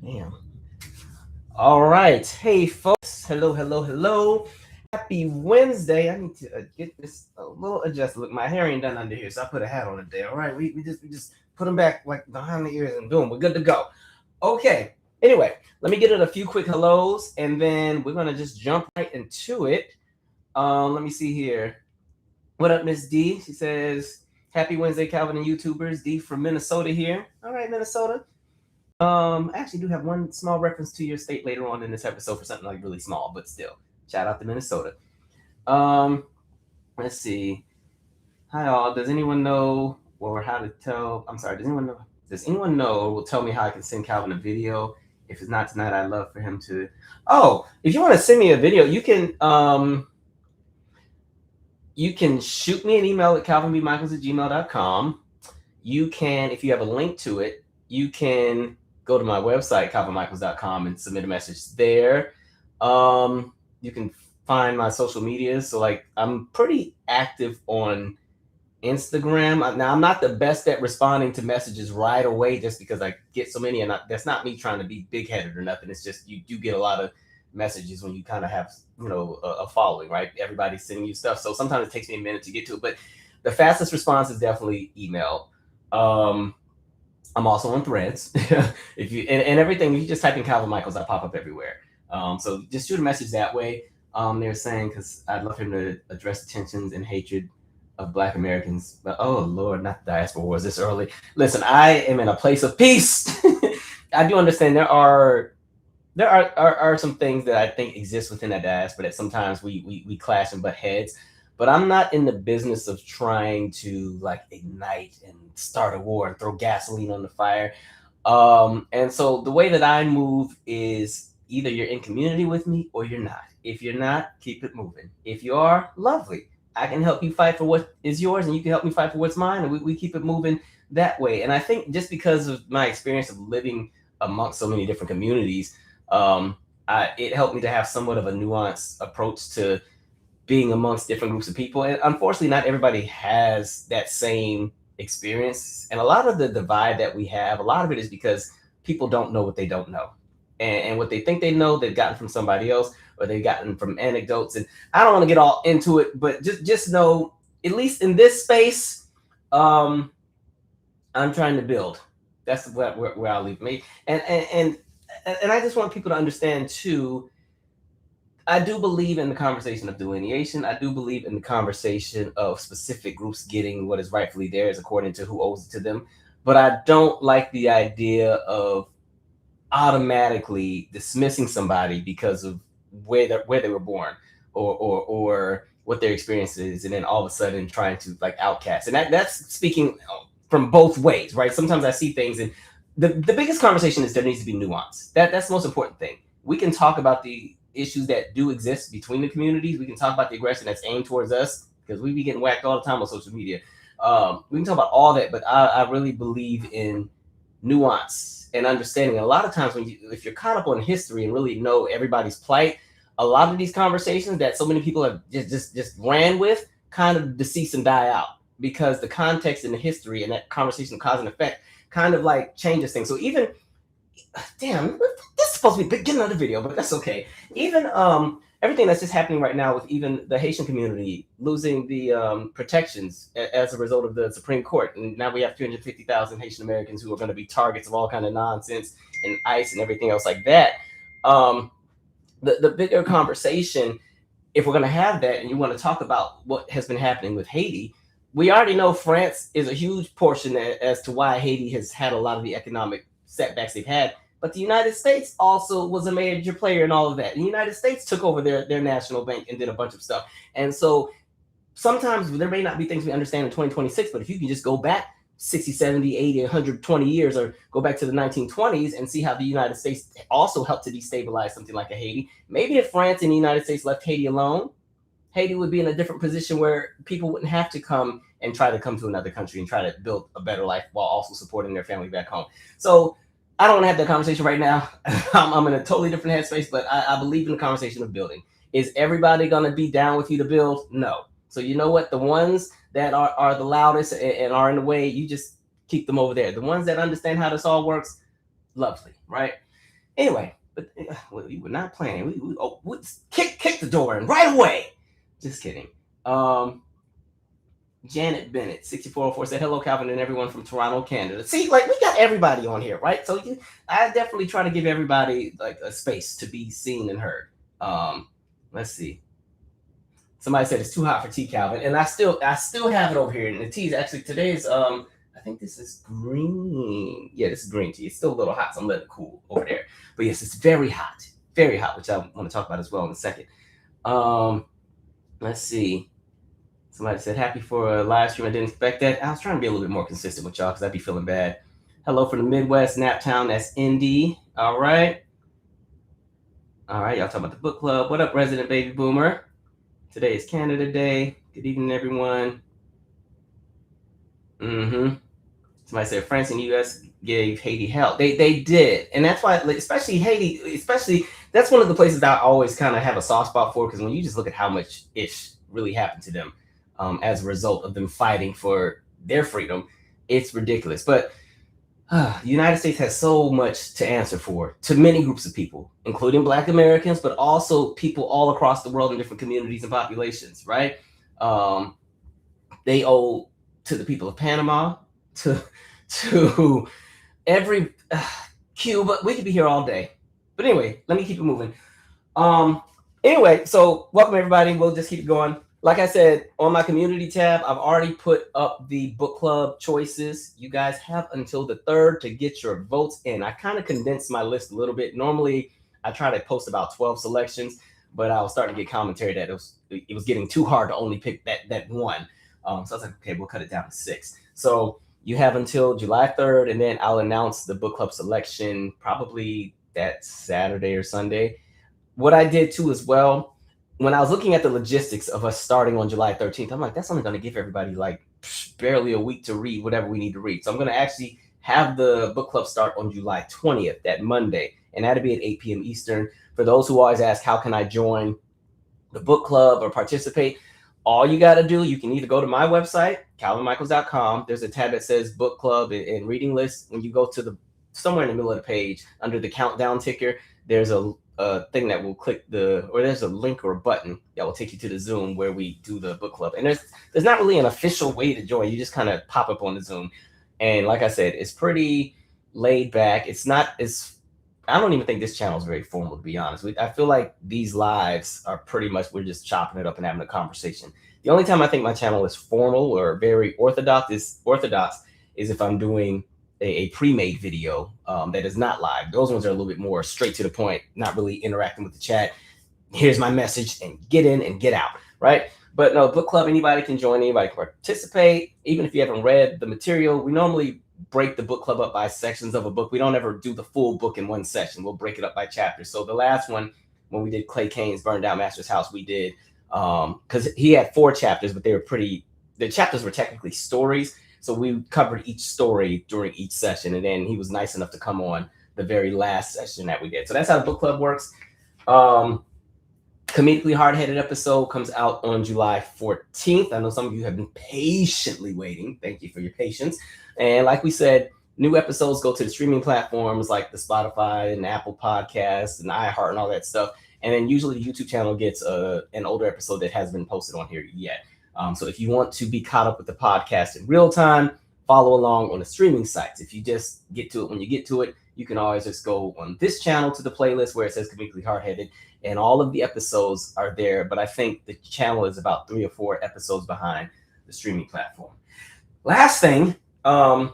Damn. All right. Hey, folks. Hello, hello, hello. Happy Wednesday. I need to get this a little adjusted. Look, my hair ain't done under here, so I put a hat on today. All right. We just put them back like behind the ears and boom, we're good to go. Okay. Anyway, let me get it a few quick hellos and then we're gonna just jump right into it. Let me see here. What up, Miss D? She says, Happy Wednesday, Calvin and YouTubers. D from Minnesota here. All right, Minnesota. I actually do have one small reference to your state later on in this episode for something like really small, but still. Shout out to Minnesota. Um, let's see. Hi all. Does anyone know or how to tell? I'm sorry. Does anyone know? Does anyone know or will tell me how I can send Calvin a video? If it's not tonight, I'd love for him to. Oh, if you want to send me a video, you can shoot me an email at calvinbmichaels@gmail.com. You can, if you have a link to it, you can go to my website, calvinmichaels.com, and submit a message there. You can find my social medias. So, like, I'm pretty active on Instagram. Now, I'm not the best at responding to messages right away just because I get so many. And that's not me trying to be big headed or nothing. It's just you do get a lot of messages when you kind of have, a following, right? Everybody's sending you stuff. So sometimes it takes me a minute to get to it. But the fastest response is definitely email. I'm also on Threads. If you and everything, if you just type in Calvin Michaels, I pop up everywhere. So just shoot a message that way. They're saying because I'd love him to address the tensions and hatred of Black Americans. But oh Lord, not the diaspora wars this early. Listen, I am in a place of peace. I do understand there are some things that I think exist within that diaspora that sometimes we clash and butt heads. But I'm not in the business of trying to like ignite and start a war and throw gasoline on the fire. And so the way that I move is either you're in community with me or you're not. If you're not, keep it moving. If you are, lovely. I can help you fight for what is yours and you can help me fight for what's mine. And we keep it moving that way. And I think just because of my experience of living amongst so many different communities, it helped me to have somewhat of a nuanced approach to being amongst different groups of people. And unfortunately, not everybody has that same experience. And a lot of the divide that we have, a lot of it is because people don't know what they don't know. And what they think they know, they've gotten from somebody else or they've gotten from anecdotes. And I don't want to get all into it, but just know, at least in this space, I'm trying to build. That's where I'll leave me. And I just want people to understand too, I do believe in the conversation of delineation. I do believe in the conversation of specific groups getting what is rightfully theirs according to who owes it to them. But I don't like the idea of automatically dismissing somebody because of where they were born or what their experience is, and then all of a sudden trying to like outcast. And that's speaking from both ways, right? Sometimes I see things, and the biggest conversation is there needs to be nuance. That's the most important thing. We can talk about the issues that do exist between the communities. We can talk about the aggression that's aimed towards us because we be getting whacked all the time on social media. We can talk about all that, but I really believe in nuance and understanding. A lot of times if you're caught up on history and really know everybody's plight, a lot of these conversations that so many people have just ran with kind of decease and die out because the context and the history and that conversation cause and effect kind of like changes things. So even, damn, this is supposed to be getting another video, but that's okay. Even everything that's just happening right now with even the Haitian community losing the protections as a result of the Supreme Court. And now we have 350,000 Haitian Americans who are going to be targets of all kind of nonsense and ICE and everything else like that. The bigger conversation, if we're going to have that and you want to talk about what has been happening with Haiti, we already know France is a huge portion as to why Haiti has had a lot of the economic setbacks they've had. But the United States also was a major player in all of that. The United States took over their national bank and did a bunch of stuff. And so sometimes there may not be things we understand in 2026, but if you can just go back 60, 70, 80, 120 years or go back to the 1920s and see how the United States also helped to destabilize something like a Haiti. Maybe if France and the United States left Haiti alone, Haiti would be in a different position where people wouldn't have to come to another country and try to build a better life while also supporting their family back home. So I don't want to have that conversation right now. I'm in a totally different headspace, but I believe in the conversation of building. Is everybody going to be down with you to build? No. So you know what? The ones that are the loudest and are in the way, you just keep them over there. The ones that understand how this all works, lovely, right? Anyway, but we were not playing. We kick the door in right away. Just kidding. Janet Bennett, 6404 said, hello, Calvin, and everyone from Toronto, Canada. See, like, we got everybody on here, right? So I definitely try to give everybody like a space to be seen and heard. Let's see. Somebody said it's too hot for tea, Calvin, and I still have it over here. And the tea is actually today's I think this is green. Yeah, this is green tea. It's still a little hot, so I'm letting it cool over there. But yes, it's very hot, which I want to talk about as well in a second. Let's see. Somebody said, happy for a live stream. I didn't expect that. I was trying to be a little bit more consistent with y'all because I'd be feeling bad. Hello from the Midwest, Naptown. That's Indy. All right. Y'all talking about the book club. What up, resident baby boomer? Today is Canada Day. Good evening, everyone. Somebody said France and U.S. gave Haiti hell. They did. And that's why, especially Haiti, that's one of the places that I always kind of have a soft spot for, because when you just look at how much ish really happened to them as a result of them fighting for their freedom, it's ridiculous. But the United States has so much to answer for to many groups of people, including Black Americans, but also people all across the world in different communities and populations, right? They owe to the people of Panama, to every Cuba. We could be here all day. But anyway, let me keep it moving. Anyway, so welcome everybody. We'll just keep it going. Like I said, on my community tab, I've already put up the book club choices. You guys have until the 3rd to get your votes in. I kind of condensed my list a little bit. Normally, I try to post about 12 selections, but I was starting to get commentary that it was getting too hard to only pick that one. So I was like, okay, we'll cut it down to 6. So you have until July 3rd, and then I'll announce the book club selection probably that Saturday or Sunday. What I did too as well, when I was looking at the logistics of us starting on July 13th, I'm like, that's only going to give everybody like barely a week to read whatever we need to read. So I'm going to actually have the book club start on July 20th, that Monday, and that'll be at 8 p.m. Eastern. For those who always ask, how can I join the book club or participate? All you got to do, you can either go to my website, calvinmichaels.com. There's a tab that says book club and reading list. When you go to somewhere in the middle of the page under the countdown ticker, there's a thing that will click there's a link or a button that will take you to the Zoom where we do the book club. And there's not really an official way to join. You just kind of pop up on the Zoom. And like I said, it's pretty laid back. It's not as, I don't even think this channel is very formal, to be honest. I feel like these lives are pretty much, we're just chopping it up and having a conversation. The only time I think my channel is formal or very orthodox is if I'm doing a pre-made video that is not live. Those ones are a little bit more straight to the point, not really interacting with the chat. Here's my message and get in and get out, right? But no, book club, anybody can join, anybody can participate. Even if you haven't read the material, we normally break the book club up by sections of a book. We don't ever do the full book in one session. We'll break it up by chapters. So the last one, when we did Clay Kane's Burned Down Master's House, we did, because he had 4 chapters, but the chapters were technically stories. So we covered each story during each session. And then he was nice enough to come on the very last session that we did. So that's how the book club works. Comedically Hardheaded episode comes out on July 14th. I know some of you have been patiently waiting. Thank you for your patience. And like we said, new episodes go to the streaming platforms like the Spotify and Apple Podcasts and iHeart and all that stuff. And then usually the YouTube channel gets an older episode that hasn't been posted on here yet. So if you want to be caught up with the podcast in real time, follow along on the streaming sites. If you just get to it when you get to it, you can always just go on this channel to the playlist where it says Comedically Hardheaded, and all of the episodes are there. But I think the channel is about 3 or 4 episodes behind the streaming platform. Last thing, and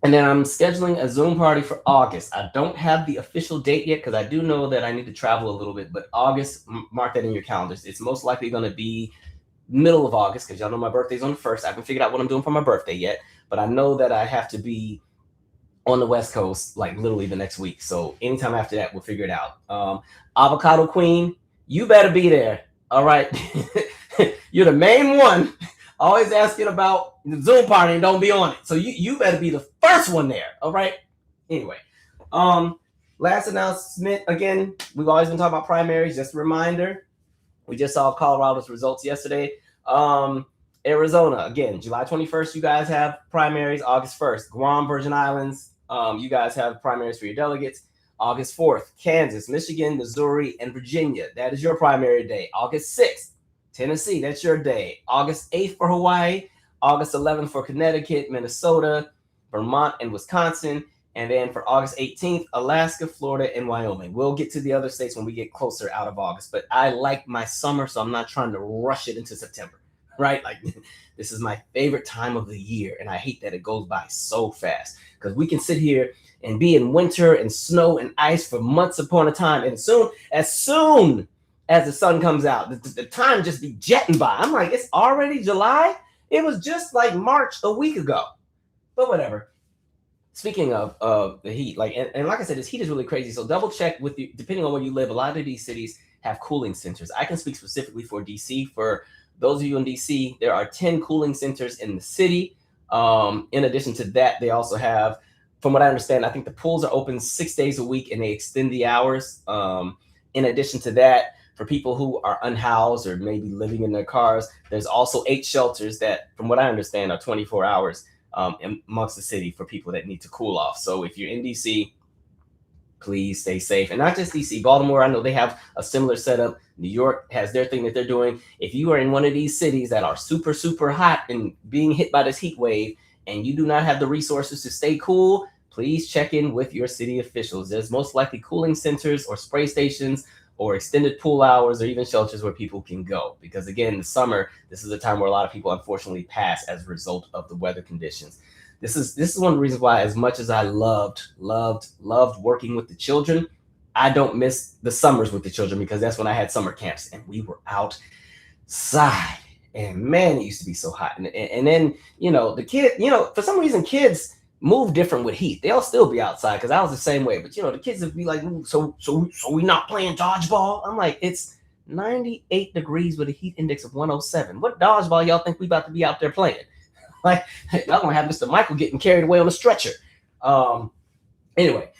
then I'm scheduling a Zoom party for August. I don't have the official date yet because I do know that I need to travel a little bit, but August, mark that in your calendars. It's most likely going to be middle of August because y'all know my birthday's on the 1st. I haven't figured out what I'm doing for my birthday yet, but I know that I have to be on the West Coast like literally the next week. So anytime after that, we'll figure it out. Avocado Queen, you better be there. All right. You're the main one always asking about the Zoom party and don't be on it. So you better be the first one there. All right. Anyway, last announcement. Again, we've always been talking about primaries. Just a reminder. We just saw Colorado's results yesterday. Arizona, again, July 21st, you guys have primaries. August 1st, Guam, Virgin Islands, you guys have primaries for your delegates. August 4th, Kansas, Michigan, Missouri, and Virginia. That is your primary day. August 6th, Tennessee, that's your day. August 8th for Hawaii. August 11th for Connecticut, Minnesota, Vermont, and Wisconsin. And then for August 18th, Alaska, Florida, and Wyoming. We'll get to the other states when we get closer out of August. But I like my summer, so I'm not trying to rush it into September, right? Like, this is my favorite time of the year, and I hate that it goes by so fast because we can sit here and be in winter and snow and ice for months upon a time, and as soon as the sun comes out, the time just be jetting by. I'm like, it's already July? It was just like March a week ago. But whatever. Speaking of the heat, like and like I said, this heat is really crazy. So double check with you, depending on where you live. A lot of these cities have cooling centers. I can speak specifically for DC. For those of you in DC, there are 10 cooling centers in the city. In addition to that, they also have, from what I understand, I think the pools are open 6 days a week and they extend the hours. In addition to that, for people who are unhoused or maybe living in their cars, there's also 8 shelters that, from what I understand, are 24 hours amongst the city for people that need to cool off. So if you're in DC, please stay safe. And not just DC, Baltimore, I know they have a similar setup. New York has their thing that they're doing. If you are in one of these cities that are super, super hot and being hit by this heat wave, and you do not have the resources to stay cool, please check in with your city officials. There's most likely cooling centers or spray stations or extended pool hours or even shelters where people can go. Because again, the summer, this is a time where a lot of people unfortunately pass as a result of the weather conditions. This is one of the reasons why, as much as I loved working with the children, I don't miss the summers with the children, because that's when I had summer camps and we were outside. And man, it used to be so hot. And then, the kid, for some reason, kids move different with heat. They'll still be outside, because I was the same way. But, the kids would be like, so we not playing dodgeball? I'm like, it's 98 degrees with a heat index of 107. What dodgeball y'all think we about to be out there playing? Like, y'all gonna have Mr. Michael getting carried away on a stretcher. Anyway,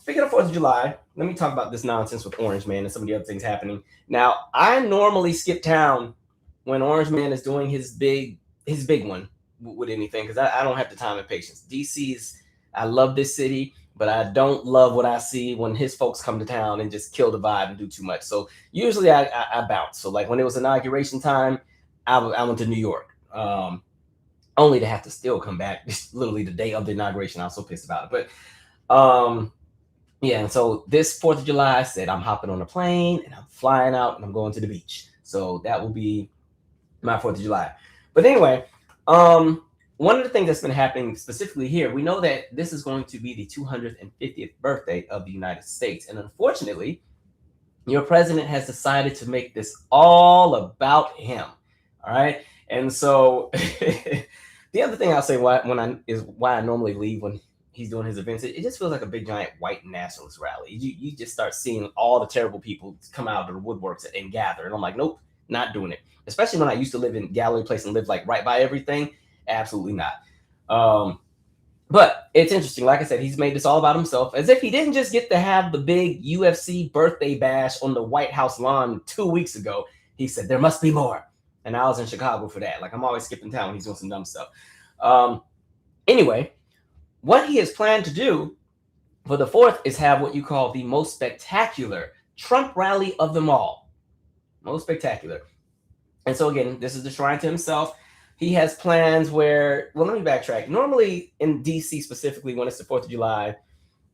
speaking of 4th of July, let me talk about this nonsense with Orange Man and some of the other things happening. Now, I normally skip town when Orange Man is doing his big one with anything, because I don't have the time and patience. DC's, I love this city, but I don't love what I see when his folks come to town and just kill the vibe and do too much. So usually I bounce. So like when it was inauguration time, I went to New York. Only to have to still come back literally the day of the inauguration. I was so pissed about it. But yeah, and so this 4th of July, I said I'm hopping on a plane and I'm flying out and I'm going to the beach. So that will be my 4th of July. But anyway, one of the things that's been happening specifically here, we know that this is going to be the 250th birthday of the United States. And unfortunately, your president has decided to make this all about him. All right. And so the other thing I'll say why I normally leave when he's doing his events, it just feels like a big giant white nationalist rally. You just start seeing all the terrible people come out of the woodworks and gather. And I'm like, nope, not doing it. Especially when I used to live in Gallery Place and live like right by everything. Absolutely not. But it's interesting. Like I said, he's made this all about himself, as if he didn't just get to have the big UFC birthday bash on the White House lawn 2 weeks ago. He said, there must be more. And I was in Chicago for that. Like, I'm always skipping town when he's doing some dumb stuff. Anyway, what he has planned to do for the 4th is have what you call the most spectacular Trump rally of them all. Most spectacular. And so again, this is the shrine to himself. He has plans where, well, let me backtrack. Normally in DC specifically, when it's the 4th of July,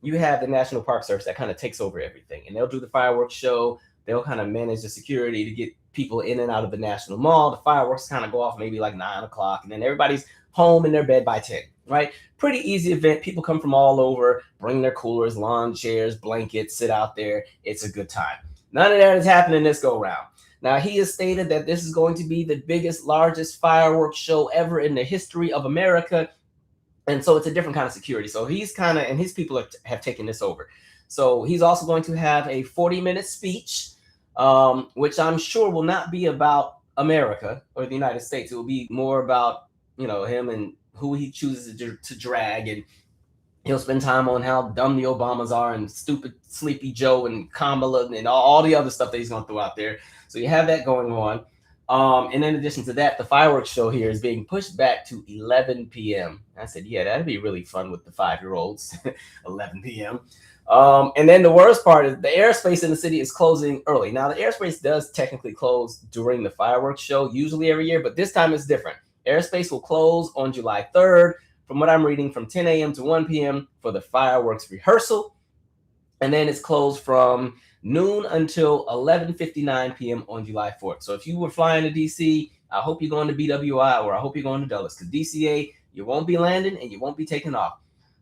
you have the National Park Service that kind of takes over everything. And they'll do the fireworks show. They'll kind of manage the security to get people in and out of the National Mall. The fireworks kind of go off maybe like 9 o'clock. And then everybody's home in their bed by 10, right? Pretty easy event. People come from all over, bring their coolers, lawn chairs, blankets, sit out there. It's a good time. None of that is happening this go round. Now, he has stated that this is going to be the biggest, largest fireworks show ever in the history of America. And so it's a different kind of security. So he's kind of, and his people have taken this over. So he's also going to have a 40-minute speech, which I'm sure will not be about America or the United States. It will be more about, him and who he chooses to drag. And he'll spend time on how dumb the Obamas are and stupid Sleepy Joe and Kamala and all the other stuff that he's going to throw out there. So you have that going on. And in addition to that, the fireworks show here is being pushed back to 11 p.m. I said, yeah, that'd be really fun with the 5-year-olds, 11 p.m. And then the worst part is the airspace in the city is closing early. Now, the airspace does technically close during the fireworks show, usually every year, but this time it's different. Airspace will close on July 3rd, from what I'm reading, from 10 a.m. to 1 p.m. for the fireworks rehearsal. And then it's closed from noon until 11:59 p.m. on July 4th. So if you were flying to DC, I hope you're going to BWI or I hope you're going to Dulles, because DCA, you won't be landing and you won't be taking off.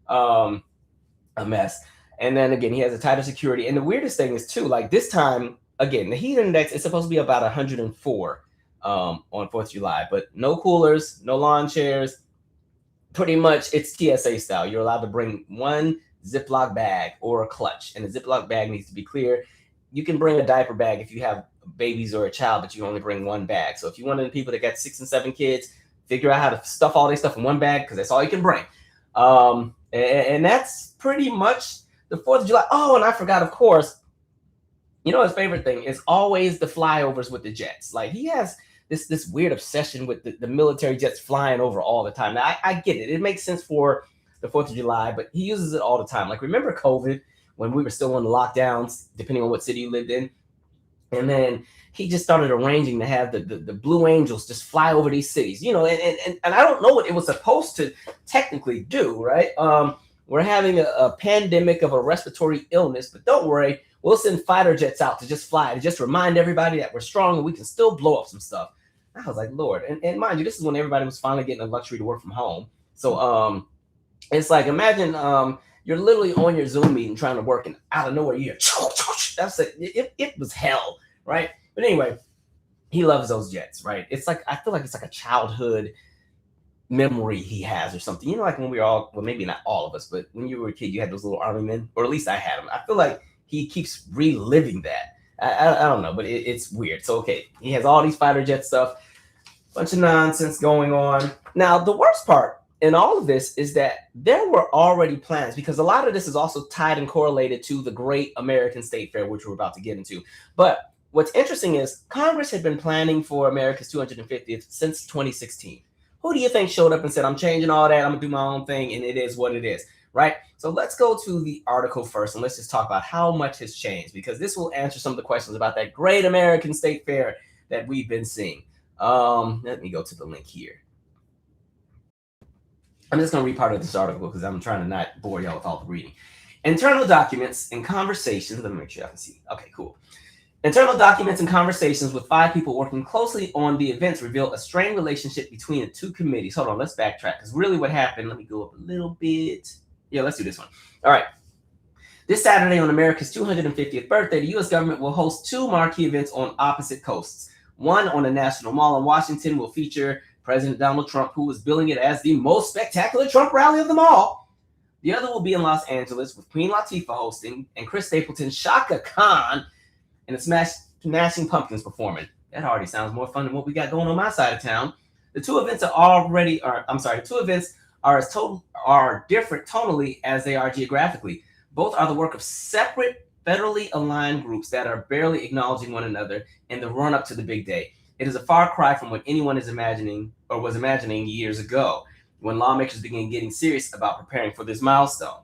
A mess. And then again, he has a tighter security. And the weirdest thing is too, like this time, again, the heat index is supposed to be about 104 on 4th of July, but no coolers, no lawn chairs. Pretty much it's TSA style. You're allowed to bring one Ziploc bag or a clutch, and the Ziploc bag needs to be clear. You can bring a diaper bag if you have babies or a child, but you only bring one bag. So if you're one of the people that got 6 and 7 kids, figure out how to stuff all their stuff in one bag, because that's all you can bring. And that's pretty much the 4th of July. Oh, and I forgot, of course, you know, his favorite thing is always the flyovers with the jets. Like he has this weird obsession with the military jets flying over all the time. Now, I get it. It makes sense for the 4th of July, but he uses it all the time. Like, remember COVID when we were still on the lockdowns, depending on what city you lived in? And then he just started arranging to have the Blue Angels just fly over these cities, you know, and I don't know what it was supposed to technically do, right? We're having a pandemic of a respiratory illness, but don't worry, we'll send fighter jets out to just fly, to just remind everybody that we're strong and we can still blow up some stuff. I was like, Lord, and mind you, this is when everybody was finally getting the luxury to work from home. So it's like, imagine you're literally on your Zoom meeting trying to work, and out of nowhere you hear, that's it was hell, right? But anyway, he loves those jets, right? It's like, I feel like it's like a childhood memory he has or something. You know, like when we were all, well, maybe not all of us, but when you were a kid, you had those little army men, or at least I had them. I feel like he keeps reliving that. I don't know, but it's weird. So, okay, he has all these fighter jet stuff, bunch of nonsense going on. Now, the worst part in all of this is that there were already plans, because a lot of this is also tied and correlated to the Great American State Fair, which we're about to get into. But what's interesting is Congress had been planning for America's 250th since 2016. Who do you think showed up and said, I'm changing all that, I'm gonna do my own thing, and it is what it is, right? So let's go to the article first, and let's just talk about how much has changed, because this will answer some of the questions about that Great American State Fair that we've been seeing. Let me go to the link here. I'm just gonna read part of this article because I'm trying to not bore y'all with all the reading. Internal documents and conversations. Let me make sure I can see. Okay, cool. Internal documents and conversations with 5 people working closely on the events reveal a strained relationship between the 2 committees. Hold on, let's backtrack, because really what happened, let me go up a little bit. Yeah, let's do this one. All right. This Saturday on America's 250th birthday, the U.S. government will host 2 marquee events on opposite coasts. One on the National Mall in Washington will feature President Donald Trump, who is billing it as the most spectacular Trump rally of them all. The other will be in Los Angeles with Queen Latifah hosting and Chris Stapleton, Shaka Khan, and the Smashing Pumpkins performing. That already sounds more fun than what we got going on my side of town. The 2 events are different tonally as they are geographically. Both are the work of separate federally aligned groups that are barely acknowledging one another in the run-up to the big day. It is a far cry from what anyone is imagining or was imagining years ago, when lawmakers began getting serious about preparing for this milestone.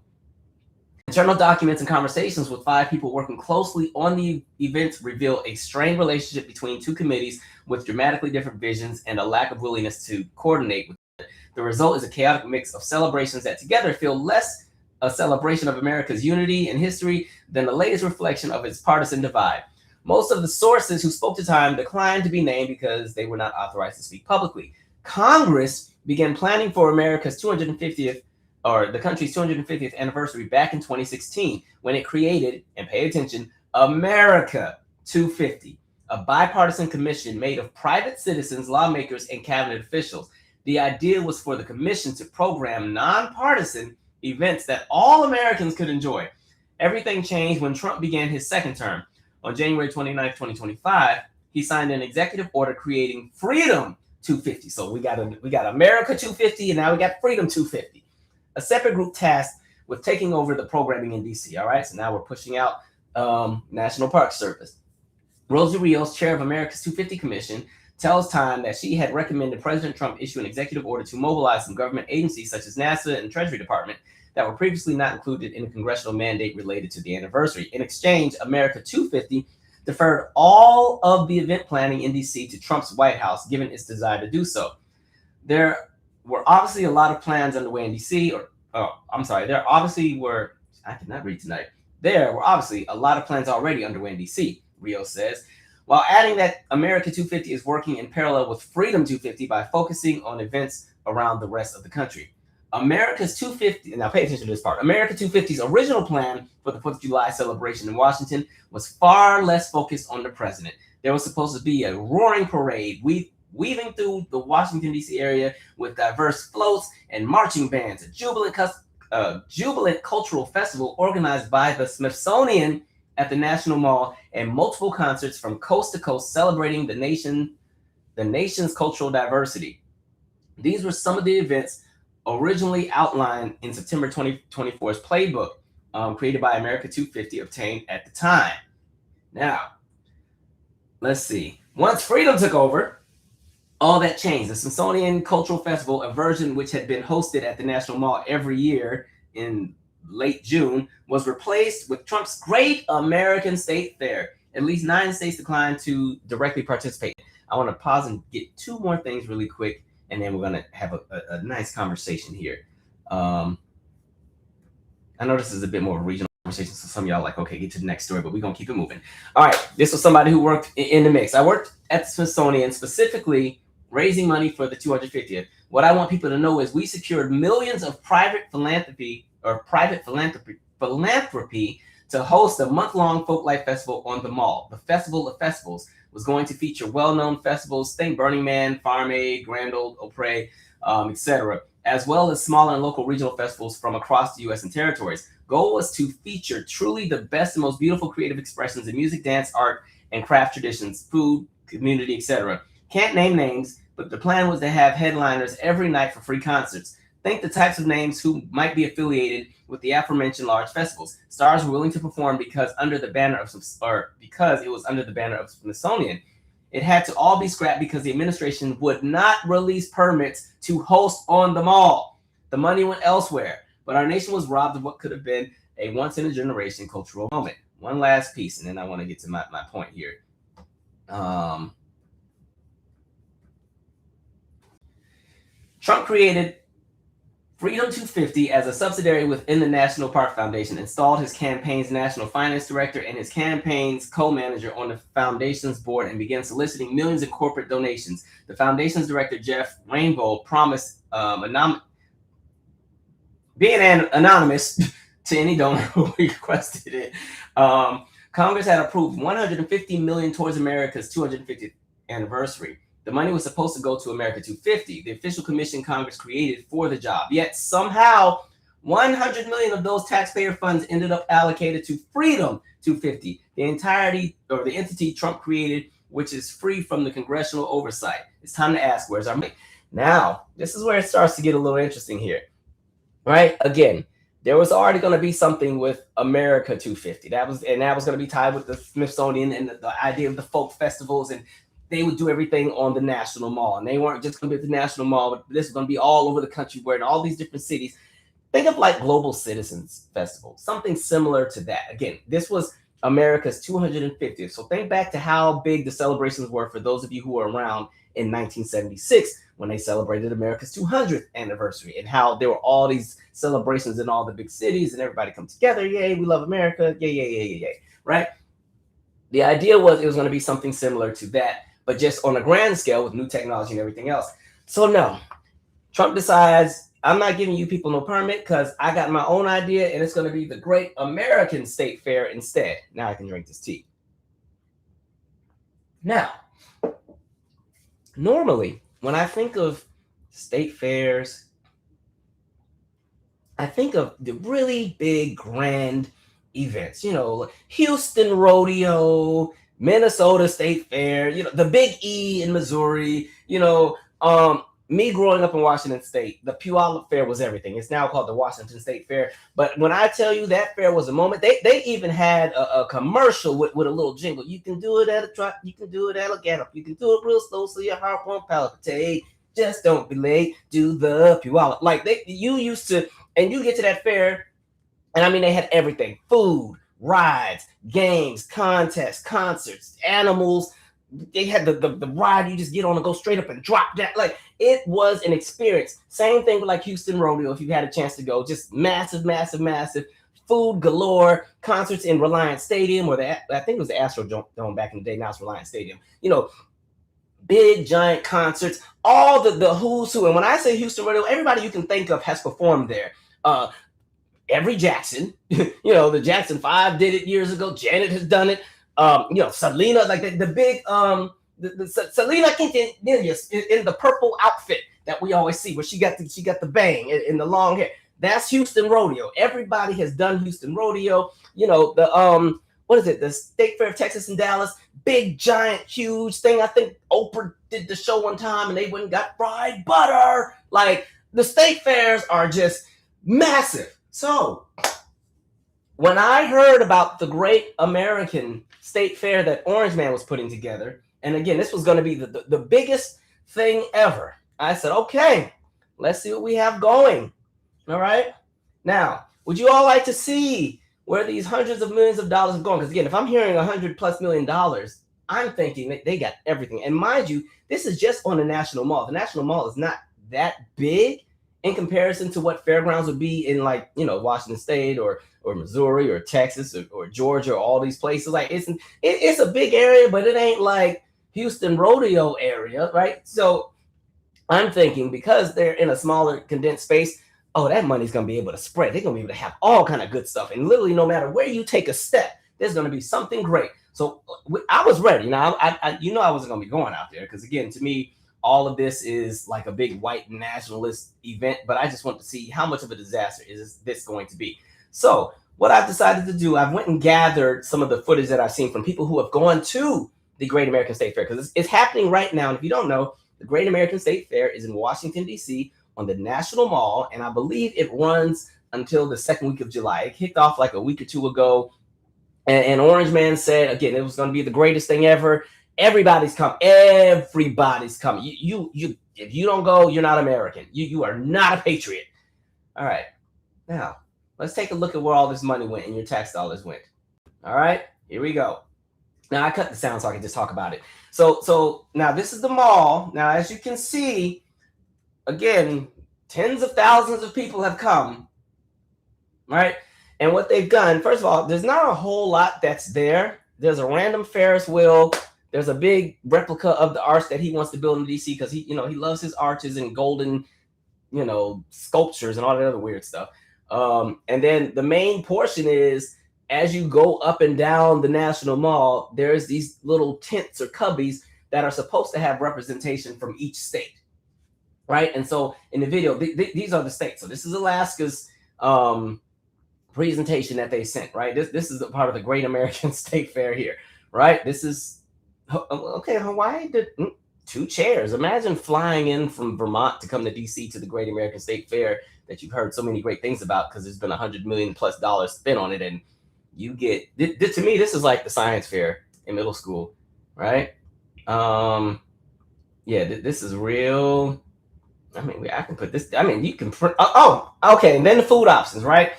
Internal documents and conversations with 5 people working closely on the events reveal a strained relationship between 2 committees with dramatically different visions and a lack of willingness to coordinate with it. The result is a chaotic mix of celebrations that together feel less a celebration of America's unity and history than the latest reflection of its partisan divide. Most of the sources who spoke to Time declined to be named because they were not authorized to speak publicly. Congress began planning for America's 250th, or the country's 250th anniversary back in 2016, when it created, and pay attention, America 250, a bipartisan commission made of private citizens, lawmakers, and cabinet officials. The idea was for the commission to program nonpartisan events that all Americans could enjoy. Everything changed when Trump began his second term. On January 29, 2025, he signed an executive order creating Freedom 250. So we got America 250, and now we got Freedom 250. A separate group tasked with taking over the programming in DC. All right, so now we're pushing out National Park Service. Rosie Rios, chair of America's 250 Commission, tells Time that she had recommended President Trump issue an executive order to mobilize some government agencies such as NASA and Treasury Department that were previously not included in a congressional mandate related to the anniversary. In exchange, America 250 deferred all of the event planning in DC to Trump's White House, given its desire to do so. There were obviously a lot of plans underway in DC, there obviously were, I cannot read tonight. There were obviously a lot of plans already underway in DC, Rio says, while adding that America 250 is working in parallel with Freedom 250 by focusing on events around the rest of the country. America's 250, now pay attention to this part, America 250's original plan for the 4th of July celebration in Washington was far less focused on the president. There was supposed to be a roaring parade weaving through the Washington, D.C. area with diverse floats and marching bands, a jubilant cultural festival organized by the Smithsonian at the National Mall, and multiple concerts from coast to coast celebrating the nation's cultural diversity. These were some of the events originally outlined in September 2024's playbook created by America 250 obtained at the time. Now, let's see. Once Freedom took over, all that changed. The Smithsonian Cultural Festival, a version which had been hosted at the National Mall every year in late June, was replaced with Trump's Great American State Fair. At least 9 states declined to directly participate. I want to pause and get 2 more things really quick, and then we're going to have a nice conversation here. I know this is a bit more of a regional conversation, so some of y'all are like, okay, get to the next story, but we're going to keep it moving. All right, this was somebody who worked in the mix. I worked at the Smithsonian, specifically raising money for the 250th. What I want people to know is we secured millions of private philanthropy to host a month-long Folklife Festival on the Mall. The Festival of Festivals was going to feature well-known festivals, think Burning Man, Farm Aid, Grand Ole Opry, etc., as well as smaller and local regional festivals from across the U.S. and territories. Goal was to feature truly the best and most beautiful creative expressions in music, dance, art, and craft traditions, food, community, etc. Can't name names, but the plan was to have headliners every night for free concerts. Think the types of names who might be affiliated with the aforementioned large festivals. Stars were willing to perform because it was under the banner of Smithsonian. It had to all be scrapped because the administration would not release permits to host on the Mall. The money went elsewhere, but our nation was robbed of what could have been a once-in-a-generation cultural moment. One last piece, and then I want to get to my point here. Trump created Freedom 250 as a subsidiary within the National Park Foundation, installed his campaign's national finance director and his campaign's co-manager on the foundation's board, and began soliciting millions in corporate donations. The foundation's director, Jeff Rainbow, promised being anonymous to any donor who requested it. Congress had approved $150 million towards America's 250th anniversary. The money was supposed to go to America 250, the official commission Congress created for the job. Yet somehow, $100 million of those taxpayer funds ended up allocated to Freedom 250, the entity Trump created, which is free from the congressional oversight. It's time to ask, where's our money? Now, this is where it starts to get a little interesting here, right? Again, there was already going to be something with America 250. That was going to be tied with the Smithsonian and the idea of the folk festivals, and they would do everything on the National Mall. And they weren't just going to be at the National Mall, but this was going to be all over the country, where in all these different cities. Think of like Global Citizens Festival, something similar to that. Again, this was America's 250th. So think back to how big the celebrations were for those of you who were around in 1976 when they celebrated America's 200th anniversary, and how there were all these celebrations in all the big cities and everybody come together. Yay, we love America. Yay, yay, yay, yay, yay. Right? The idea was it was going to be something similar to that, but just on a grand scale with new technology and everything else. So no, Trump decides, I'm not giving you people no permit because I got my own idea, and it's going to be the Great American State Fair instead. Now I can drink this tea. Now, normally when I think of state fairs, I think of the really big grand events, Houston Rodeo, Minnesota State Fair, the Big E in Missouri, me growing up in Washington State, the Puyallup Fair was everything. It's now called the Washington State Fair. But when I tell you that fair was a moment, they even had a commercial with a little jingle. You can do it at a trot, you can do it at a gallop, you can do it real slow so your heart won't palpitate. Just don't be late, do the Puyallup. Like you used to And you get to that fair, and I mean, they had everything: food, rides, games, contests, concerts, animals. They had the ride you just get on and go straight up and drop down. Like, it was an experience. Same thing with like Houston Rodeo, if you had a chance to go. Just massive, massive, massive. Food galore, concerts in Reliance Stadium, or I think it was the Astrodome back in the day. Now it's Reliance Stadium. You know, big giant concerts, all the who's who. And when I say Houston Rodeo, everybody you can think of has performed there. Every Jackson, you know, the Jackson 5 did it years ago. Janet has done it. You know, Selena, like the big the Selena Quintanilla in the purple outfit that we always see, where she got the bang in the long hair. That's Houston Rodeo. Everybody has done Houston Rodeo. You know, the what is it? The State Fair of Texas and Dallas, big giant huge thing. I think Oprah did the show one time and they went and got fried butter. Like, the state fairs are just massive. So when I heard about the Great American State Fair that Orange Man was putting together, and again, this was going to be the biggest thing ever, I said, okay, let's see what we have going. All right. Now, would you all like to see where these hundreds of millions of dollars are going? Because again, if I'm hearing $100+ million, I'm thinking that they got everything. And mind you, this is just on the National Mall. The National Mall is not that big in comparison to what fairgrounds would be in, like, you know, Washington State or Missouri or Texas or Georgia, or all these places. Like, it's a big area, but it ain't like Houston Rodeo area, right? So I'm thinking, because they're in a smaller condensed space, oh, that money's going to be able to spread. They're going to be able to have all kind of good stuff. And literally, no matter where you take a step, there's going to be something great. So I was ready. Now, I wasn't going to be going out there because, again, to me, all of this is like a big white nationalist event. But I just want to see how much of a disaster is this going to be. So what I've decided to do, I've went and gathered some of the footage that I've seen from people who have gone to the Great American State Fair, because it's happening right now. And if you don't know, the Great American State Fair is in Washington, D.C., on the National Mall, and I believe it runs until the second week of July. It kicked off like a week or two ago, and Orange Man said, again, it was going to be the greatest thing ever. Everybody's coming. Everybody's coming. You if you don't go, you're not American. You are not a patriot. All right. Now, let's take a look at where all this money went and your tax dollars went. All right. Here we go. Now, I cut the sound so I can just talk about it. So now this is the mall. Now, as you can see, again, tens of thousands of people have come, right? And what they've done, first of all, there's not a whole lot that's there. There's a random Ferris wheel. There's a big replica of the arch that he wants to build in DC because he loves his arches and golden, sculptures and all that other weird stuff. And then the main portion is, as you go up and down the National Mall, there's these little tents or cubbies that are supposed to have representation from each state. Right. And so in the video, these are the states. So this is Alaska's presentation that they sent. Right. This is a part of the Great American State Fair here. Right. This is OK. Hawaii did 2 chairs. Imagine flying in from Vermont to come to D.C. to the Great American State Fair that you've heard so many great things about because there's been $100 million+ spent on it. And you get to me, this is like the science fair in middle school. Right. Yeah, this is real. I mean, I can put this. I mean, you can print. Oh, okay. And then the food options, right?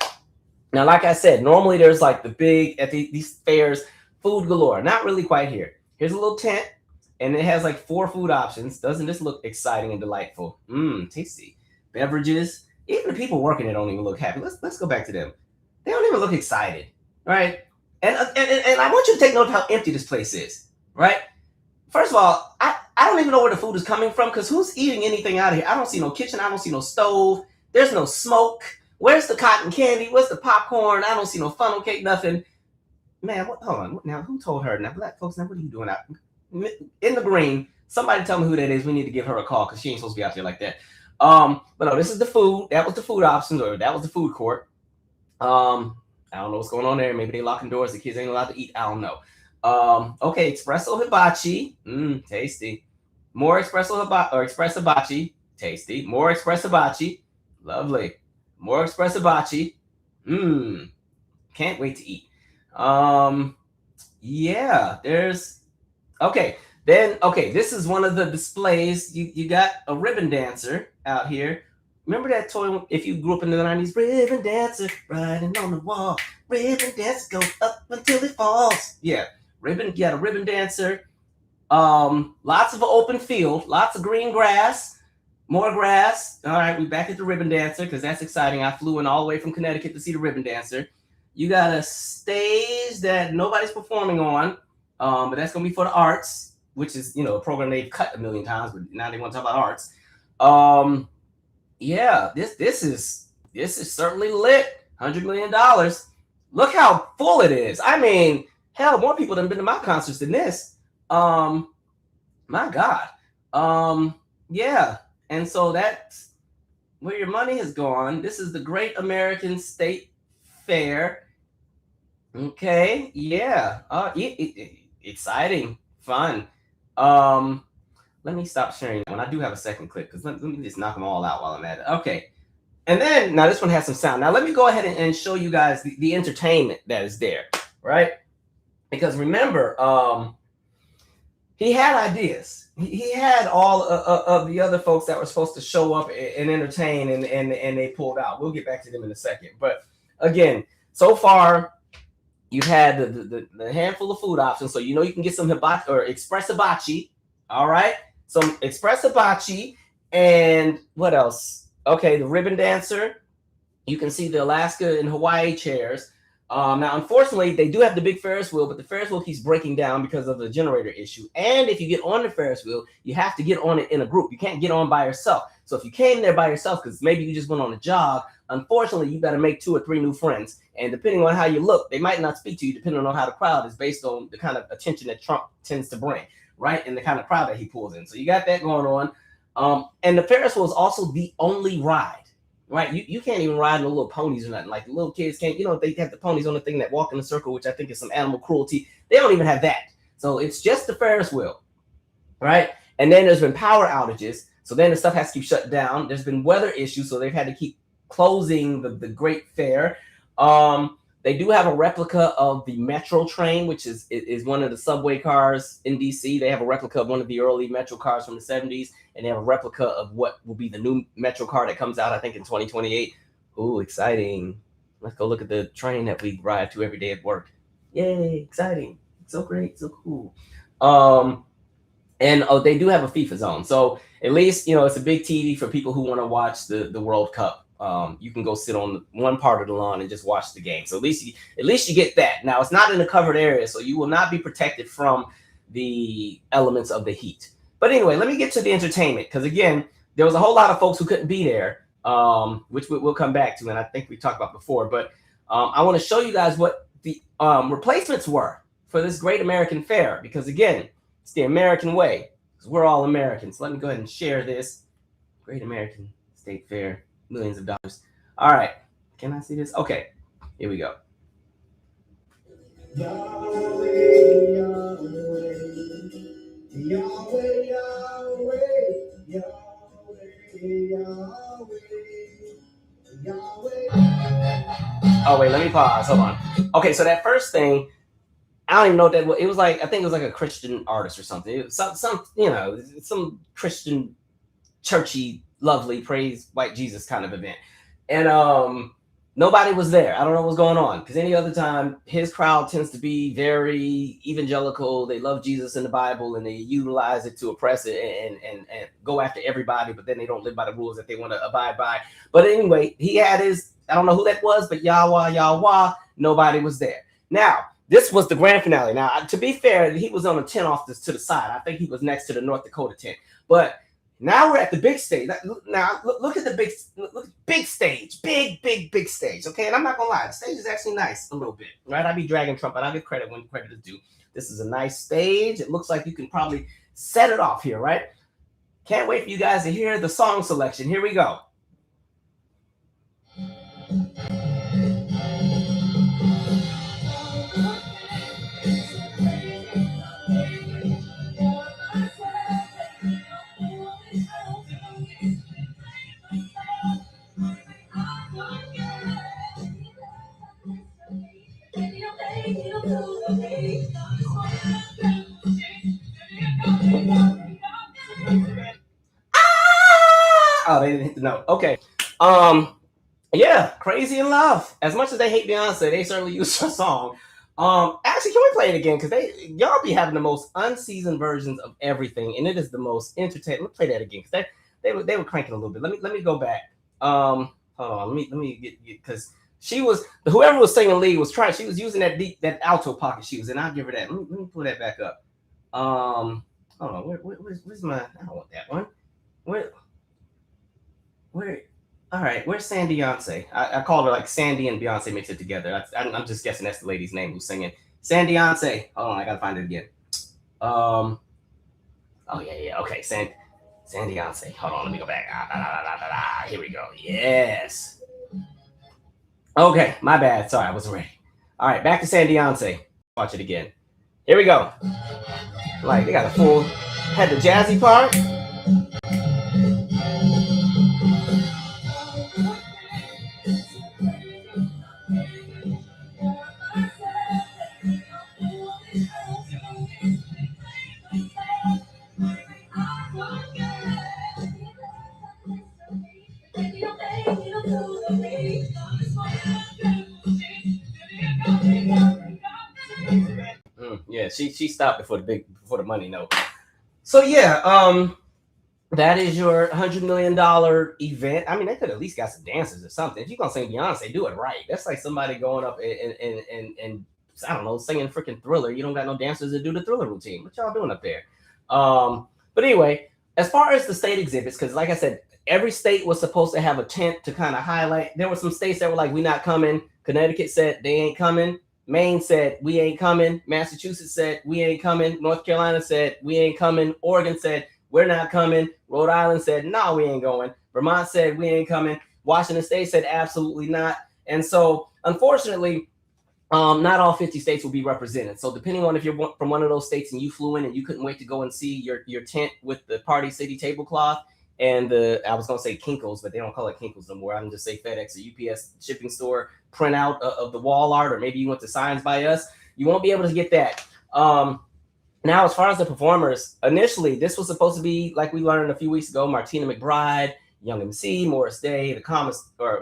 Now, like I said, normally there's like the big at these fairs, food galore. Not really quite here. Here's a little tent, and it has like 4 food options. Doesn't this look exciting and delightful? Tasty. Beverages. Even the people working it don't even look happy. Let's go back to them. They don't even look excited, right? And I want you to take note of how empty this place is, right? First of all, I don't even know where the food is coming from because who's eating anything out of here? I don't see no kitchen. I don't see no stove. There's no smoke. Where's the cotton candy? Where's the popcorn? I don't see no funnel cake, nothing. Man, hold on. Now, who told her? Now, black folks, now what are you doing out in the green? Somebody tell me who that is. We need to give her a call because she ain't supposed to be out there like that. But no, this is the food. That was the food options, or that was the food court. I don't know what's going on there. Maybe they locking doors. The kids ain't allowed to eat. I don't know. Okay, espresso hibachi. Tasty. More espresso hibachi. Tasty. More espresso hibachi. Lovely. More espresso hibachi. Can't wait to eat. Yeah, there's okay. Then this is one of the displays. You got a ribbon dancer out here Remember that toy? If you grew up in the 90s, ribbon dancer riding on the wall, ribbon dancer goes up until it falls. Yeah, ribbon. You had a ribbon dancer. Lots of open field, lots of green grass, more grass. All right, we back at the ribbon dancer because that's exciting. I flew in all the way from Connecticut to see the ribbon dancer. You got a stage that nobody's performing on, but that's gonna be for the arts, which is a program they've cut a million times, but now they want to talk about arts. Yeah, this is certainly lit. $100 million. Look how full it is. I mean, hell, more people have been to my concerts than this. My God. Yeah. And so that's where your money has gone. This is the Great American State Fair. Okay. Yeah. Exciting. Fun. Let me stop sharing that one. I do have a second clip because let me just knock them all out while I'm at it. Okay. And then now this one has some sound. Now let me go ahead and show you guys the entertainment that is there, right? Because remember, he had ideas. He had all of the other folks that were supposed to show up and entertain, and they pulled out. We'll get back to them in a second. But again, so far, you've had the handful of food options. So you can get some hibachi or express hibachi. All right, some express hibachi, and what else? Okay, the ribbon dancer. You can see the Alaska and Hawaii chairs. Now, unfortunately, they do have the big Ferris wheel, but the Ferris wheel keeps breaking down because of the generator issue. And if you get on the Ferris wheel, you have to get on it in a group. You can't get on by yourself. So if you came there by yourself, because maybe you just went on a jog, unfortunately, you got to make 2 or 3 new friends. And depending on how you look, they might not speak to you, depending on how the crowd is based on the kind of attention that Trump tends to bring, right? And the kind of crowd that he pulls in. So you got that going on. And the Ferris wheel is also the only ride. Right, you can't even ride the little ponies or nothing. Like the little kids can't. They have the ponies on the thing that walk in a circle, which I think is some animal cruelty. They don't even have that. So it's just the Ferris wheel, right? And then there's been power outages, so then the stuff has to keep shut down. There's been weather issues, so they've had to keep closing the Great Fair. They do have a replica of the Metro train, which is one of the subway cars in DC. They have a replica of one of the early Metro cars from the 70s, and they have a replica of what will be the new Metro car that comes out, I think, in 2028. Ooh, exciting. Let's go look at the train that we ride to every day at work. Yay, exciting. So great, so cool. And they do have a FIFA zone. So at least, it's a big TV for people who want to watch the World Cup. You can go sit on one part of the lawn and just watch the game. So at least you get that. Now, it's not in a covered area, so you will not be protected from the elements of the heat. But anyway, let me get to the entertainment, because again, there was a whole lot of folks who couldn't be there, which we'll come back to, and I think we talked about before. But I want to show you guys what the replacements were for this Great American Fair, because again, it's the American way, because we're all Americans. Let me go ahead and share this. Great American State Fair. Millions of dollars. All right. Can I see this? Okay. Here we go. Yahweh, Yahweh, Yahweh, Yahweh, Yahweh, Yahweh. Oh, wait. Let me pause. Hold on. Okay. So that first thing, I don't even know what that was. It was like, I think it was like a Christian artist or something. It was some Christian churchy, lovely, praise white Jesus kind of event. And nobody was there. I don't know what's going on, because any other time his crowd tends to be very evangelical. They love Jesus and the Bible, and they utilize it to oppress it and go after everybody, but then they don't live by the rules that they want to abide by. But anyway, he had his, I don't know who that was, but Yahweh, nobody was there. Now, this was the grand finale. Now, to be fair, he was on a tent off to the side. I think he was next to the North Dakota tent. But now we're at the big stage. Now look at the big stage, big stage. Okay, and I'm not gonna lie, the stage is actually nice a little bit, right? I be dragging Trump, but I'll give credit when credit is due. This is a nice stage. It looks like you can probably set it off here, right? Can't wait for you guys to hear the song selection. Here we go. Oh, they didn't hit the note. Okay. Yeah, Crazy in Love. As much as they hate Beyonce, they certainly use her song. Actually, can we play it again? Because y'all be having the most unseasoned versions of everything, and it is the most entertaining. Let's play that again because they were cranking a little bit. Let me go back. Hold on. Let me get because she was whoever was singing lead was trying. She was using that alto pocket she was in. I'll give her that. Let me pull that back up. Hold on. Where's my? I don't want that one. Where? All right, where's Sandy Beyonce? I called her like Sandy and Beyonce mixed it together. I'm just guessing that's the lady's name who's singing. Sandy Beyonce. Hold on, I gotta find it again. Oh yeah. Okay, Sandy Beyonce. Hold on, let me go back. Here we go. Yes. Okay, my bad. Sorry, I wasn't ready. All right, back to Sandy Beyonce. Watch it again. Here we go. Like they got a full had the jazzy part. Yeah, she stopped before the money note. So yeah, that is your $100 million event. I mean, they could at least got some dancers or something. If you're gonna sing Beyonce, do it right. That's like somebody going up and I don't know, singing freaking Thriller. You don't got no dancers to do the Thriller routine. What y'all doing up there? But anyway, as far as the state exhibits, because like I said, every state was supposed to have a tent to kind of highlight. There were some states that were like, "We not coming." Connecticut said they ain't coming. Maine said we ain't coming. Massachusetts said we ain't coming. North Carolina said we ain't coming. Oregon said we're not coming. Rhode Island said no, we ain't going. Vermont said we ain't coming. Washington State said absolutely not. And so, unfortunately, not all 50 states will be represented. So depending on if you're from one of those states and you flew in and you couldn't wait to go and see your tent with the Party City tablecloth and I was going to say Kinkles, but they don't call it Kinkles no more. I'm going to say FedEx or UPS shipping store printout of the wall art, or maybe you went to Signs by Us. You won't be able to get that. Now, as far as the performers, initially, this was supposed to be, like we learned a few weeks ago, Martina McBride, Young MC, Morris Day,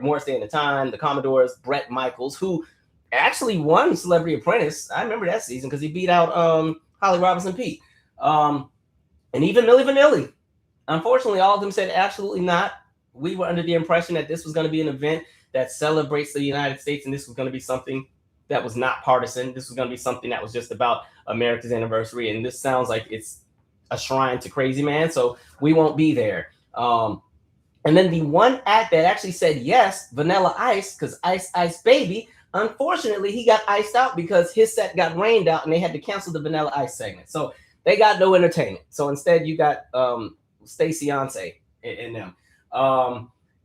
Morris Day and the Time, the Commodores, Bret Michaels, who actually won Celebrity Apprentice. I remember that season because he beat out Holly Robinson Pete. And even Milli Vanilli. Unfortunately, all of them said absolutely not. We were under the impression that this was going to be an event that celebrates the United States, and this was going to be something that was not partisan. This was going to be something that was just about America's anniversary, and this sounds like it's a shrine to Crazy Man, so we won't be there. And then the one act that actually said yes, Vanilla Ice, because Ice Baby, unfortunately, he got iced out because his set got rained out, and they had to cancel the Vanilla Ice segment. So they got no entertainment. So instead, you got Stacey Yonsei in them.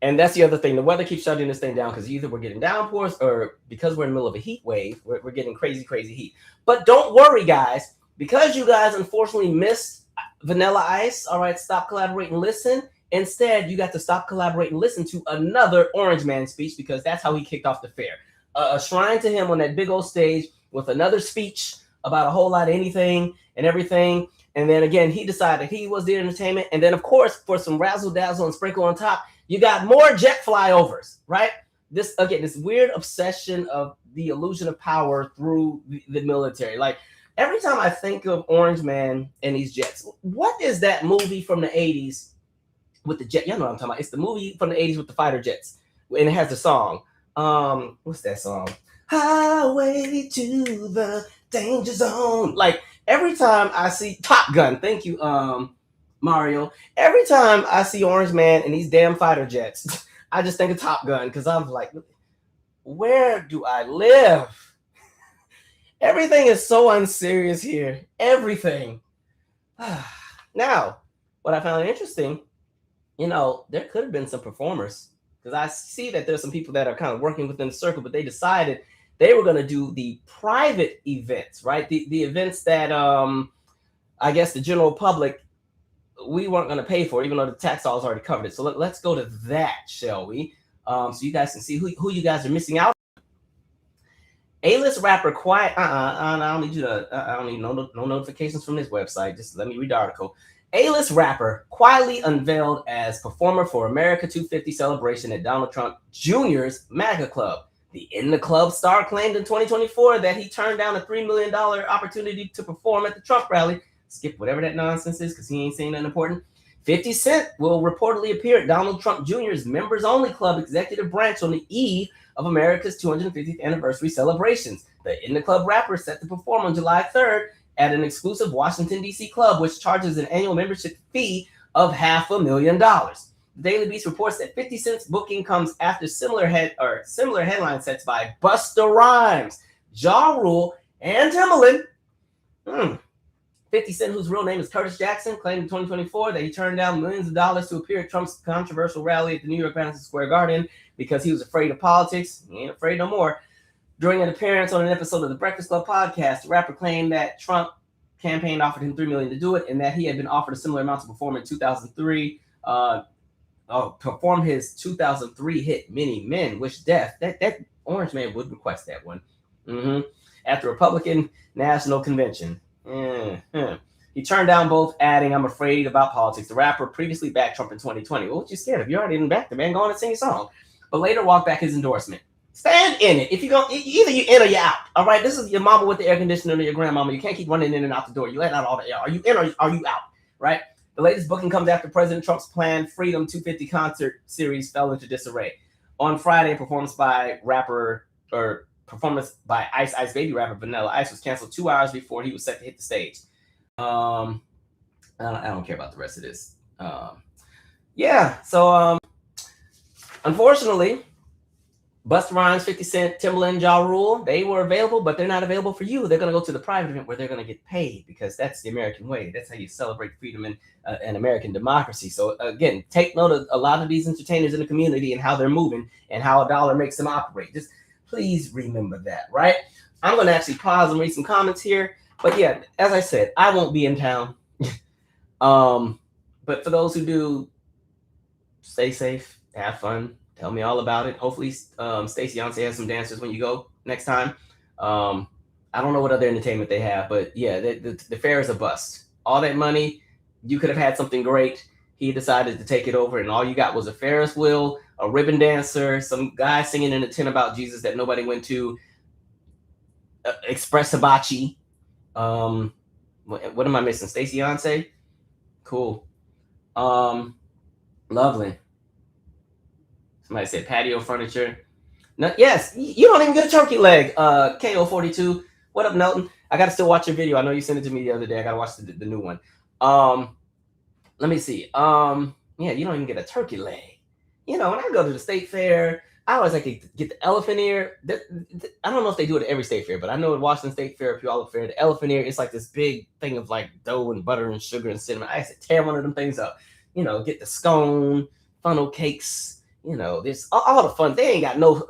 And that's the other thing. The weather keeps shutting this thing down because either we're getting downpours or because we're in the middle of a heat wave, we're getting crazy heat. But don't worry, guys, because you guys unfortunately missed Vanilla Ice. All right, stop, collaborate, and listen. Instead, you got to stop, collaborate, and listen to another Orange Man speech because that's how he kicked off the fair. A shrine to him on that big old stage with another speech about a whole lot of anything and everything. And then again, he decided he was the entertainment. And then, of course, for some razzle dazzle and sprinkle on top, you got more jet flyovers, right? This weird obsession of the illusion of power through the military. Like every time I think of Orange Man and these jets, what is that movie from the 80s with the jet? Y'all know what I'm talking about. It's the movie from the 80s with the fighter jets. And it has the song. What's that song? Highway to the danger zone. Like every time I see Top Gun, thank you, Mario. Every time I see Orange Man and these damn fighter jets, I just think of Top Gun because I'm like, where do I live? Everything is so unserious here. Everything. Now, what I found interesting, there could have been some performers because I see that there's some people that are kind of working within the circle, but they decided they were going to do the private events, right? The events that I guess the general public, we weren't going to pay for, even though the tax dollars already covered it. So let's go to that, shall we? So you guys can see who you guys are missing out. A-list rapper quiet. I don't need you to. I don't need no notifications from this website. Just let me read the article. A-list rapper quietly unveiled as performer for America 250 celebration at Donald Trump Jr.'s MAGA club. The In the Club star claimed in 2024 that he turned down a $3 million opportunity to perform at the Trump rally. Skip whatever that nonsense is because he ain't saying nothing important. 50 Cent will reportedly appear at Donald Trump Jr.'s members-only club executive branch on the eve of America's 250th anniversary celebrations. The In the Club rapper is set to perform on July 3rd at an exclusive Washington, D.C. club, which charges an annual membership fee of $500,000. The Daily Beast reports that 50 Cent's booking comes after similar headline sets by Busta Rhymes, Ja Rule, and Timbaland. 50 Cent, whose real name is Curtis Jackson, claimed in 2024 that he turned down millions of dollars to appear at Trump's controversial rally at the New York Madison Square Garden because he was afraid of politics. He ain't afraid no more. During an appearance on an episode of the Breakfast Club podcast, the rapper claimed that Trump campaign offered him $3 million to do it, and that he had been offered a similar amount to perform in 2003. Perform his 2003 hit "Many Men Wish Death." That Orange Man would request that one. At the Republican National Convention. He turned down both, adding, "I'm afraid about politics." The rapper previously backed Trump in 2020. Well, what you scared of? You already didn't back the man. Go on and sing a song. But later walked back his endorsement. Stand in it. If you go, either you in or you out. All right. This is your mama with the air conditioner or your grandmama. You can't keep running in and out the door. You let out all the air. Are you in or are you out? Right. The latest booking comes after President Trump's planned Freedom 250 concert series fell into disarray. On Friday, performance by Ice Baby rapper Vanilla Ice was canceled 2 hours before he was set to hit the stage. I don't care about the rest of this. Unfortunately, Busta Rhymes, 50 Cent, Timbaland, Ja Rule, they were available, but they're not available for you. They're going to go to the private event where they're going to get paid because that's the American way. That's how you celebrate freedom and American democracy. So again, take note of a lot of these entertainers in the community and how they're moving and how a dollar makes them operate. Just please remember that, right? I'm going to actually pause and read some comments here. But yeah, as I said, I won't be in town. But for those who do, stay safe, have fun. Tell me all about it. Hopefully, Stacey Yonsei has some dancers when you go next time. I don't know what other entertainment they have, but yeah, the fair is a bust. All that money, you could have had something great. He decided to take it over, and all you got was a Ferris wheel, a ribbon dancer, some guy singing in a tent about Jesus that nobody went to, Express Hibachi. What am I missing? Stacey Yonsei? Cool. Lovely. Somebody said patio furniture. No, yes, you don't even get a turkey leg. KO42. What up, Nelton? I got to still watch your video. I know you sent it to me the other day. I got to watch the new one. Let me see. Yeah, you don't even get a turkey leg. You know, when I go to the state fair, I always like to get the elephant ear. I don't know if they do it at every state fair, but I know at Washington State Fair, Puyallup Fair, the elephant ear, it's like this big thing of like dough and butter and sugar and cinnamon. I used to tear one of them things up. You know, get the scone, funnel cakes. You know, there's all the fun. They ain't got no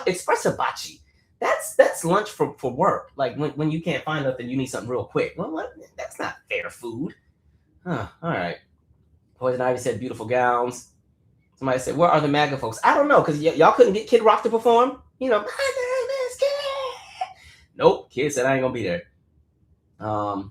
Express Hibachi. That's lunch for work. Like when you can't find nothing, you need something real quick. Well, what? That's not fair food. Huh. All right. Poison Ivy said beautiful gowns. Somebody said, where are the MAGA folks? I don't know, because y'all couldn't get Kid Rock to perform. You know, nope. Kid said I ain't gonna be there. Let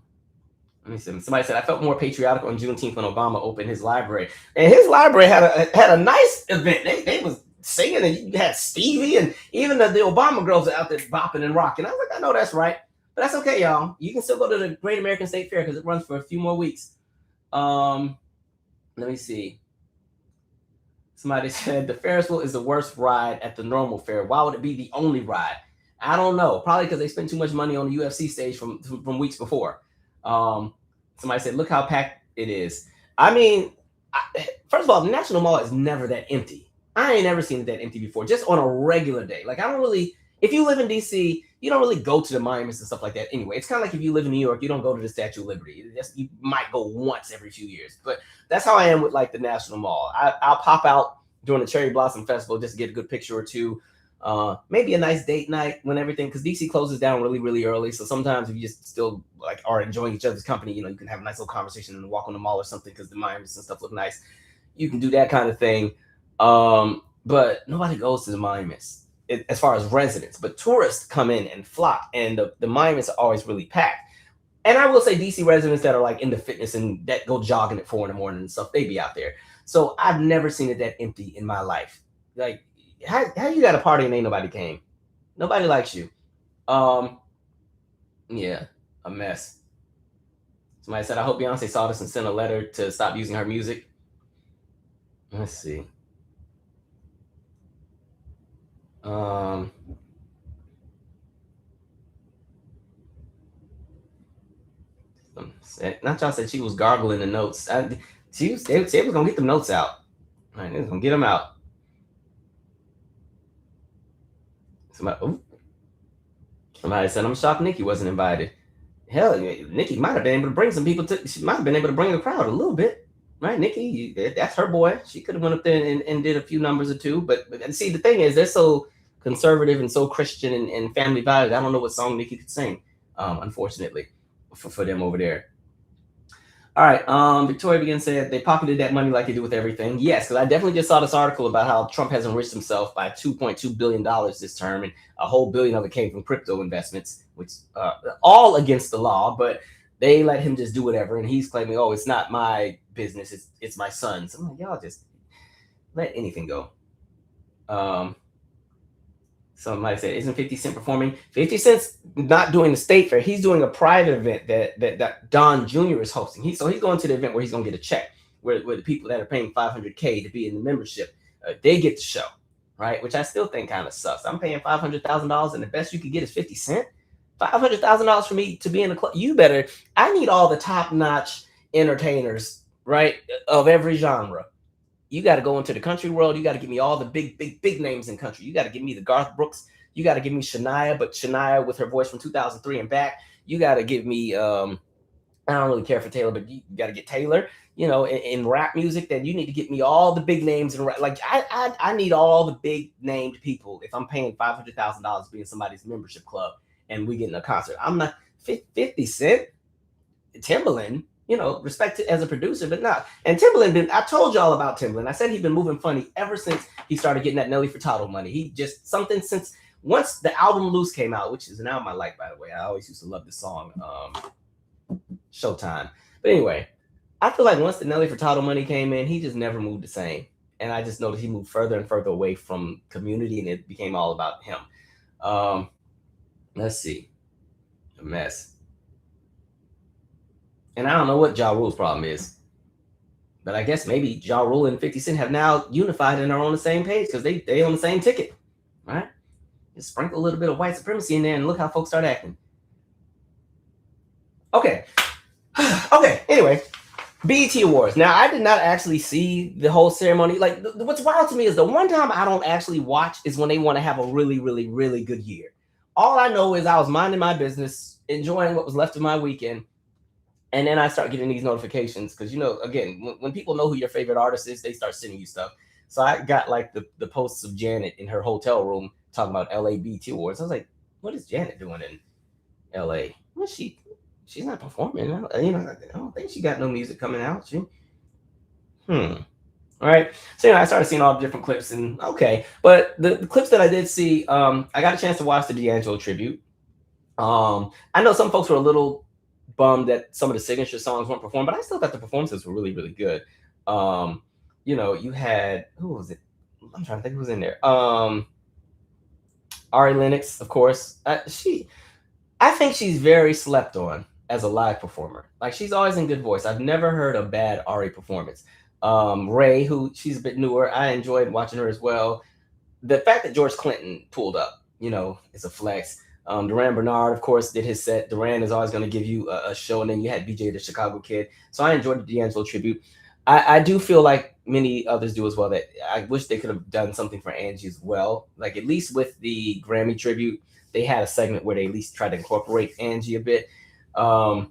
me see. Somebody said I felt more patriotic on Juneteenth when Obama opened his library, and his library had a nice event. They was singing, and you had Stevie, and even the Obama girls are out there bopping and rocking. I was like, I know that's right, but that's okay, y'all. You can still go to the Great American State Fair because it runs for a few more weeks. Let me see. Somebody said the Ferris wheel is the worst ride at the normal fair. Why would it be the only ride? I don't know. Probably because they spent too much money on the UFC stage from weeks before. Somebody said, look how packed it is. I mean, first of all, the National Mall is never that empty. I ain't never seen it that empty before, just on a regular day. Like, I don't really, if you live in DC, you don't really go to the monuments and stuff like that anyway. It's kind of like if you live in New York, you don't go to the Statue of Liberty. You might go once every few years. But that's how I am with, like, the National Mall. I'll pop out during the Cherry Blossom Festival just to get a good picture or two. Maybe a nice date night when everything, because DC closes down really, really early. So sometimes if you just still like are enjoying each other's company, you know, you can have a nice little conversation and walk on the mall or something because the monuments and stuff look nice. You can do that kind of thing. But nobody goes to the monuments. as far as residents, but tourists come in and flock, and the monuments are always really packed. And I will say DC residents that are like into fitness and that go jogging at 4 a.m. and stuff, they be out there. So I've never seen it that empty in my life. Like, how you got a party and ain't nobody came? Nobody likes you. Yeah, a mess. Somebody said, I hope Beyonce saw this and sent a letter to stop using her music. Let's see. Not y'all said she was gargling the notes. They was gonna get them notes out. All right, they was gonna get them out. Somebody said, I'm shocked Nikki wasn't invited. Hell, Nikki might have been able to bring some people she might have been able to bring the crowd a little bit. Right, Nikki, that's her boy. She could have went up there and did a few numbers or two. But see, the thing is, they're so conservative and so Christian and family values. I don't know what song Nikki could sing, unfortunately, for them over there. All right. Victoria Begin said they pocketed that money like they do with everything. Yes, because I definitely just saw this article about how Trump has enriched himself by $2.2 billion this term, and a whole billion of it came from crypto investments, which all against the law, but they let him just do whatever. And he's claiming, oh, it's not my business, it's my son's. I'm like, y'all just let anything go. Somebody said, isn't 50 Cent performing? 50 Cent's not doing the state fair. He's doing a private event that Don Jr. is hosting. He's going to the event where he's going to get a check, where the people that are paying $500K to be in the membership, they get the show, right? Which I still think kind of sucks. I'm paying $500,000 and the best you could get is 50 Cent. $500,000 for me to be in the club. You better, I need all the top-notch entertainers, right, of every genre. You got to go into the country world. You got to give me all the big names in country. You got to give me the Garth Brooks. You got to give me Shania, but Shania with her voice from 2003 and back. You got to give me, I don't really care for Taylor, but you got to get Taylor, in rap music. Then you need to get me all the big names in rap. Like I need all the big named people if I'm paying $500,000 to be in somebody's membership club and we get in a concert. I'm not 50 Cent, Timbaland. Respect it as a producer, but not. And Timbaland, I told y'all about Timbaland. I said he'd been moving funny ever since he started getting that Nelly Furtado money. He just something since once the album Loose came out, which is an album I like, by the way. I always used to love this song, Showtime. But anyway, I feel like once the Nelly Furtado money came in, he just never moved the same. And I just noticed he moved further and further away from community, and it became all about him. Let's see. A mess. And I don't know what Ja Rule's problem is. But I guess maybe Ja Rule and 50 Cent have now unified and are on the same page because they on the same ticket. Right? Just sprinkle a little bit of white supremacy in there and look how folks start acting. Okay. Okay. Anyway, BET Awards. Now, I did not actually see the whole ceremony. Like, what's wild to me is the one time I don't actually watch is when they want to have a really, really, really good year. All I know is I was minding my business, enjoying what was left of my weekend. And then I start getting these notifications because, again, when people know who your favorite artist is, they start sending you stuff. So I got like the posts of Janet in her hotel room talking about LA BET Awards. I was like, what is Janet doing in LA? Well, she's not performing. I don't think she got no music coming out. All right. So I started seeing all the different clips and okay. But the clips that I did see, I got a chance to watch the D'Angelo tribute. I know some folks were a little bummed that some of the signature songs weren't performed, but I still thought the performances were really, really good. You had, who was it? I'm trying to think who was in there. Ari Lennox, of course. I think she's very slept on as a live performer. Like, she's always in good voice. I've never heard a bad Ari performance. Ray, who she's a bit newer, I enjoyed watching her as well. The fact that George Clinton pulled up, is a flex. Duran Bernard, of course, did his set. Duran is always going to give you a show, and then you had BJ the Chicago Kid. So I enjoyed the D'Angelo tribute. I do feel like many others do as well, that I wish they could have done something for Angie as well. Like, at least with the Grammy tribute, they had a segment where they at least tried to incorporate Angie a bit. The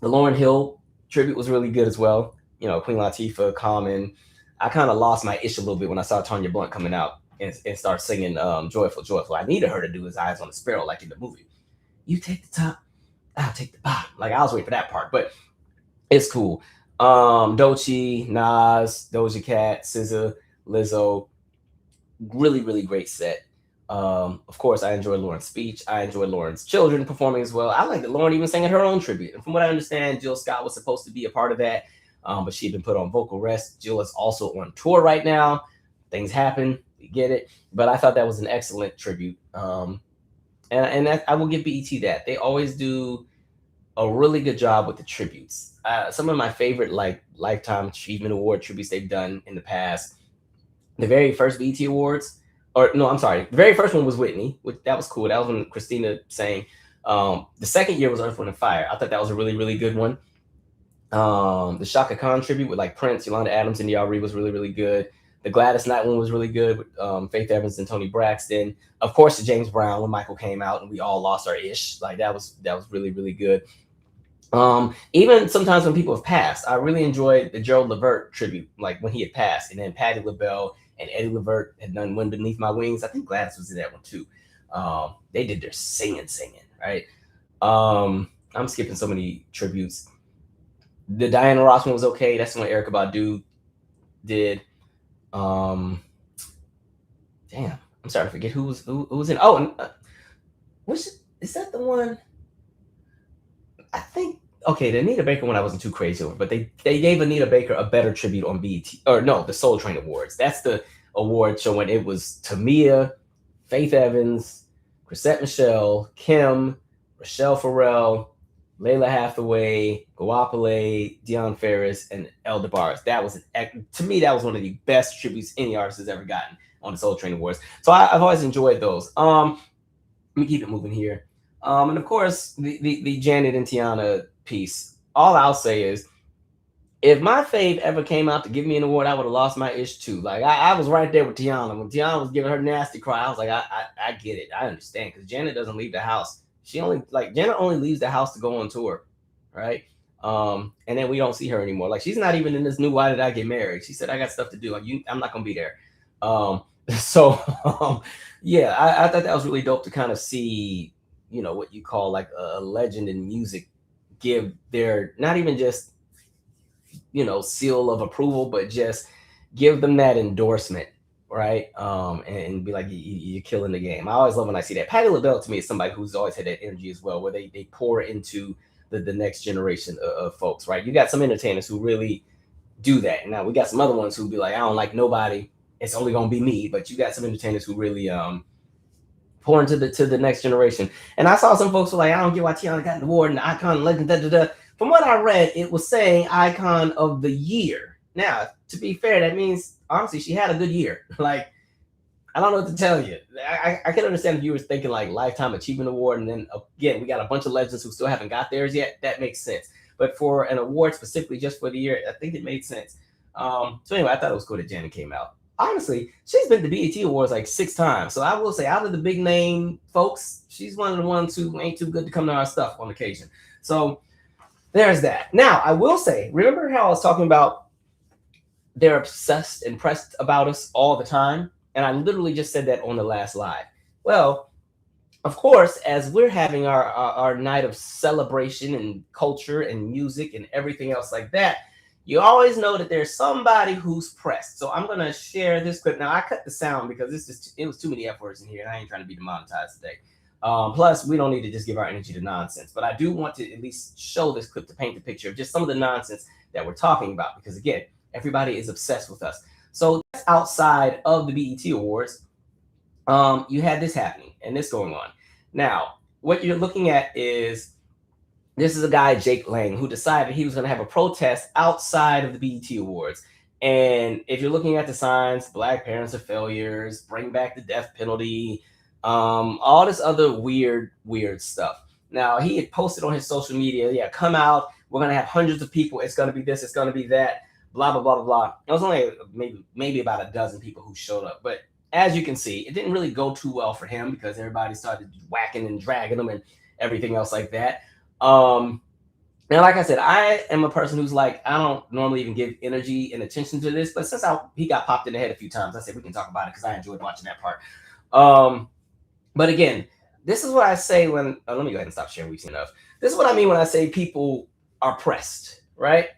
Lauryn Hill tribute was really good as well. Queen Latifah, Common. I kind of lost my ish a little bit when I saw Tanya Blunt coming out and start singing Joyful, Joyful. I needed her to do his Eyes on a Sparrow like in the movie. You take the top, I'll take the bottom. Like, I was waiting for that part, but it's cool. Doechii, Nas, Doja Cat, SZA, Lizzo. Really, really great set. Of course, I enjoyed Lauryn's speech. I enjoyed Lauryn's children performing as well. I like that Lauryn even sang at her own tribute. And from what I understand, Jill Scott was supposed to be a part of that, but she had been put on vocal rest. Jill is also on tour right now. Things happen, we get it. But I thought that was an excellent tribute. And I will give BET that. They always do a really good job with the tributes. Some of my favorite like Lifetime Achievement Award tributes they've done in the past. The very first BET Awards, or no, I'm sorry, the very first one was Whitney, which that was cool. That was when Christina sang. The second year was Earth, Wind, and Fire. I thought that was a really, really good one. The Shaka Khan tribute with like Prince, Yolanda Adams, and Yari was really, really good. The Gladys Knight one was really good with Faith Evans and Toni Braxton. Of course, the James Brown when Michael came out and we all lost our ish. Like that was really, really good. Even sometimes when people have passed, I really enjoyed the Gerald Levert tribute, like when he had passed, and then Patti LaBelle and Eddie Levert had done Wind Beneath My Wings. I think Gladys was in that one too. They did their singing, right? I'm skipping so many tributes. The Diana Ross one was okay. That's the one Erykah Badu did. Damn, I'm sorry to forget who was in. Oh, and which is that the one? I think okay, the Anita Baker one I wasn't too crazy over, but they gave Anita Baker a better tribute on BET, or no, the Soul Train Awards. That's the award show when it was Tamia, Faith Evans, Chrisette Michele, Kim, Rochelle Farrell, Layla Hathaway, Guapale, Deion Ferris, and El DeBarge. That was to me, that was one of the best tributes any artist has ever gotten on the Soul Train Awards. So I've always enjoyed those. Let me keep it moving here. And of course, the Janet and Teyana piece. All I'll say is, if my fave ever came out to give me an award, I would have lost my ish too. Like I was right there with Teyana when Teyana was giving her nasty cry. I was like, I get it, I understand, because Janet doesn't leave the house. Janet only leaves the house to go on tour, right? And then we don't see her anymore. Like she's not even in this new Why Did I Get Married? She said, I got stuff to do. I'm not gonna be there. Yeah, I thought that was really dope to kind of see, what you call like a legend in music give their, not even just, seal of approval, but just give them that endorsement, right? And be like, you're killing the game. I always love when I see that. Patti LaBelle to me is somebody who's always had that energy as well, where they pour into the next generation of folks, right? You got some entertainers who really do that. Now we got some other ones who be like, I don't like nobody, it's only gonna be me. But you got some entertainers who really pour into the next generation. And I saw some folks who were like, I don't get why Teyana got an award and icon legend. From what I read, it was saying icon of the year. Now, to be fair, that means honestly she had a good year. Like, I don't know what to tell you. I can understand if you were thinking like Lifetime Achievement Award, and then again we got a bunch of legends who still haven't got theirs yet. That makes sense. But for an award specifically just for the year, I think it made sense. So anyway, I thought it was cool that Janet came out. Honestly, she's been to BET Awards like 6 times. So I will say, out of the big name folks, she's one of the ones who ain't too good to come to our stuff on occasion. So there's that. Now, I will say, remember how I was talking about they're obsessed and pressed about us all the time? And I literally just said that on the last live. Well, of course, as we're having our night of celebration and culture and music and everything else like that, you always know that there's somebody who's pressed. So I'm going to share this clip. Now, I cut the sound because it was too many F words in here, and I ain't trying to be demonetized today. Plus, we don't need to just give our energy to nonsense. But I do want to at least show this clip to paint the picture of just some of the nonsense that we're talking about. Because, again, everybody is obsessed with us. So that's outside of the BET Awards. You had this happening and this going on. Now, what you're looking at is, this is a guy, Jake Lang, who decided he was going to have a protest outside of the BET Awards. And if you're looking at the signs, Black parents are failures, bring back the death penalty, all this other weird stuff. Now, he had posted on his social media, come out, we're going to have hundreds of people, it's going to be this, it's going to be that, blah, blah, blah, blah, blah. It was only maybe about a dozen people who showed up. But as you can see, it didn't really go too well for him because everybody started whacking and dragging him and everything else like that. Now, like I said, I am a person who's like, I don't normally even give energy and attention to this, but since he got popped in the head a few times, I said we can talk about it because I enjoyed watching that part. But again, this is what I say when, let me go ahead and stop sharing. We've seen enough. This is what I mean when I say people are pressed, right?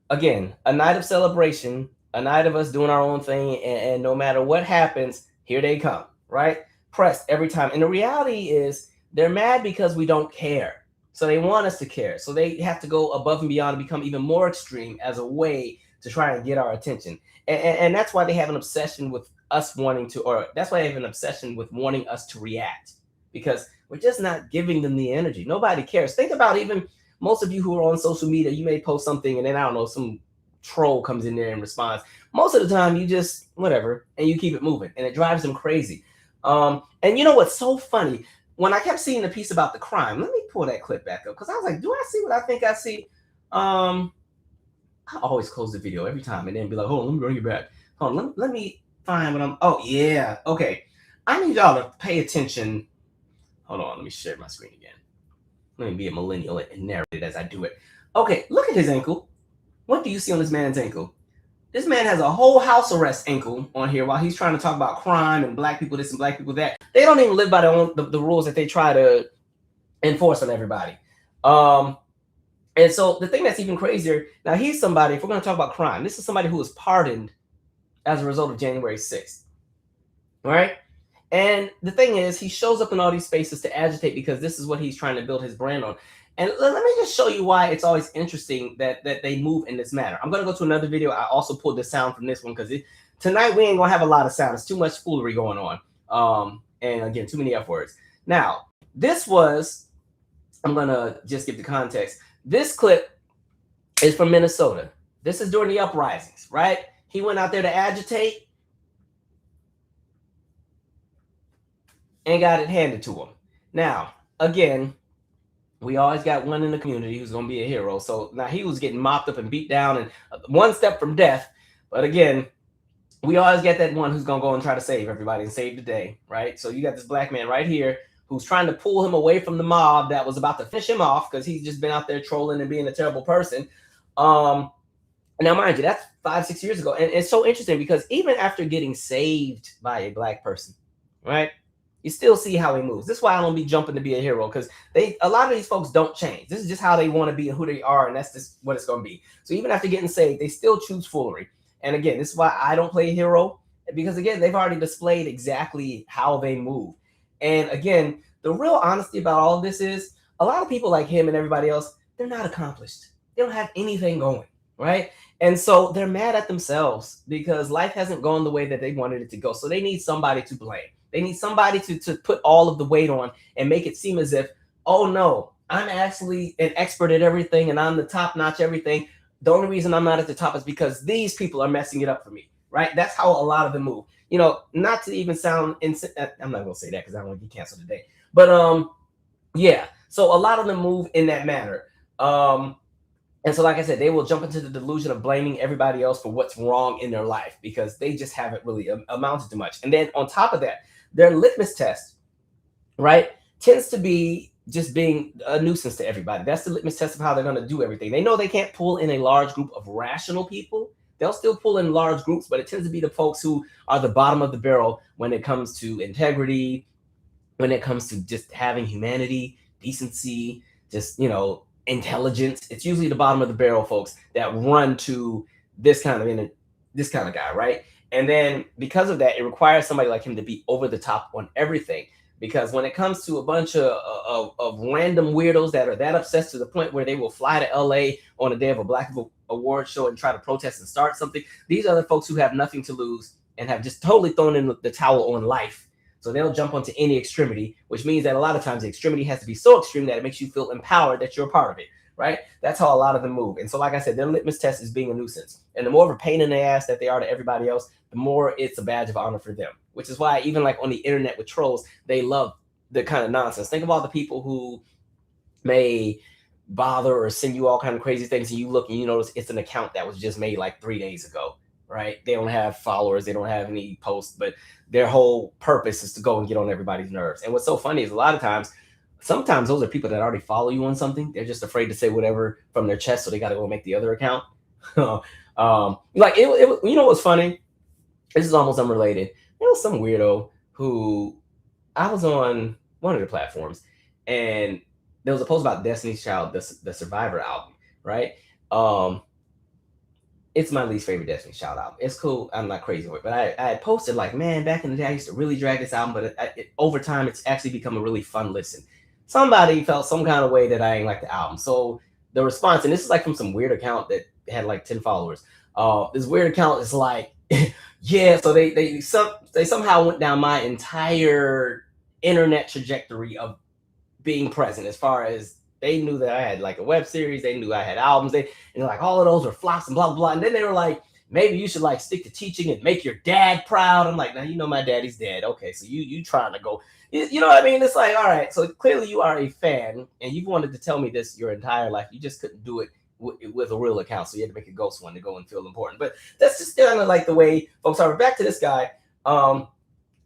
Again, a night of celebration, a night of us doing our own thing, and no matter what happens, here they come, right? pressed every time. And the reality is they're mad because we don't care. So they want us to care. So they have to go above and beyond and become even more extreme as a way to try and get our attention. And that's why they have an obsession with us wanting to, or that's why they have an obsession with wanting us to react, because we're just not giving them the energy. Nobody cares. Think about even most of you who are on social media, you may post something and then, I don't know, some troll comes in there and responds. Most of the time you just whatever and you keep it moving, and it drives them crazy. And you know what's so funny? When I kept seeing the piece about the crime, let me pull that clip back up, because I was like, do I see what I think I see? I always close the video every time and then be like, hold on, let me bring it back. Hold on, let me find what I'm. Oh yeah, okay. I need y'all to pay attention. Hold on, let me share my screen again. Let me be a millennial and narrate it as I do it. Okay, look at his ankle. What do you see on this man's ankle? This man has a whole house arrest ankle on here while he's trying to talk about crime and black people this and black people that. They don't even live by the rules that they try to enforce on everybody. And so the thing that's even crazier, now he's somebody, if we're going to talk about crime, this is somebody who was pardoned as a result of January 6th. All right? And the thing is, he shows up in all these spaces to agitate because this is what he's trying to build his brand on. And let me just show you why it's always interesting that they move in this manner. I'm going to go to another video. I also pulled the sound from this one because tonight we ain't going to have a lot of sound. It's too much foolery going on. And again, too many F words. Now, this was, I'm going to just give the context. This clip is from Minnesota. This is during the uprisings, right? He went out there to agitate and got it handed to him. Now, again, we always got one in the community who's going to be a hero. So now he was getting mopped up and beat down and one step from death. But again, we always get that one who's going to go and try to save everybody and save the day, right? So you got this black man right here who's trying to pull him away from the mob that was about to finish him off because he's just been out there trolling and being a terrible person. Now, mind you, that's 5-6 years ago. And it's so interesting because even after getting saved by a black person, right, you still see how he moves. This is why I don't be jumping to be a hero, because a lot of these folks don't change. This is just how they want to be and who they are, and that's just what it's going to be. So even after getting saved, they still choose foolery. And again, this is why I don't play a hero, because again, they've already displayed exactly how they move. And again, the real honesty about all of this is a lot of people like him and everybody else, they're not accomplished. They don't have anything going, right? And so they're mad at themselves because life hasn't gone the way that they wanted it to go. So they need somebody to blame. They need somebody to put all of the weight on and make it seem as if, oh no, I'm actually an expert at everything and I'm the top notch everything. The only reason I'm not at the top is because these people are messing it up for me, right? That's how a lot of them move. You know, not to even sound, I'm not going to say that because I don't want to get canceled today. But yeah, so a lot of them move in that manner. And so, like I said, they will jump into the delusion of blaming everybody else for what's wrong in their life because they just haven't really amounted to much. And then on top of that, their litmus test, right, tends to be just being a nuisance to everybody. That's the litmus test of how they're going to do everything. They know they can't pull in a large group of rational people. They'll still pull in large groups, but it tends to be the folks who are the bottom of the barrel when it comes to integrity, when it comes to just having humanity, decency, just, you know, intelligence. It's usually the bottom of the barrel folks that run to this kind of guy, right? And then because of that, it requires somebody like him to be over the top on everything. Because when it comes to a bunch of random weirdos that are that obsessed to the point where they will fly to LA on a day of a Black award show and try to protest and start something, these are the folks who have nothing to lose and have just totally thrown in the towel on life. So they'll jump onto any extremity, which means that a lot of times the extremity has to be so extreme that it makes you feel empowered that you're a part of it, right? That's how a lot of them move. And so, like I said, their litmus test is being a nuisance. And the more of a pain in the ass that they are to everybody else, the more it's a badge of honor for them, which is why even like on the internet with trolls, they love the kind of nonsense. Think of all the people who may bother or send you all kind of crazy things and you look and you notice it's an account that was just made like 3 days ago, right? They don't have followers, they don't have any posts, but their whole purpose is to go and get on everybody's nerves. And what's so funny is a lot of times, sometimes those are people that already follow you on something. They're just afraid to say whatever from their chest, so they got to go make the other account. Like it, you know what's funny? This is almost unrelated. There was some weirdo who I was on one of the platforms, and there was a post about Destiny's Child, the Survivor album, right? it's my least favorite Destiny Child album. It's cool. I'm not crazy with it, but I had posted like, man, back in the day, I used to really drag this album, but over time, it's actually become a really fun listen. Somebody felt some kind of way that I ain't like the album. So the response, and this is like from some weird account that had like 10 followers. This weird account is like, yeah, so they somehow went down my entire internet trajectory of being present, as far as they knew that I had like a web series, they knew I had albums, and like all of those were flops and blah blah blah. And then they were like, maybe you should like stick to teaching and make your dad proud. I'm like, now you know my daddy's dead. Okay, so you trying to go, you know what I mean? It's like, all right, so clearly you are a fan and you've wanted to tell me this your entire life. You just couldn't do it with a real account, so you had to make a ghost one to go and feel important. But that's just kind of like the way folks are. Back to this guy.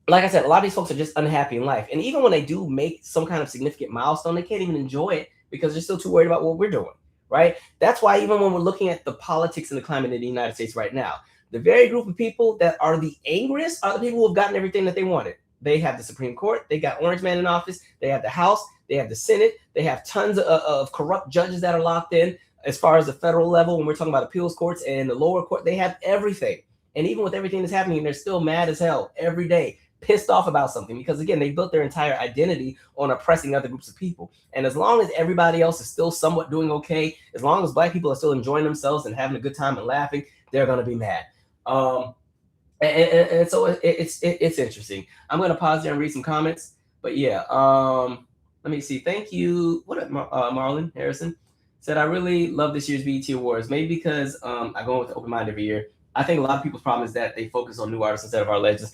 Like I said, a lot of these folks are just unhappy in life. And even when they do make some kind of significant milestone, they can't even enjoy it because they're still too worried about what we're doing, right? That's why even when we're looking at the politics and the climate in the United States right now, the very group of people that are the angriest are the people who have gotten everything that they wanted. They have the Supreme Court, they got Orange Man in office, they have the House, they have the Senate, they have tons of corrupt judges that are locked in. As far as the federal level, when we're talking about appeals courts and the lower court, they have everything. And even with everything that's happening, they're still mad as hell every day, pissed off about something, because again, they built their entire identity on oppressing other groups of people. And as long as everybody else is still somewhat doing okay, as long as Black people are still enjoying themselves and having a good time and laughing, they're going to be mad. And so it's interesting. I'm going to pause there and read some comments. But yeah, let me see. Thank you. What up, Marlon Harrison said, I really love this year's BET Awards, maybe because I go with the open mind every year. I think a lot of people's problem is that they focus on new artists instead of our legends.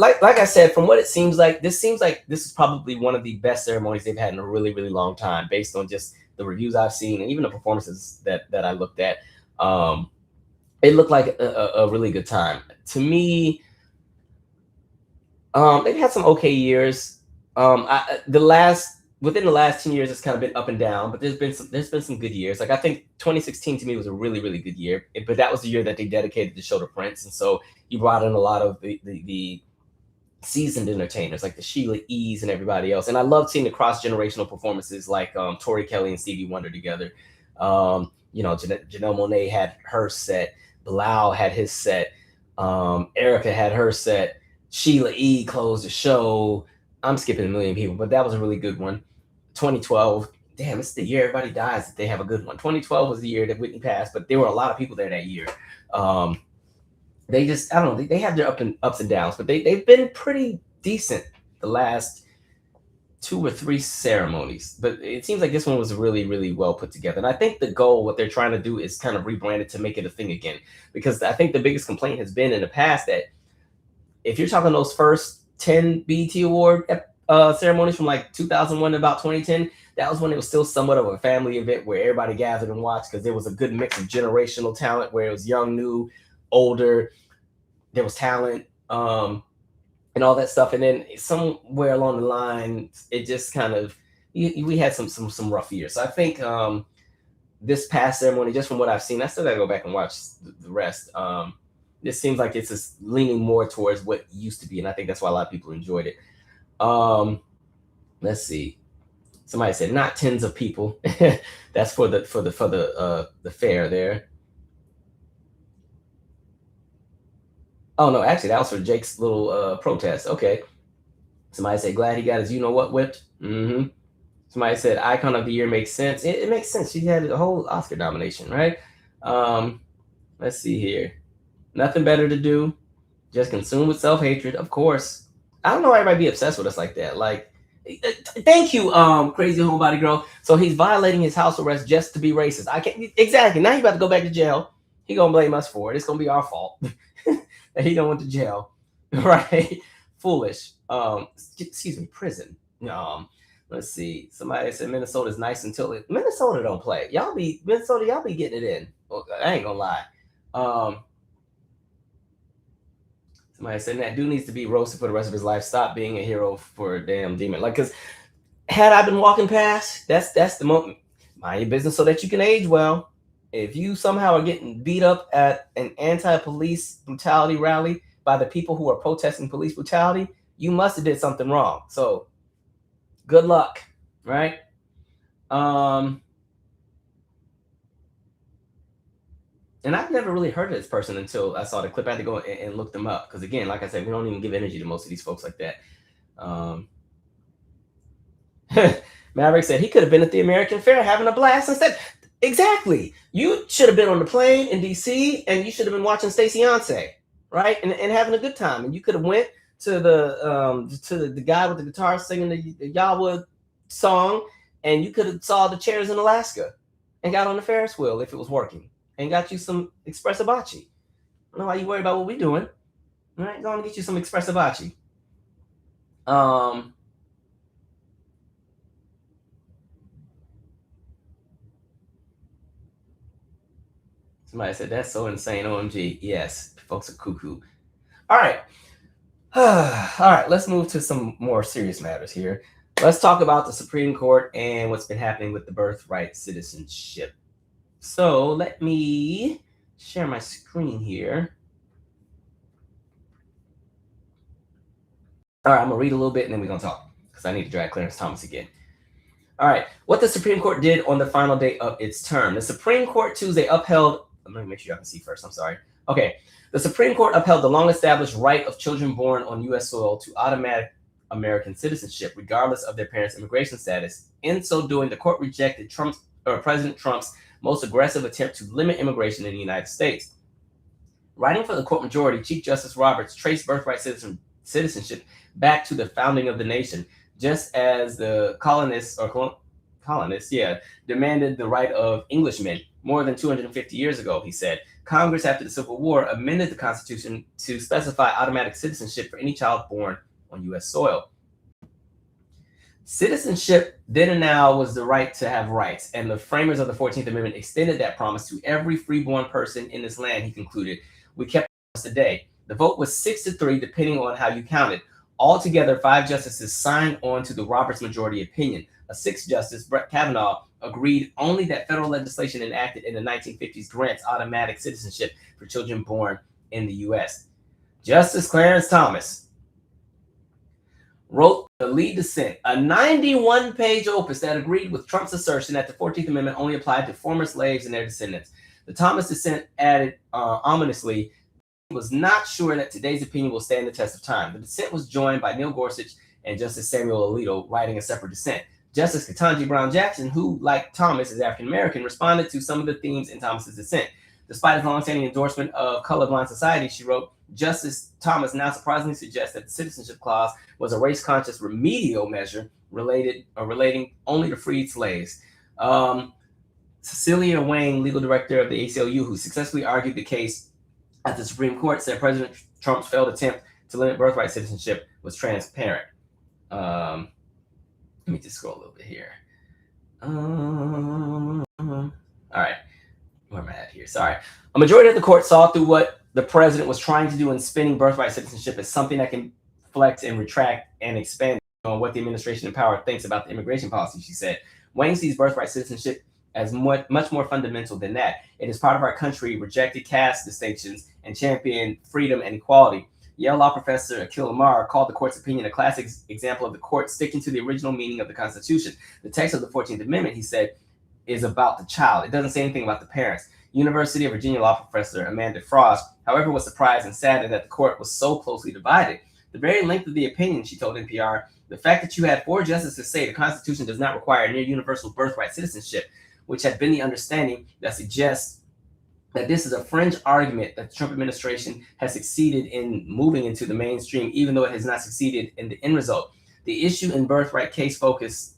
Like I said, from what it seems like this is probably one of the best ceremonies they've had in a really, really long time, based on just the reviews I've seen and even the performances that I looked at. It looked like a really good time. To me, they've had some okay years. Within the last 10 years, it's kind of been up and down, but there's been some good years. Like I think 2016 to me was a really, really good year, but that was the year that they dedicated the show to Prince. And so you brought in a lot of the seasoned entertainers like the Sheila E's and everybody else. And I love seeing the cross-generational performances like Tori Kelly and Stevie Wonder together. Janelle Monáe had her set, Bilal had his set, Erica had her set, Sheila E closed the show. I'm skipping a million people, but that was a really good one. 2012, damn, it's the year everybody dies that they have a good one. 2012 was the year that Whitney passed, but there were a lot of people there that year. They just, I don't know, they have their ups and downs, but they've been pretty decent the last 2 or 3 ceremonies. But it seems like this one was really, really well put together. And I think the goal, what they're trying to do, is kind of rebrand it to make it a thing again. Because I think the biggest complaint has been in the past that if you're talking those first 10 BET Award ceremonies from like 2001 to about 2010, that was when it was still somewhat of a family event where everybody gathered and watched, because there was a good mix of generational talent where it was young, new, older, there was talent, and all that stuff. And then somewhere along the line, it just kind of, we had some rough years. So I think this past ceremony, just from what I've seen, I still gotta go back and watch the rest. This seems like it's just leaning more towards what used to be, and I think that's why a lot of people enjoyed it. Let's see. Somebody said not tens of people. That's for the fair there. Oh no, actually that was for Jake's little protest. Okay. Somebody said glad he got his what whipped. Mm-hmm. Somebody said icon of the year makes sense. It makes sense. She had a whole Oscar nomination, right? Let's see here. Nothing better to do. Just consumed with self-hatred, of course. I don't know why everybody be obsessed with us like that. Like, thank you, crazy homebody girl. So he's violating his house arrest just to be racist. I can't exactly. Now he about to go back to jail. He gonna blame us for it. It's gonna be our fault that he don't went to jail, right? Foolish. Excuse me, prison. Let's see. Somebody said Minnesota's nice until Minnesota don't play. Y'all be getting it in. I ain't gonna lie. Somebody said that dude needs to be roasted for the rest of his life. Stop being a hero for a damn demon. Like, because had I been walking past, that's the moment. Mind your business so that you can age well. If you somehow are getting beat up at an anti-police brutality rally by the people who are protesting police brutality, you must have did something wrong. So, good luck, right? And I've never really heard of this person until I saw the clip. I had to go and look them up because, again, like I said, we don't even give energy to most of these folks like that. Maverick said he could have been at the American Fair having a blast instead. Exactly. You should have been on the plane in DC and you should have been watching Stacey Yonsei, right? And having a good time. And you could have went to the guy with the guitar singing the Yahweh song, and you could have saw the chairs in Alaska and got on the Ferris wheel if it was working and got you some espresso bachi. I don't know why you worry about what we're doing. All right, go on and get you some espresso bachi. Somebody said that's so insane. OMG. Yes, folks are cuckoo. All right. All right, let's move to some more serious matters here. Let's talk about the Supreme Court and what's been happening with the birthright citizenship. So let me share my screen here. All right, I'm going to read a little bit and then we're going to talk because I need to drag Clarence Thomas again. All right, what the Supreme Court did on the final day of its term. The Supreme Court Tuesday upheld, let me make sure y'all can see first, I'm sorry. Okay, the Supreme Court upheld the long-established right of children born on U.S. soil to automatic American citizenship, regardless of their parents' immigration status. In so doing, the court rejected President Trump's most aggressive attempt to limit immigration in the United States. Writing for the court majority, Chief Justice Roberts traced birthright citizenship back to the founding of the nation, just as the colonists demanded the right of Englishmen more than 250 years ago, he said. Congress, after the Civil War, amended the Constitution to specify automatic citizenship for any child born on U.S. soil. Citizenship then and now was the right to have rights, and the framers of the 14th Amendment extended that promise to every freeborn person in this land, he concluded. We kept the promise today. The vote was 6-3, depending on how you counted. Altogether, 5 justices signed on to the Roberts majority opinion. A 6th justice, Brett Kavanaugh, agreed only that federal legislation enacted in the 1950s grants automatic citizenship for children born in the U.S. Justice Clarence Thomas wrote the lead dissent, a 91-page opus that agreed with Trump's assertion that the 14th Amendment only applied to former slaves and their descendants. The Thomas dissent added ominously, he was not sure that today's opinion will stand the test of time. The dissent was joined by Neil Gorsuch and Justice Samuel Alito, writing a separate dissent. Justice Ketanji Brown Jackson, who, like Thomas, is African-American, responded to some of the themes in Thomas's dissent. Despite his longstanding endorsement of colorblind society, she wrote, Justice Thomas now surprisingly suggests that the citizenship clause was a race-conscious remedial measure relating only to freed slaves. Cecilia Wang, legal director of the ACLU, who successfully argued the case at the Supreme Court, said President Trump's failed attempt to limit birthright citizenship was transparent. Let me just scroll a little bit here. All right. Where am I at here? Sorry. A majority of the court saw through what the president was trying to do in spinning birthright citizenship as something that can flex and retract and expand on what the administration in power thinks about the immigration policy, she said. Wang sees birthright citizenship as much more fundamental than that. It is part of our country, rejected caste distinctions, and championed freedom and equality. Yale law professor Akil Amar called the court's opinion a classic example of the court sticking to the original meaning of the Constitution. The text of the 14th Amendment, he said, is about the child. It doesn't say anything about the parents. University of Virginia law professor Amanda Frost, however, was surprised and saddened that the court was so closely divided. The very length of the opinion, she told NPR, the fact that you had 4 justices say the Constitution does not require near universal birthright citizenship, which had been the understanding, that suggests that this is a fringe argument that the Trump administration has succeeded in moving into the mainstream, even though it has not succeeded in the end result. The issue in birthright case focused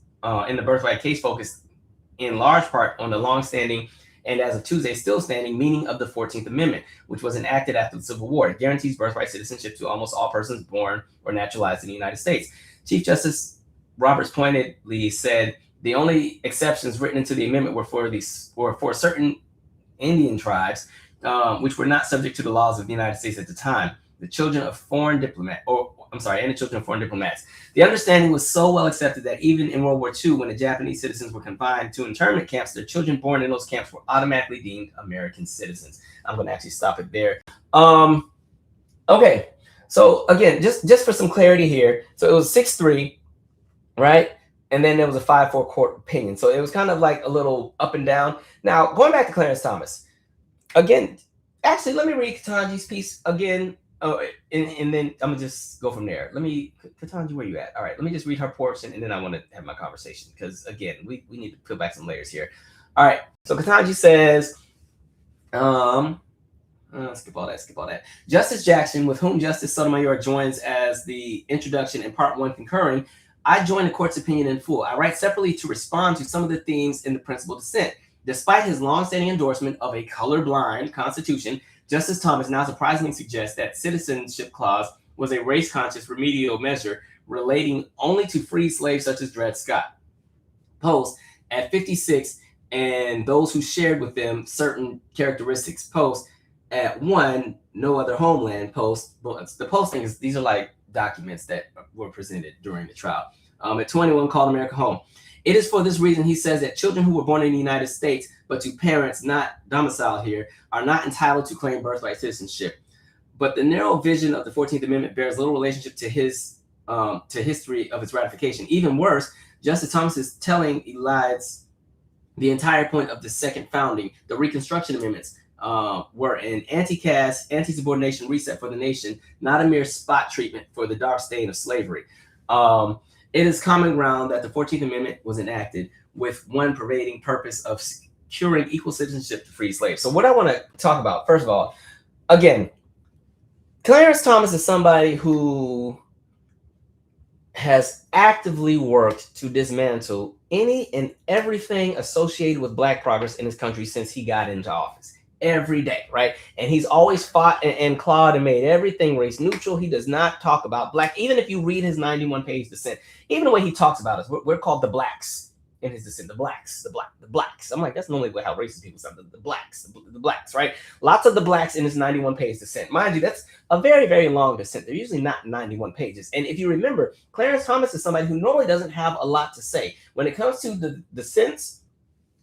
in large part on the long-standing and as of Tuesday still standing meaning of the 14th Amendment, which was enacted after the Civil War. It guarantees birthright citizenship to almost all persons born or naturalized in the United States. Chief Justice Roberts pointedly said the only exceptions written into the amendment were for certain Indian tribes, which were not subject to the laws of the United States at the time. The children of foreign diplomats. The understanding was so well accepted that even in World War II, when the Japanese citizens were confined to internment camps, their children born in those camps were automatically deemed American citizens. I'm going to actually stop it there. Okay, so again, just for some clarity here, so it was 6-3, right? And then there was a 5-4 court opinion. So it was kind of like a little up and down. Now, going back to Clarence Thomas, again, actually, let me read Katanji's piece again. Oh, and then I'm gonna just go from there. Katanji, where you at? All right, let me just read her portion, and then I want to have my conversation because again, we need to peel back some layers here. All right, so Katanji says, skip all that, skip all that. Justice Jackson, with whom Justice Sotomayor joins as the introduction in part one concurring, I join the court's opinion in full. I write separately to respond to some of the themes in the principal dissent. Despite his long-standing endorsement of a colorblind constitution, Justice Thomas now surprisingly suggests that citizenship clause was a race-conscious remedial measure relating only to free slaves such as Dred Scott. Post at 56, and those who shared with them certain characteristics. Post at 1, no other homeland. Post, the posting is, these are like documents that were presented during the trial. At 21, called America home. It is for this reason, he says, that children who were born in the United States, but to parents not domiciled here, are not entitled to claim birthright citizenship. But the narrow vision of the 14th Amendment bears little relationship to his to history of its ratification. Even worse, Justice Thomas is telling elides the entire point of the second founding. The Reconstruction Amendments were an anti-caste, anti-subordination reset for the nation, not a mere spot treatment for the dark stain of slavery. It is common ground that the 14th Amendment was enacted with one pervading purpose of securing equal citizenship to free slaves. So what I want to talk about, first of all, again, Clarence Thomas is somebody who has actively worked to dismantle any and everything associated with Black progress in this country since he got into office. Every day, right? And he's always fought and clawed and made everything race neutral. He does not talk about Black. Even if you read his 91-page dissent, even the way he talks about us, we're called the Blacks in his dissent. The Blacks. I'm like, that's normally how racist people sound. The Blacks, right? Lots of the Blacks in his 91-page dissent. Mind you, that's a very, very long dissent. They're usually not 91 pages. And if you remember, Clarence Thomas is somebody who normally doesn't have a lot to say when it comes to the dissents,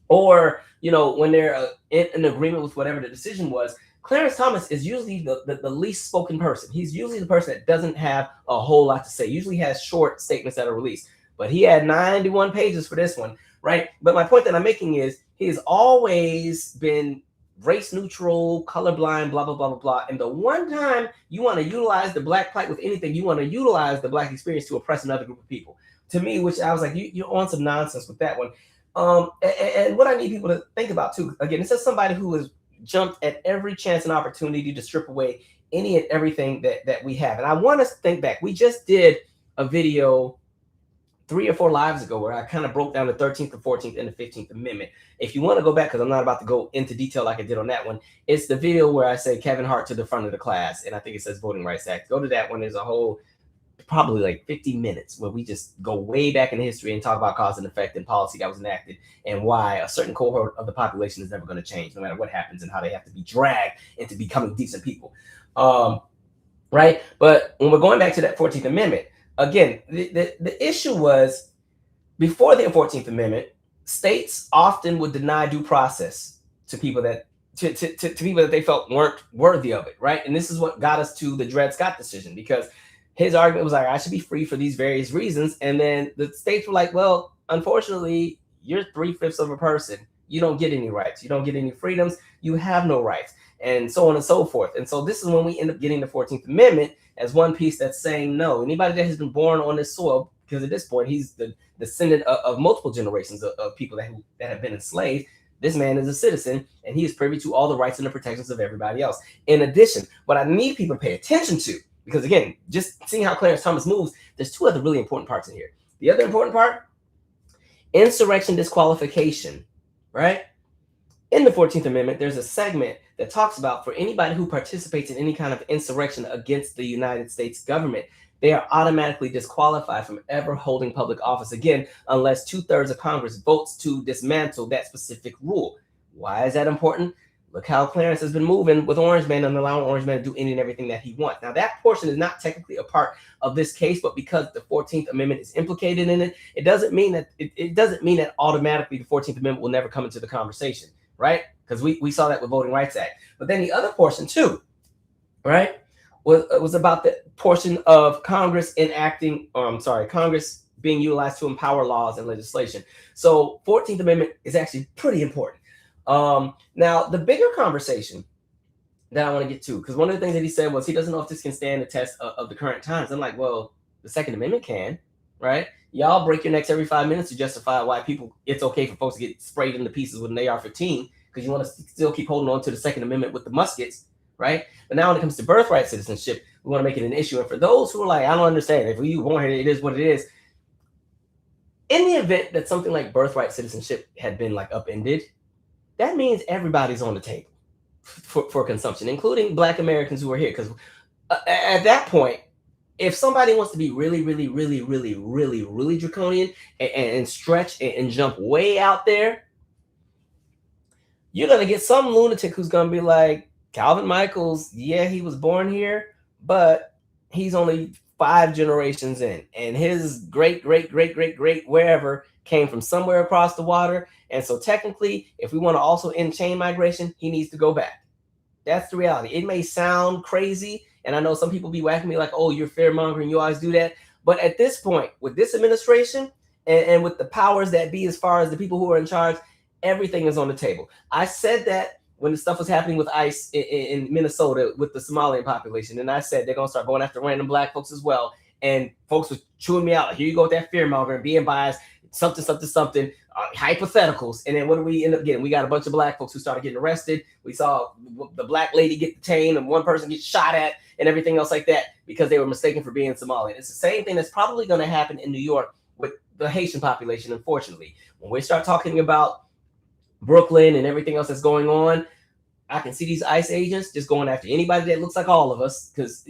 or, you know, when they're in agreement with whatever the decision was. Clarence Thomas is usually the least spoken person. He's usually the person that doesn't have a whole lot to say, usually has short statements that are released. But he had 91 pages for this one, right? But my point that I'm making is he has always been race neutral, colorblind, blah, blah, blah, blah, blah. And the one time you want to utilize the Black plight with anything, you want to utilize the Black experience to oppress another group of people. To me, which I was like, you're on some nonsense with that one. And what I need people to think about too, again, this is somebody who has jumped at every chance and opportunity to strip away any and everything that we have. And I want us to think back. We just did a video 3 or 4 lives ago where I kind of broke down the 13th, the 14th, and the 15th Amendment. If you want to go back, because I'm not about to go into detail like I did on that one, it's the video where I say Kevin Hart to the front of the class, and I think it says Voting Rights Act. Go to that one. There's a whole probably like 50 minutes where we just go way back in history and talk about cause and effect and policy that was enacted and why a certain cohort of the population is never going to change no matter what happens, and how they have to be dragged into becoming decent people. Right? But when we're going back to that 14th Amendment, again, the issue was before the 14th Amendment, states often would deny due process to people that to people that they felt weren't worthy of it, right? And this is what got us to the Dred Scott decision, because his argument was like, I should be free for these various reasons. And then the states were like, well, unfortunately, you're 3/5 of a person. You don't get any rights. You don't get any freedoms. You have no rights, and so on and so forth. And so this is when we end up getting the 14th Amendment as one piece that's saying, no, anybody that has been born on this soil, because at this point, he's the descendant of multiple generations of people that have been enslaved. This man is a citizen, and he is privy to all the rights and the protections of everybody else. In addition, what I need people to pay attention to, because again, just seeing how Clarence Thomas moves, there's 2 other really important parts in here. The other important part, insurrection disqualification, right? In the 14th Amendment, there's a segment that talks about for anybody who participates in any kind of insurrection against the United States government, they are automatically disqualified from ever holding public office again, unless 2/3 of Congress votes to dismantle that specific rule. Why is that important? Look how Clarence has been moving with Orange Man and allowing Orange Man to do any and everything that he wants. Now, that portion is not technically a part of this case, but because the 14th Amendment is implicated in it, it doesn't mean that automatically the 14th Amendment will never come into the conversation, right? Because we saw that with Voting Rights Act. But then the other portion too, right, was about the portion of Congress Congress being utilized to empower laws and legislation. So 14th Amendment is actually pretty important. Now, the bigger conversation that I want to get to, because one of the things that he said was he doesn't know if this can stand the test of the current times. I'm like, well, the Second Amendment can, right? Y'all break your necks every 5 minutes to justify why it's okay for folks to get sprayed into pieces with an AR-15 because you want to still keep holding on to the Second Amendment with the muskets, right? But now when it comes to birthright citizenship, we want to make it an issue. And for those who are like, I don't understand, if you born here, it is what it is. In the event that something like birthright citizenship had been like upended, that means everybody's on the table for consumption, including Black Americans who are here. Because at that point, if somebody wants to be really, really, really, really, really, really draconian and stretch and jump way out there, you're going to get some lunatic who's going to be like, Calvin Michaels, yeah, he was born here, but he's only 5 generations in. And his great, great, great, great, great, wherever came from somewhere across the water. And so technically, if we want to also end chain migration, he needs to go back. That's the reality. It may sound crazy. And I know some people be whacking me like, oh, you're fear mongering. You always do that. But at this point, with this administration and with the powers that be, as far as the people who are in charge, everything is on the table. I said that when the stuff was happening with ICE in Minnesota with the Somalian population. And I said they're going to start going after random Black folks as well. And folks were chewing me out. Here you go with that fear mongering, being biased, something, hypotheticals. And then what do we end up getting? We got a bunch of Black folks who started getting arrested. We saw the Black lady get detained and one person get shot at and everything else like that because they were mistaken for being Somalian. It's the same thing that's probably going to happen in New York with the Haitian population, unfortunately. When we start talking about Brooklyn and everything else that's going on, I can see these ICE agents just going after anybody that looks like all of us, because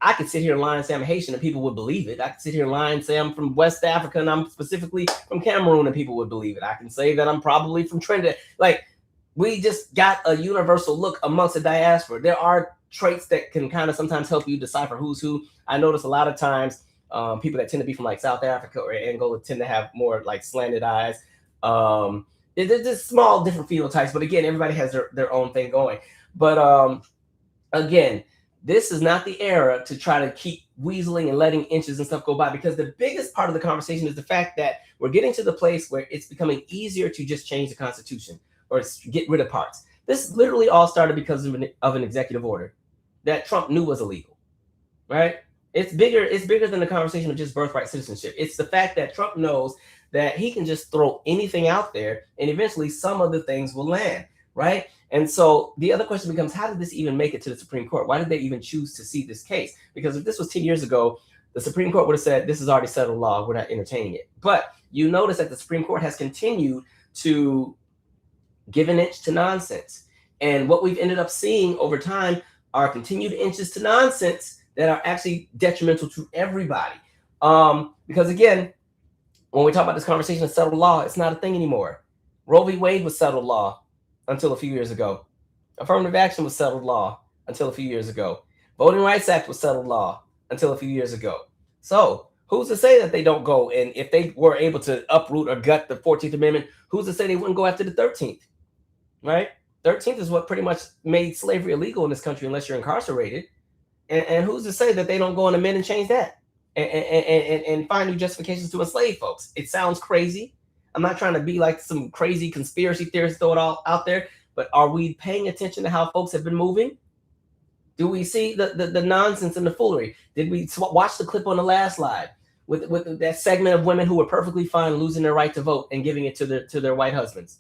I could sit here and lie and say I'm Haitian and people would believe it. I could sit here and lie and say I'm from West Africa and I'm specifically from Cameroon and people would believe it. I can say that I'm probably from Trinidad. Like, we just got a universal look amongst the diaspora. There are traits that can kind of sometimes help you decipher who's who. I notice a lot of times people that tend to be from like South Africa or Angola tend to have more like slanted eyes. There's just small different phenotypes, but again, everybody has their own thing going. But again, this is not the era to try to keep weaseling and letting inches and stuff go by, because the biggest part of the conversation is the fact that we're getting to the place where it's becoming easier to just change the Constitution or get rid of parts. This literally all started because of an executive order that Trump knew was illegal, right? It's bigger than the conversation of just birthright citizenship. It's the fact that Trump knows that he can just throw anything out there and eventually some of the things will land, right? And so the other question becomes, how did this even make it to the Supreme Court? Why did they even choose to see this case? Because if this was 10 years ago, the Supreme Court would have said, this is already settled law, we're not entertaining it. But you notice that the Supreme Court has continued to give an inch to nonsense. And what we've ended up seeing over time are continued inches to nonsense that are actually detrimental to everybody. Because again, when we talk about this conversation of settled law, it's not a thing anymore. Roe v. Wade was settled law until a few years ago. Affirmative action was settled law until a few years ago. Voting Rights Act was settled law until a few years ago. So who's to say that they don't go, and if they were able to uproot or gut the 14th Amendment, who's to say they wouldn't go after the 13th, right? 13th is what pretty much made slavery illegal in this country unless you're incarcerated. And who's to say that they don't go and amend and change that and find new justifications to enslave folks? It sounds crazy. I'm not trying to be like some crazy conspiracy theorists, throw it all out there, but are we paying attention to how folks have been moving? Do we see the nonsense and the foolery? Did we watch the clip on the last live with that segment of women who were perfectly fine losing their right to vote and giving it to their white husbands,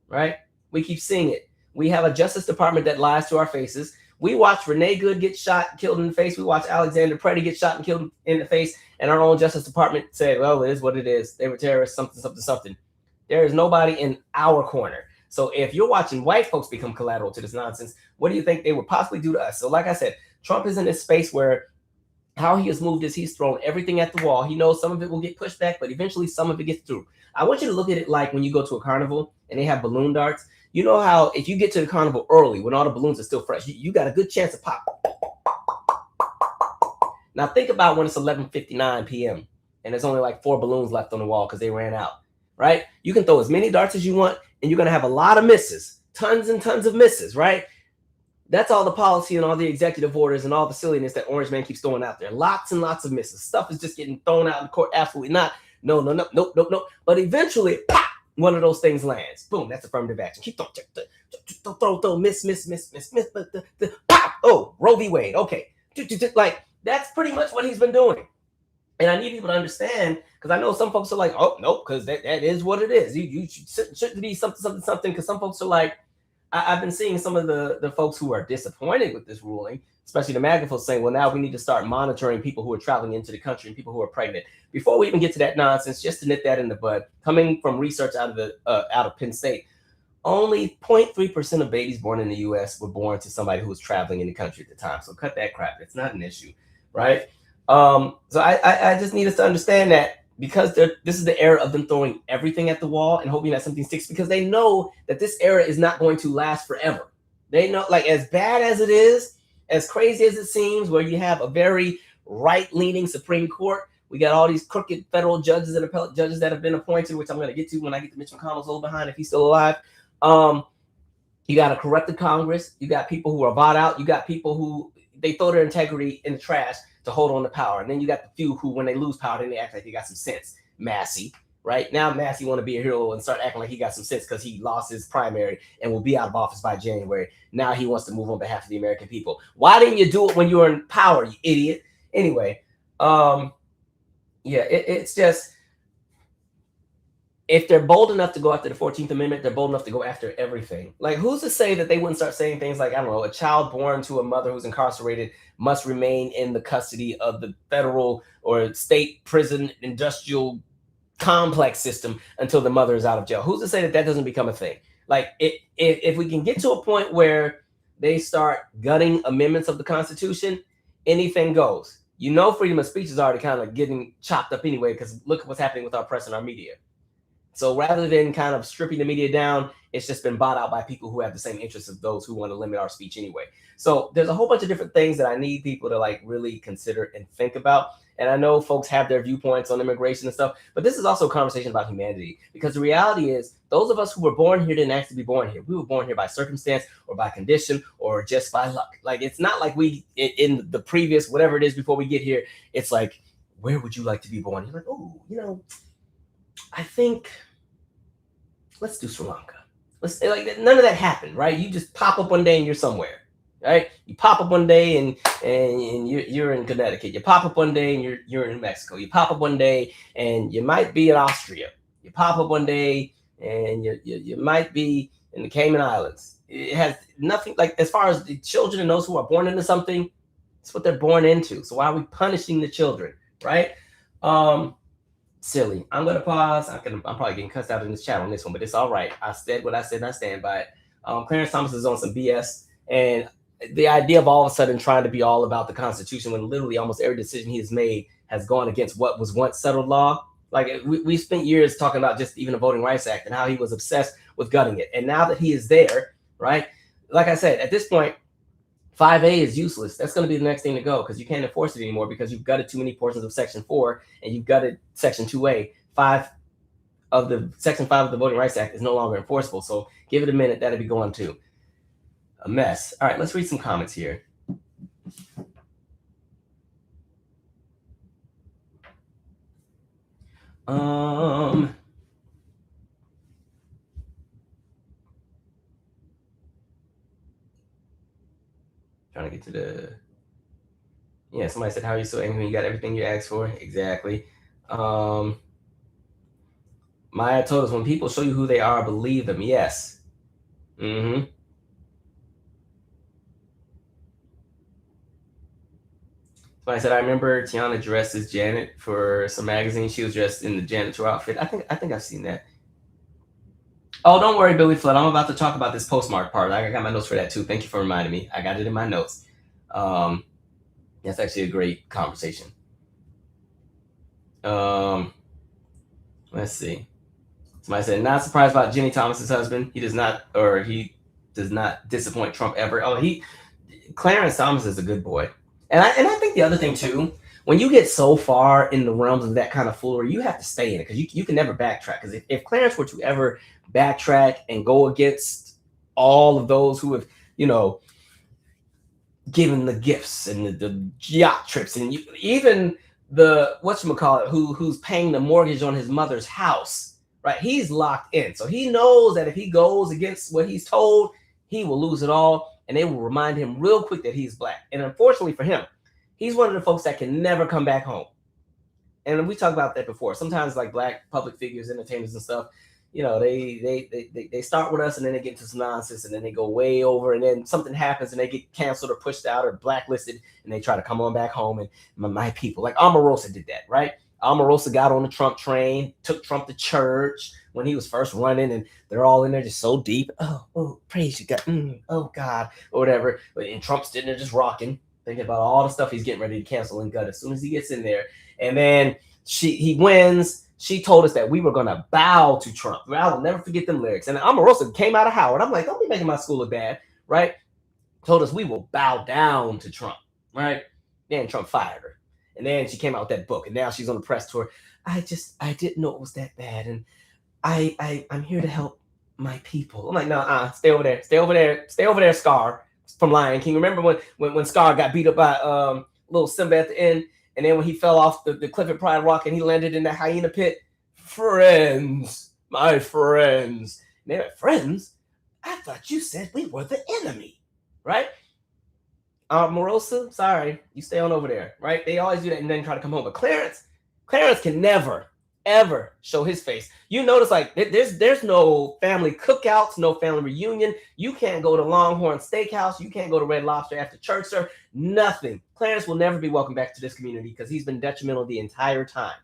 right? We keep seeing it. We have a Justice Department that lies to our faces. We watched Renee Good get shot, killed in the face. We watched Alexander Preddy get shot and killed in the face. And our own Justice Department said, well, it is what it is. They were terrorists, something. There is nobody in our corner. So if you're watching white folks become collateral to this nonsense, what do you think they would possibly do to us? So like I said, Trump is in this space where how he has moved is he's thrown everything at the wall. He knows some of it will get pushed back, but eventually some of it gets through. I want you to look at it like when you go to a carnival and they have balloon darts. You know how if you get to the carnival early when all the balloons are still fresh, you got a good chance of pop. Now think about when it's 11:59 p.m. and there's only like 4 balloons left on the wall because they ran out, right? You can throw as many darts as you want and you're going to have a lot of misses, tons and tons of misses, right? That's all the policy and all the executive orders and all the silliness that Orange Man keeps throwing out there. Lots and lots of misses. Stuff is just getting thrown out in court. Absolutely not. No. But eventually, pop, one of those things lands. Boom, that's affirmative action. Keep throwing, throw, miss, pop. Oh, Roe v. Wade. Okay, like that's pretty much what he's been doing. And I need people to understand, because I know some folks are like, oh, no, because that is what it is. You shouldn't be something, because some folks are like, I've been seeing some of the folks who are disappointed with this ruling, especially the MAGA folks saying, well, now we need to start monitoring people who are traveling into the country and people who are pregnant. Before we even get to that nonsense, just to nip that in the bud, coming from research out of Penn State, only 0.3% of babies born in the U.S. were born to somebody who was traveling in the country at the time. So cut that crap. It's not an issue, right? So I just need us to understand that, because this is the era of them throwing everything at the wall and hoping that something sticks, because they know that this era is not going to last forever. They know, like, as bad as it is, as crazy as it seems, where you have a very right-leaning Supreme Court, we got all these crooked federal judges and appellate judges that have been appointed, which I'm going to get to when I get to Mitch McConnell's old behind, if he's still alive. You got a corrupted Congress. You got people who are bought out. You got people who they throw their integrity in the trash to hold on to power. And then you got the few who, when they lose power, then they act like they got some sense. Massey, right? Now Massey want to be a hero and start acting like he got some sense because he lost his primary and will be out of office by January. Now he wants to move on behalf of the American people. Why didn't you do it when you were in power, you idiot? Anyway, it's just, if they're bold enough to go after the 14th Amendment, they're bold enough to go after everything. Like, who's to say that they wouldn't start saying things like, I don't know, a child born to a mother who's incarcerated must remain in the custody of the federal or state prison industrial complex system until the mother is out of jail. Who's to say that that doesn't become a thing? Like, if we can get to a point where they start gutting amendments of the Constitution, anything goes. You know, freedom of speech is already kind of getting chopped up anyway, because look at what's happening with our press and our media. So rather than kind of stripping the media down, it's just been bought out by people who have the same interests as those who want to limit our speech anyway. So there's a whole bunch of different things that I need people to like really consider and think about. And I know folks have their viewpoints on immigration and stuff, but this is also a conversation about humanity, because the reality is those of us who were born here didn't ask to be born here. We were born here by circumstance or by condition or just by luck. Like, it's not like we, in the previous, whatever it is before we get here, it's like, where would you like to be born? You're like, oh, you know, I think let's do Sri Lanka. Let's, like, none of that happened, right? You just pop up one day and you're somewhere, right? You pop up one day and you're in Connecticut. You pop up one day and you're in Mexico. You pop up one day and you might be in Austria. You pop up one day and you might be in the Cayman Islands. It has nothing, like, as far as the children and those who are born into something, it's what they're born into. So why are we punishing the children, right? Silly. I'm going to pause. I'm probably getting cussed out in this chat on this one, but it's all right. I said what I said and I stand by it. Clarence Thomas is on some BS. And the idea of all of a sudden trying to be all about the Constitution when literally almost every decision he has made has gone against what was once settled law. Like, we spent years talking about just even the Voting Rights Act and how he was obsessed with gutting it. And now that he is there, right? Like I said, at this point, 5A is useless. That's going to be the next thing to go, because you can't enforce it anymore because you've gutted too many portions of Section 4 and you've gutted Section 2A. Section 5 of the Voting Rights Act is no longer enforceable. So give it a minute. That'll be going too. A mess. All right, let's read some comments here. Trying to get to the, yeah, somebody said, how are you so angry when you got everything you asked for? Exactly. Maya told us, when people show you who they are, believe them. Yes. Somebody said, I remember Teyana dressed as Janet for some magazine. She was dressed in the janitor outfit. I think I've seen that. Oh, don't worry, Billy Flood. I'm about to talk about this postmark part. I got my notes for that too. Thank you for reminding me. I got it in my notes. That's actually a great conversation. Let's see. Somebody said, not surprised about Jenny Thomas's husband. He does not disappoint Trump ever. Clarence Thomas is a good boy. And I think the other thing too, when you get so far in the realms of that kind of foolery, you have to stay in it, because you can never backtrack. Because if Clarence were to ever backtrack and go against all of those who have, given the gifts and the yacht trips, and even the who's paying the mortgage on his mother's house, right? He's locked in. So he knows that if he goes against what he's told, he will lose it all. And they will remind him real quick that he's black. And unfortunately for him, he's one of the folks that can never come back home. And we talked about that before. Sometimes like black public figures, entertainers and stuff, you know, they start with us and then they get into some nonsense and then they go way over and then something happens and they get canceled or pushed out or blacklisted and they try to come on back home. And my people, like Omarosa did that, right? Omarosa got on the Trump train, took Trump to church when he was first running, and they're all in there just so deep. Oh, praise you, God. Oh, God, or whatever. And Trump's sitting there just rocking, thinking about all the stuff he's getting ready to cancel and gut as soon as he gets in there. And then he wins. She told us that we were going to bow to Trump. I will never forget them lyrics. And Omarosa came out of Howard. I'm like, don't be making my school look bad, right? Told us we will bow down to Trump, right? Then Trump fired her. And then she came out with that book. And now she's on the press tour. I didn't know it was that bad. And I'm here to help my people. I'm like, no, stay over there. Stay over there. Stay over there, Scar from Lion King. Remember when Scar got beat up by little Simba at the end? And then when he fell off the cliff at Pride Rock and he landed in that hyena pit, friends, my friends. And they're like, friends? I thought you said we were the enemy, right? Morosa, sorry, you stay on over there, right? They always do that and then try to come home. But Clarence can never, ever show his face. You notice like there's no family cookouts, no family reunion. You can't go to Longhorn Steakhouse. You can't go to Red Lobster after church, sir. Nothing. Clarence will never be welcome back to this community because he's been detrimental the entire time.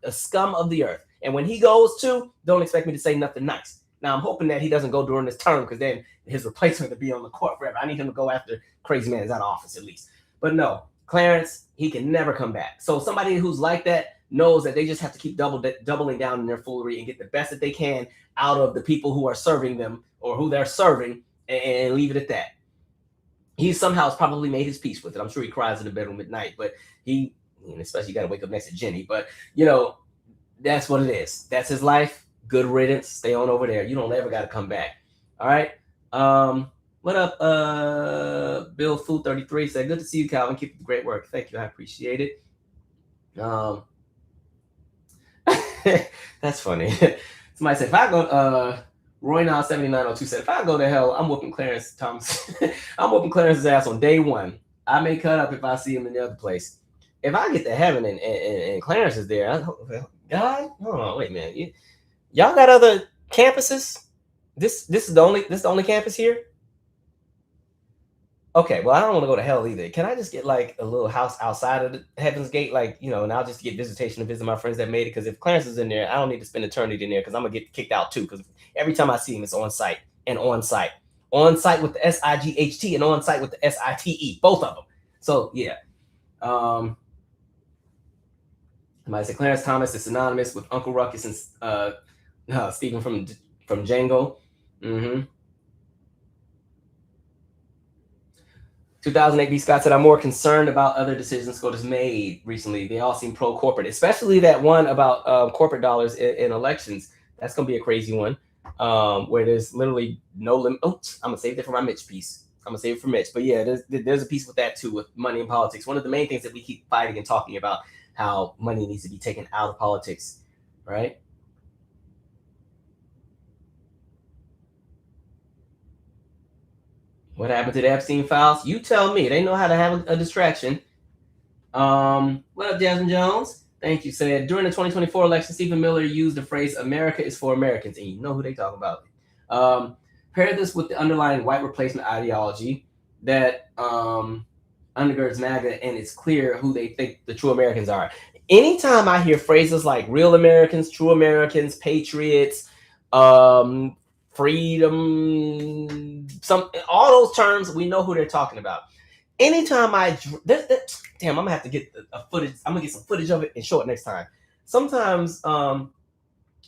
A scum of the earth. And when he goes to, don't expect me to say nothing nice. Now, I'm hoping that he doesn't go during this term because then his replacement will be on the court forever. I need him to go after crazy man is out of office at least. But no, Clarence, he can never come back. So somebody who's like that knows that they just have to keep doubling down in their foolery and get the best that they can out of the people who are serving them or who they're serving and leave it at that. He somehow has probably made his peace with it. I'm sure he cries in the bedroom at night, but especially you got to wake up next to Jenny. But, that's what it is. That's his life. Good riddance. Stay on over there. You don't ever got to come back. All right. What up? Bill Food 33 said, good to see you, Calvin. Keep up the great work. Thank you. I appreciate it. That's funny. Somebody said, if I go, Roy now 7902 said, if I go to hell, I'm whooping Clarence Thomas. I'm whooping Clarence's ass on day one. I may cut up if I see him in the other place. If I get to heaven and Clarence is there, God, hold on, wait a minute. Y'all got other campuses? This is the only campus here? Okay, well, I don't want to go to hell either. Can I just get like a little house outside of the Heaven's Gate? Like, and I'll just get visitation to visit my friends that made it. Because if Clarence is in there, I don't need to spend eternity in there because I'm going to get kicked out too. Because every time I see him, it's on site and on site. On site with the SIGHT and on site with the SITE. Both of them. So, yeah. Somebody said Clarence Thomas is synonymous with Uncle Ruckus and Stephen from Django. 2008 B. Scott said, I'm more concerned about other decisions SCOTUS made recently. They all seem pro-corporate, especially that one about corporate dollars in elections. That's going to be a crazy one where there's literally no limit. Oh, I'm going to save it for my Mitch piece. I'm going to save it for Mitch. But yeah, there's a piece with that too, with money in politics. One of the main things that we keep fighting and talking about, how money needs to be taken out of politics, right? What happened to the Epstein files? You tell me. They know how to have a distraction. What up, Jasmine Jones? Thank you. Said, during the 2024 election, Stephen Miller used the phrase, America is for Americans. And you know who they talk about. Pair this with the underlying white replacement ideology that undergirds MAGA, and it's clear who they think the true Americans are. Anytime I hear phrases like real Americans, true Americans, patriots, freedom, all those terms, we know who they're talking about. Anytime damn, I'm gonna have to get a footage. I'm gonna get some footage of it and show it next time. Sometimes, I'm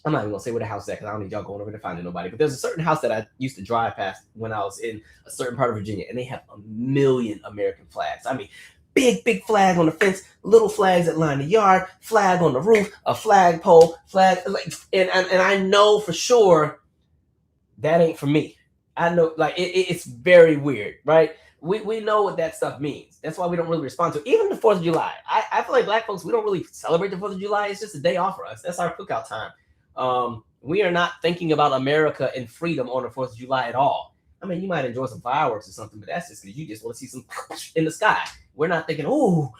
not even gonna say where the house is at because I don't need y'all going over there finding nobody. But there's a certain house that I used to drive past when I was in a certain part of Virginia, and they have 1 million American flags. I mean, big flag on the fence, little flags that line the yard, flag on the roof, a flagpole, flag, and I know for sure that ain't for me. I know, like, it's very weird, right? We know what that stuff means. That's why we don't really respond to it. Even the 4th of July. I feel like black folks, we don't really celebrate the 4th of July. It's just a day off for us. That's our cookout time. We are not thinking about America and freedom on the 4th of July at all. I mean, you might enjoy some fireworks or something, but that's just because you just want to see some in the sky. We're not thinking, ooh,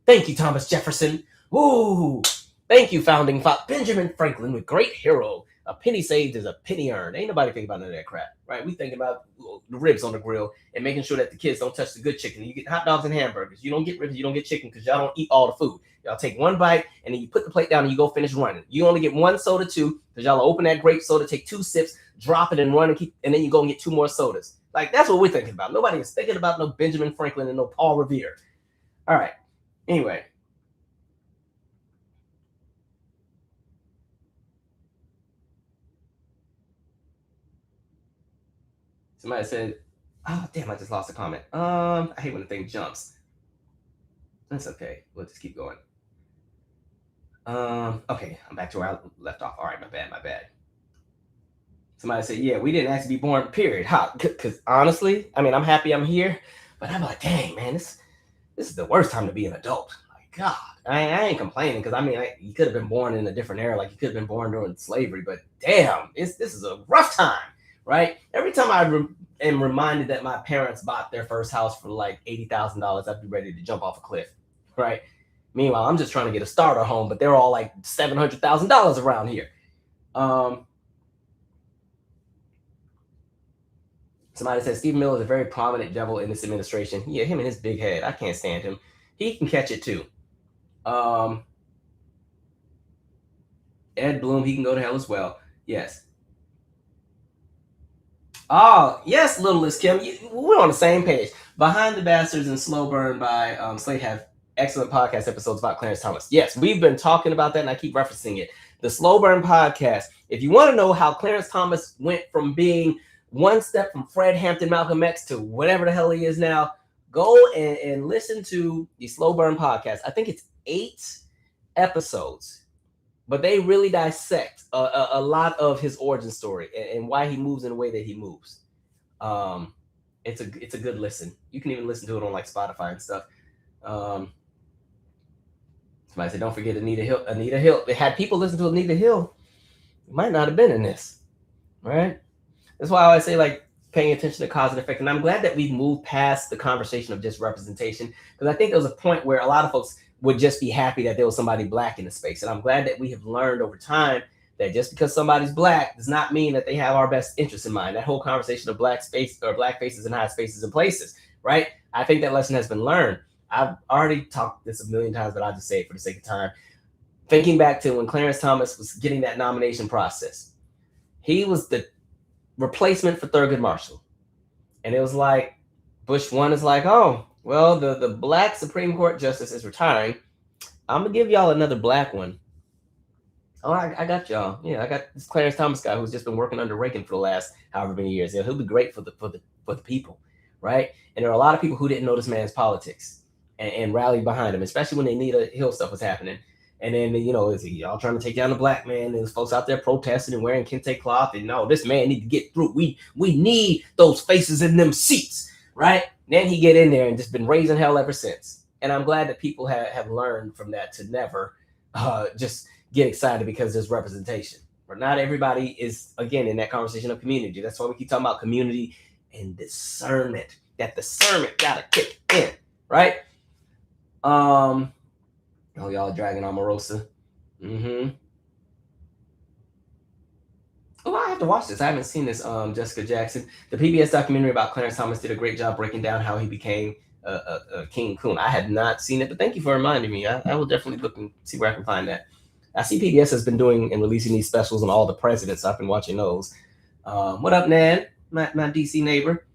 thank you, Thomas Jefferson. Ooh, thank you, founding father Benjamin Franklin, with great hero. A penny saved is a penny earned. Ain't nobody thinking about none of that crap, right? We thinking about the ribs on the grill and making sure that the kids don't touch the good chicken. You get hot dogs and hamburgers. You don't get ribs, you don't get chicken because y'all don't eat all the food. Y'all take one bite and then you put the plate down and you go finish running. You only get one soda too because y'all open that grape soda, take 2 sips, drop it and run and then you go and get 2 more sodas. Like, that's what we're thinking about. Nobody is thinking about no Benjamin Franklin and no Paul Revere. All right. Anyway. Somebody said, oh, damn, I just lost a comment. I hate when the thing jumps. That's okay. We'll just keep going. Okay, I'm back to where I left off. All right, my bad. Somebody said, yeah, we didn't actually be born, period. How? Because honestly, I mean, I'm happy I'm here, but I'm like, dang, man, this is the worst time to be an adult. Like, God, I ain't complaining because I mean, you could have been born in a different era, like you could have been born during slavery, but damn, this is a rough time, right? Every time I am reminded that my parents bought their first house for like $80,000, I'd be ready to jump off a cliff, right? Meanwhile, I'm just trying to get a starter home, but they're all like $700,000 around here. Somebody says Stephen Miller is a very prominent devil in this administration. Yeah, him and his big head. I can't stand him. He can catch it too. Ed Bloom, he can go to hell as well. Yes. Oh, yes, Littlest Kim. We're on the same page. Behind the Bastards and Slow Burn by Slate have excellent podcast episodes about Clarence Thomas. Yes, we've been talking about that, and I keep referencing it. The Slow Burn podcast. If you want to know how Clarence Thomas went from being one step from Fred Hampton, Malcolm X to whatever the hell he is now, go and listen to the Slow Burn podcast. I think it's 8 episodes, but they really dissect a lot of his origin story and why he moves in the way that he moves. It's a good listen. You can even listen to it on like Spotify and stuff. Somebody said, don't forget Anita Hill. Anita Hill. They had people listen to Anita Hill. Might not have been in this, right? That's why I always say, like, paying attention to cause and effect. And I'm glad that we've moved past the conversation of just representation, because I think there was a point where a lot of folks would just be happy that there was somebody Black in the space. And I'm glad that we have learned over time that just because somebody's Black does not mean that they have our best interests in mind. That whole conversation of Black space or Black faces and high spaces and places, right? I think that lesson has been learned. I've already talked this a million times, but I'll just say it for the sake of time. Thinking back to when Clarence Thomas was getting that nomination process, he was the replacement for Thurgood Marshall. And it was like, Bush 1 is like, oh, well, the Black Supreme Court justice is retiring. I'm going to give y'all another Black one. Oh, I got y'all. Yeah, I got this Clarence Thomas guy who's just been working under Reagan for the last however many years. Yeah, he'll be great for the people, right? And there are a lot of people who didn't know this man's politics and rallied behind him, especially when the Anita Hill stuff was happening. And then, is y'all trying to take down the Black man? And there's folks out there protesting and wearing kente cloth. And no, this man need to get through. We need those faces in them seats, right? Then he get in there and just been raising hell ever since. And I'm glad that people have learned from that to never just get excited because there's representation. But not everybody is, again, in that conversation of community. That's why we keep talking about community and discernment. That discernment got to kick in, right? Oh, y'all dragging Omarosa. Oh, I have to watch this. I haven't seen this. Jessica Jackson. The PBS documentary about Clarence Thomas did a great job breaking down how he became a King Coon. I had not seen it, but thank you for reminding me. I will definitely look and see where I can find that. I see PBS has been doing and releasing these specials on all the presidents. So I've been watching those. What up, Nan? My DC neighbor.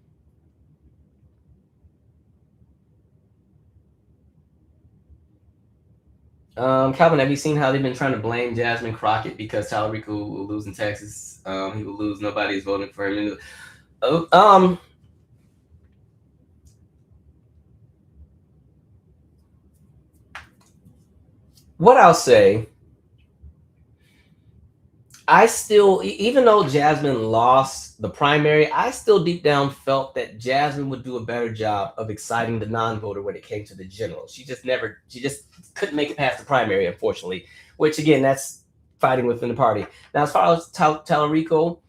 Calvin, have you seen how they've been trying to blame Jasmine Crockett because Talerico will lose in Texas? He will lose. Nobody's voting for him. What I'll say, I still, even though Jasmine lost the primary, I still deep down felt that Jasmine would do a better job of exciting the non-voter when it came to the general. She just couldn't make it past the primary, unfortunately, which again, that's fighting within the party. Now, as far as Talerico,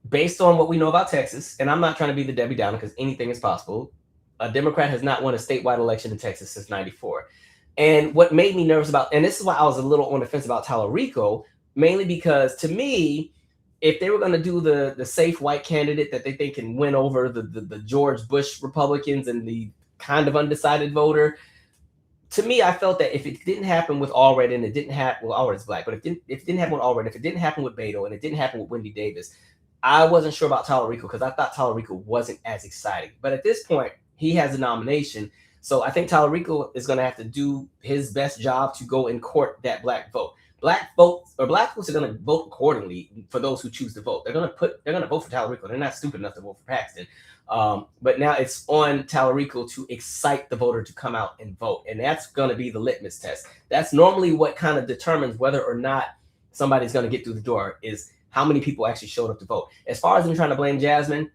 based on what we know about Texas, and I'm not trying to be the Debbie Downer because anything is possible, a Democrat has not won a statewide election in Texas since '94. And what made me nervous about, and this is why I was a little on the fence about Talerico, mainly because to me, if they were going to do the safe white candidate that they think can win over the George Bush Republicans and the kind of undecided voter, to me, I felt that if it didn't happen with Allred and it didn't happen, well, Allred's black, but if it didn't happen with Allred, if it didn't happen with Beto and it didn't happen with Wendy Davis, I wasn't sure about Talerico because I thought Talerico wasn't as exciting. But at this point, he has a nomination. So I think Talerico is going to have to do his best job to go and court that black vote. Black folks are going to vote accordingly for those who choose to vote. They're going to vote for Talerico. They're not stupid enough to vote for Paxton. But now it's on Talerico to excite the voter to come out and vote. And that's going to be the litmus test. That's normally what kind of determines whether or not somebody's going to get through the door, is how many people actually showed up to vote. As far as them trying to blame Jasmine,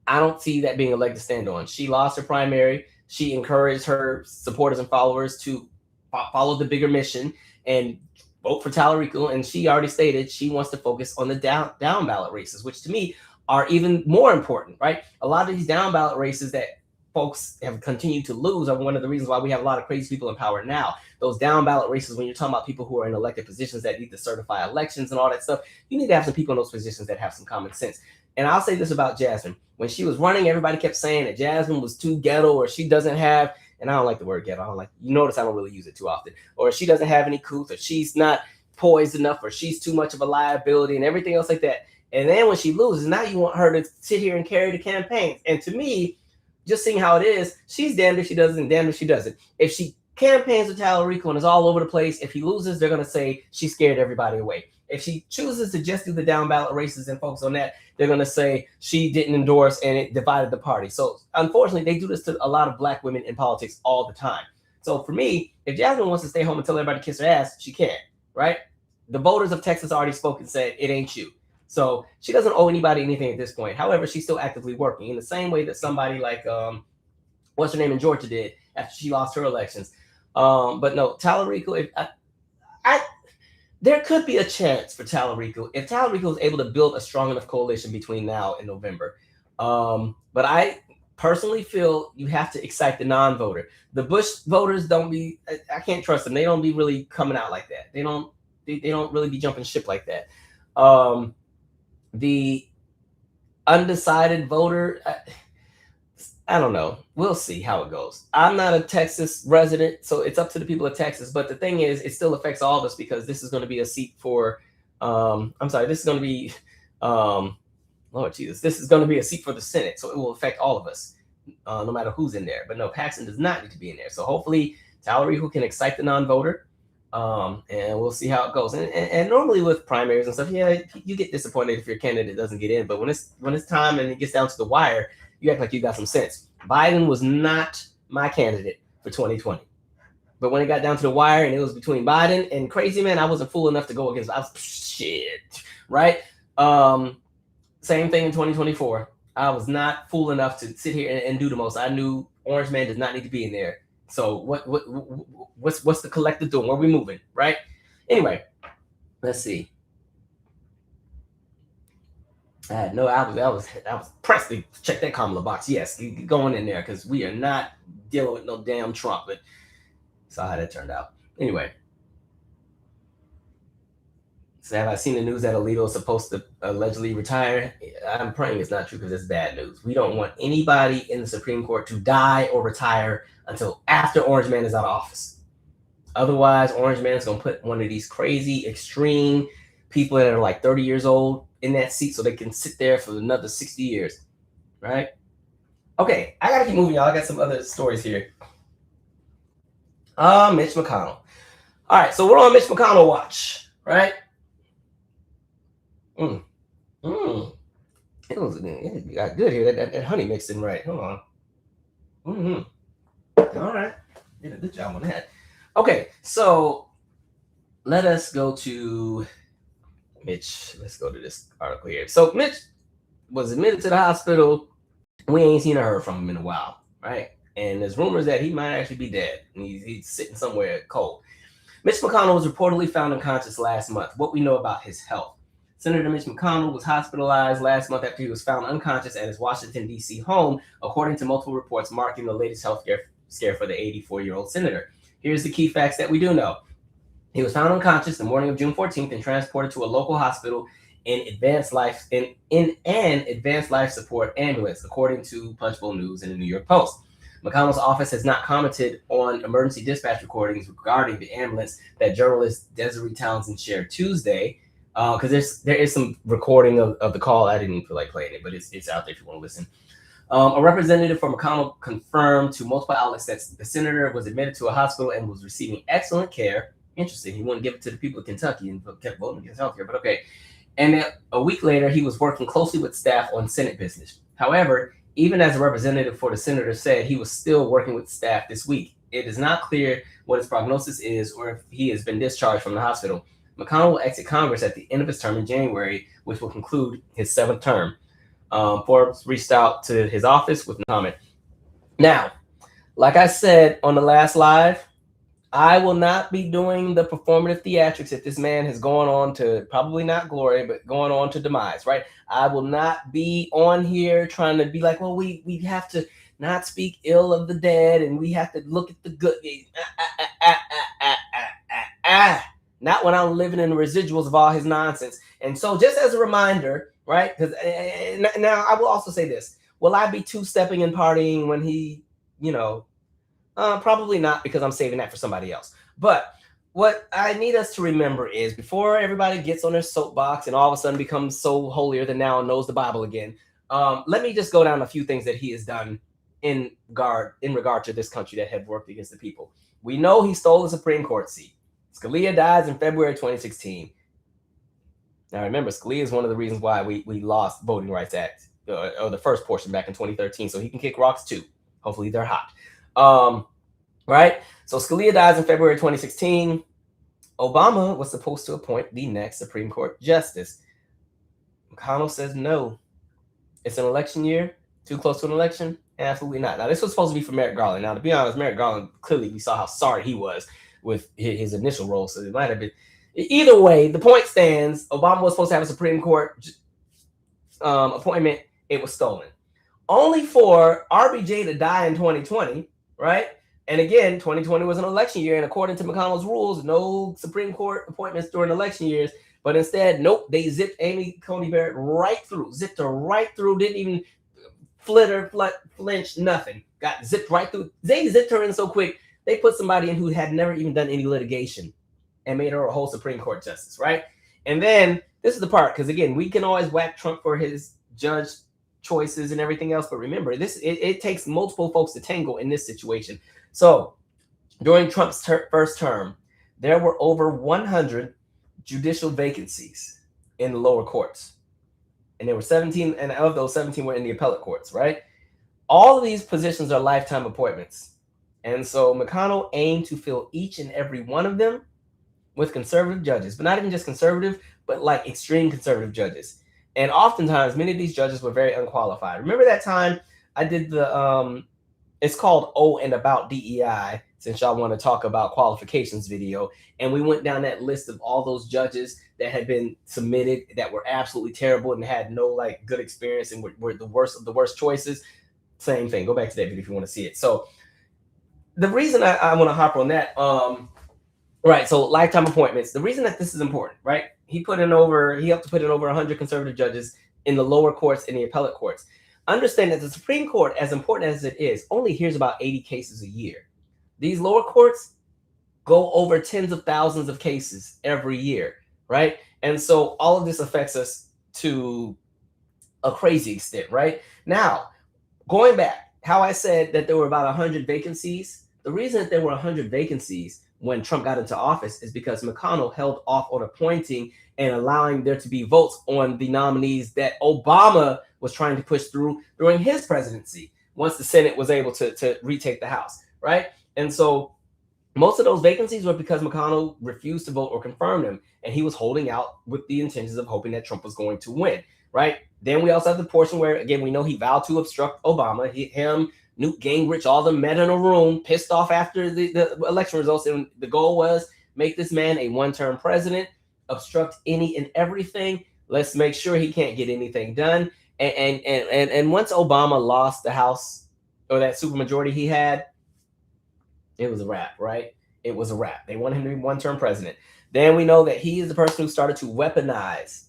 I don't see that being a leg to stand on. She lost her primary. She encouraged her supporters and followers to follow the bigger mission and vote for Talerico. And she already stated she wants to focus on the down ballot races, which to me are even more important, right? A lot of these down ballot races that folks have continued to lose are one of the reasons why we have a lot of crazy people in power now. Those down ballot races, when you're talking about people who are in elected positions that need to certify elections and all that stuff, you need to have some people in those positions that have some common sense. And I'll say this about Jasmine. When she was running, everybody kept saying that Jasmine was too ghetto, or she doesn't have, and I don't like the word ghetto. I don't like, you notice I don't really use it too often, or she doesn't have any couth, or she's not poised enough, or she's too much of a liability and everything else like that. And then when she loses, now you want her to sit here and carry the campaigns. And to me, just seeing how it is, she's damned if she doesn't and damned if she doesn't. If she campaigns with Talerico and is all over the place, if he loses, they're going to say she scared everybody away. If she chooses to just do the down ballot races and focus on that, they're going to say she didn't endorse and it divided the party. So unfortunately, they do this to a lot of black women in politics all the time. So for me, if Jasmine wants to stay home and tell everybody to kiss her ass, she can, right? The voters of Texas already spoke and said, it ain't you. So she doesn't owe anybody anything at this point. However, she's still actively working in the same way that somebody like, what's her name in Georgia did after she lost her elections. But no, Talerico, there could be a chance for Talerico if Talerico is able to build a strong enough coalition between now and November. But I personally feel you have to excite the non-voter. The Bush voters I can't trust them. They don't be really coming out like that. They don't really be jumping ship like that. The undecided voter, I don't know. We'll see how it goes. I'm not a Texas resident, so it's up to the people of Texas. But the thing is, it still affects all of us because this is going to be a seat for, this is going to be, Lord Jesus, this is going to be a seat for the Senate. So it will affect all of us, no matter who's in there. But no, Paxton does not need to be in there. So hopefully Talerico can excite the non-voter. And we'll see how it goes. And normally with primaries and stuff, yeah, you get disappointed if your candidate doesn't get in. But when it's time and it gets down to the wire, you act like you got some sense. Biden was not my candidate for 2020. But when it got down to the wire and it was between Biden and Crazy Man, I wasn't fool enough to go against. I was shit, right? Same thing in 2024. I was not fool enough to sit here and do the most. I knew Orange Man does not need to be in there. So what's the collective doing? Where are we moving, right? Anyway, let's see. I was pressed to check that Kamala box. Yes, going in there because we are not dealing with no damn Trump. But saw how that turned out. Anyway, so have I seen the news that Alito is supposed to allegedly retire? I'm praying it's not true because it's bad news. We don't want anybody in the Supreme Court to die or retire until after Orange Man is out of office. Otherwise, Orange Man is going to put one of these crazy, extreme people that are like 30 years old in that seat so they can sit there for another 60 years, right? Okay, I got to keep moving, y'all. I got some other stories here. Mitch McConnell. All right, so we're on Mitch McConnell watch, right? It got good here. That honey mixed in right. Hold on. All right. Did a good job on that. Okay, so let us go to Mitch. Let's go to this article here. So Mitch was admitted to the hospital. We ain't seen or heard from him in a while, right? And there's rumors that he might actually be dead. And he's sitting somewhere cold. Mitch McConnell was reportedly found unconscious last month. What we know about his health. Senator Mitch McConnell was hospitalized last month after he was found unconscious at his Washington, D.C. home, according to multiple reports marking the latest health scare for the 84-year-old senator. Here's the key facts that we do know. He was found unconscious the morning of June 14th and transported to a local hospital in an advanced life support ambulance, according to Punchbowl News and the New York Post. McConnell's office has not commented on emergency dispatch recordings regarding the ambulance that journalist Desiree Townsend shared Tuesday, because there is some recording of the call. I didn't feel like playing it, but it's out there if you want to listen. A representative for McConnell confirmed to multiple outlets that the senator was admitted to a hospital and was receiving excellent care. Interesting. He wouldn't give it to the people of Kentucky and kept voting against healthcare, but okay. And a week later, he was working closely with staff on Senate business. However, even as a representative for the senator said, he was still working with staff this week. It is not clear what his prognosis is or if he has been discharged from the hospital. McConnell will exit Congress at the end of his term in January, which will conclude his 7th term. Forbes reached out to his office with no comment. Now, like I said on the last live, I will not be doing the performative theatrics if this man has gone on to probably not glory, but going on to demise, right? I will not be on here trying to be like, well, we have to not speak ill of the dead and we have to look at the good. Not when I'm living in the residuals of all his nonsense. And so just as a reminder, right? Because now I will also say this. Will I be two-stepping and partying when he, probably not, because I'm saving that for somebody else. But what I need us to remember is before everybody gets on their soapbox and all of a sudden becomes so holier than thou and knows the Bible again, let me just go down a few things that he has done in regard to this country that had worked against the people. We know he stole the Supreme Court seat. Scalia dies in February 2016. Now remember, Scalia is one of the reasons why we lost Voting Rights Act, or the first portion back in 2013. So he can kick rocks too. Hopefully they're hot. Right? So Scalia dies in February 2016. Obama was supposed to appoint the next Supreme Court justice. McConnell says no. It's an election year. Too close to an election? Absolutely not. Now, this was supposed to be for Merrick Garland. Now, to be honest, Merrick Garland, clearly we saw how sorry he was with his initial role. So it might have been. Either way, the point stands. Obama was supposed to have a Supreme Court appointment. It was stolen. Only for RBJ to die in 2020, right? And again, 2020 was an election year, and according to McConnell's rules, no Supreme Court appointments during election years. But instead, nope, they zipped Amy Coney Barrett right through, zipped her right through, didn't even flinch, nothing. Got zipped right through. They zipped her in so quick, they put somebody in who had never even done any litigation and made her a whole Supreme Court justice, right? And then this is the part, because again, we can always whack Trump for his judge choices and everything else, but remember, it takes multiple folks to tangle in this situation. So during Trump's first term, there were over 100 judicial vacancies in the lower courts. And there were 17, and of those 17 were in the appellate courts, right? All of these positions are lifetime appointments. And so McConnell aimed to fill each and every one of them with conservative judges, but not even just conservative, but like extreme conservative judges. And oftentimes, many of these judges were very unqualified. Remember that time I did the, it's called Oh and About DEI, since y'all want to talk about qualifications video. And we went down that list of all those judges that had been submitted that were absolutely terrible and had no like good experience and were the worst of the worst choices. Same thing. Go back to that video if you want to see it. So the reason I want to hop on that, right, so lifetime appointments. The reason that this is important, right? He helped to put in over 100 conservative judges in the lower courts and the appellate courts. Understand that the Supreme Court, as important as it is, only hears about 80 cases a year. These lower courts go over tens of thousands of cases every year, right? And so all of this affects us to a crazy extent, right? Now, going back, how I said that there were about 100 vacancies, the reason that there were 100 vacancies when Trump got into office is because McConnell held off on appointing and allowing there to be votes on the nominees that Obama was trying to push through during his presidency once the Senate was able to retake the House, right? And so most of those vacancies were because McConnell refused to vote or confirm them, and he was holding out with the intentions of hoping that Trump was going to win, right? Then we also have the portion where, again, we know he vowed to obstruct Obama. Him, Newt Gingrich, all of them met in a room, pissed off after the election results, and the goal was Make this man a one-term president, obstruct any and everything. Let's make sure he can't get anything done. And once Obama lost the House or that supermajority he had, it was a wrap, right? It was a wrap. They wanted him to be one-term president. Then we know that he is the person who started to weaponize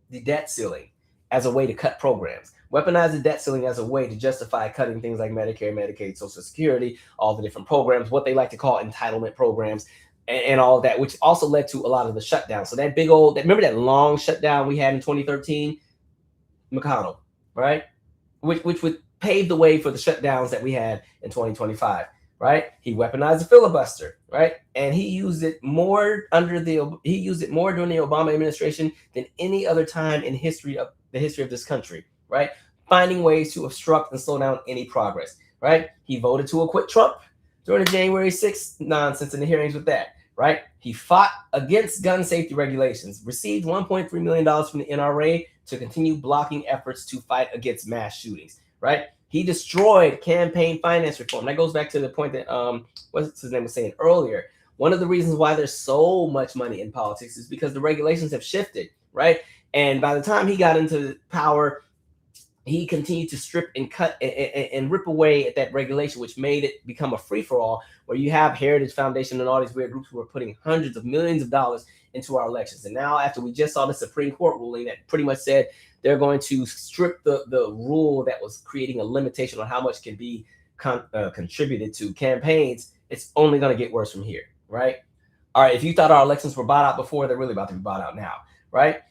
the debt ceiling as a way to cut programs. Weaponize the debt ceiling as a way to justify cutting things like Medicare, Medicaid, Social Security, all the different programs, what they like to call entitlement programs, and all of that, which also led to a lot of the shutdown. So that big old, remember that long shutdown we had in 2013? McConnell, right? Which would pave the way for the shutdowns that we had in 2025, right? He weaponized the filibuster, right? And he used it more during the Obama administration than any other time in the history of this country, right? Finding ways to obstruct and slow down any progress, right? He voted to acquit Trump during the January 6th nonsense in the hearings with that, right? He fought against gun safety regulations, received $1.3 million from the NRA to continue blocking efforts to fight against mass shootings, right? He destroyed campaign finance reform. That goes back to the point that what's his name was saying earlier. One of the reasons why there's so much money in politics is because the regulations have shifted, right? And by the time he got into power, he continued to strip and cut and rip away at that regulation, which made it become a free-for-all where you have Heritage Foundation and all these weird groups who are putting hundreds of millions of dollars into our elections. And now, after we just saw the Supreme Court ruling that pretty much said they're going to strip the rule that was creating a limitation on how much can be contributed to campaigns, it's only going to get worse from here, right? All right, if you thought our elections were bought out before, they're really about to be bought out now, right?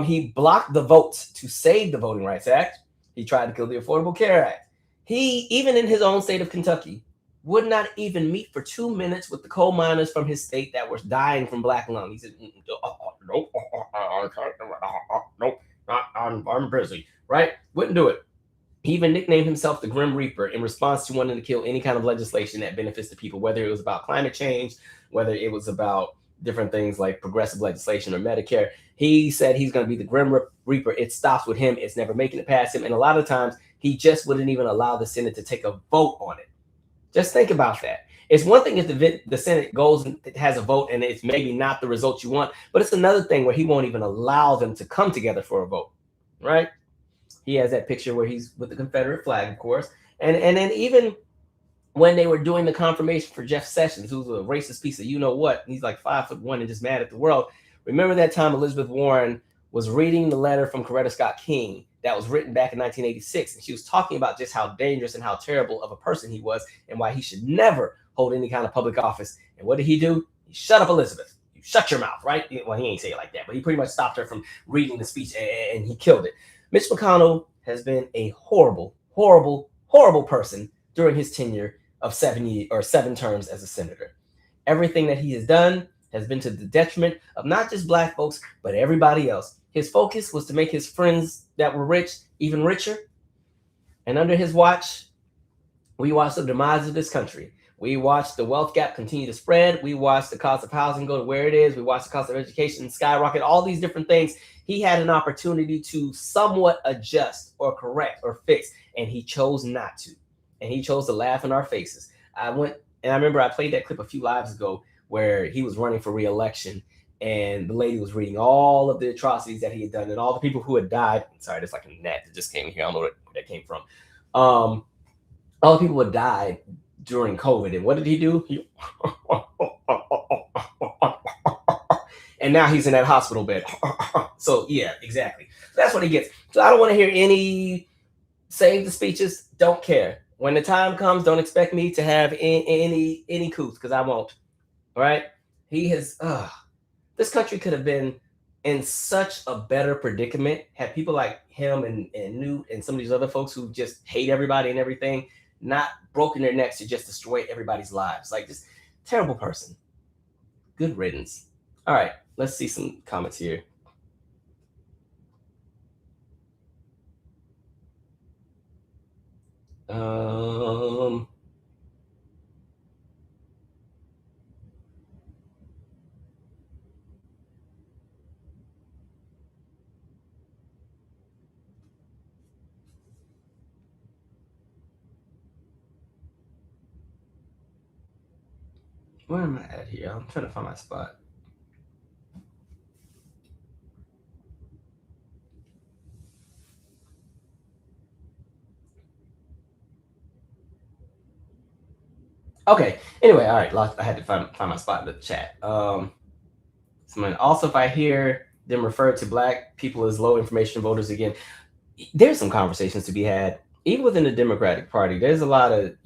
He blocked the votes to save the Voting Rights Act. He tried to kill the Affordable Care Act. He, even in his own state of Kentucky, would not even meet for 2 minutes with the coal miners from his state that were dying from black lung. He said, nope, nope, I'm busy, right? Wouldn't do it. He even nicknamed himself the Grim Reaper in response to wanting to kill any kind of legislation that benefits the people, whether it was about climate change, whether it was about different things like progressive legislation or Medicare. He said he's going to be the Grim Reaper. It stops with him. It's never making it past him. And a lot of times he just wouldn't even allow the Senate to take a vote on it. Just think about that. It's one thing if the Senate goes and has a vote and it's maybe not the result you want, but it's another thing where he won't even allow them to come together for a vote, right? He has that picture where he's with the Confederate flag, of course. And then even when they were doing the confirmation for Jeff Sessions, who's a racist piece of you know what, he's like 5'1" and just mad at the world. Remember that time Elizabeth Warren was reading the letter from Coretta Scott King that was written back in 1986, and she was talking about just how dangerous and how terrible of a person he was and why he should never hold any kind of public office. And what did he do? He shut up Elizabeth. You shut your mouth, right? Well, he ain't say it like that, but he pretty much stopped her from reading the speech, and he killed it. Mitch McConnell has been a horrible, horrible, horrible person during his tenure of 7 terms as a senator. Everything that he has done has been to the detriment of not just black folks, but everybody else. His focus was to make his friends that were rich even richer. And under his watch, we watched the demise of this country. We watched the wealth gap continue to spread. We watched the cost of housing go to where it is. We watched the cost of education skyrocket, all these different things. He had an opportunity to somewhat adjust or correct or fix, and he chose not to. And he chose to laugh in our faces. I remember I played that clip a few lives ago where he was running for re-election, and the lady was reading all of the atrocities that he had done and all the people who had died. Sorry, there's like a gnat that just came here. I don't know where that came from. All the people who had died during COVID. And what did he do? And now he's in that hospital bed. So yeah, exactly. That's what he gets. So I don't want to hear any save the speeches. Don't care. When the time comes, don't expect me to have any couth, because I won't. All right? He has. This country could have been in such a better predicament had people like him and Newt and some of these other folks who just hate everybody and everything not broken their necks to just destroy everybody's lives. Like, this terrible person. Good riddance. All right, let's see some comments here. Where am I at here? I'm trying to find my spot. Okay. Anyway, all right. I had to find my spot in the chat. Someone also, if I hear them refer to black people as low information voters again, there's some conversations to be had. Even within the Democratic Party, there's a lot of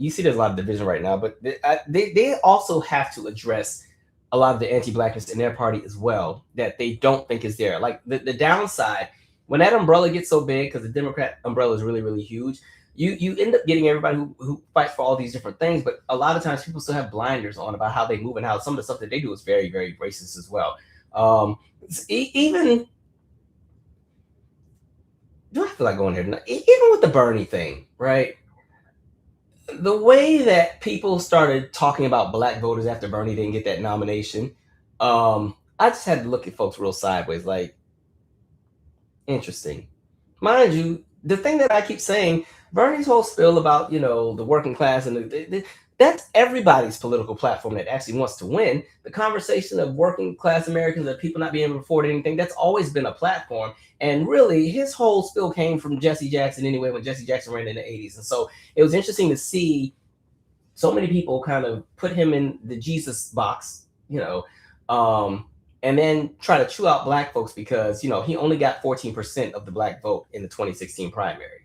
division right now, but they also have to address a lot of the anti-blackness in their party as well that they don't think is there. Like the downside, when that umbrella gets so big, because the Democrat umbrella is really, really huge, you end up getting everybody who fights for all these different things, but a lot of times people still have blinders on about how they move and how some of the stuff that they do is very, very racist as well. Even do I feel like going here? Even with the Bernie thing, right? The way that people started talking about black voters after Bernie didn't get that nomination, I just had to look at folks real sideways, like, interesting. Mind you, the thing that I keep saying, Bernie's whole spill about, the working class and that's everybody's political platform that actually wants to win. The conversation of working class Americans and people not being able to afford anything, that's always been a platform. And really, his whole spill came from Jesse Jackson anyway, when Jesse Jackson ran in the 80s. And so it was interesting to see so many people kind of put him in the Jesus box, and then try to chew out black folks because he only got 14% of the black vote in the 2016 primary.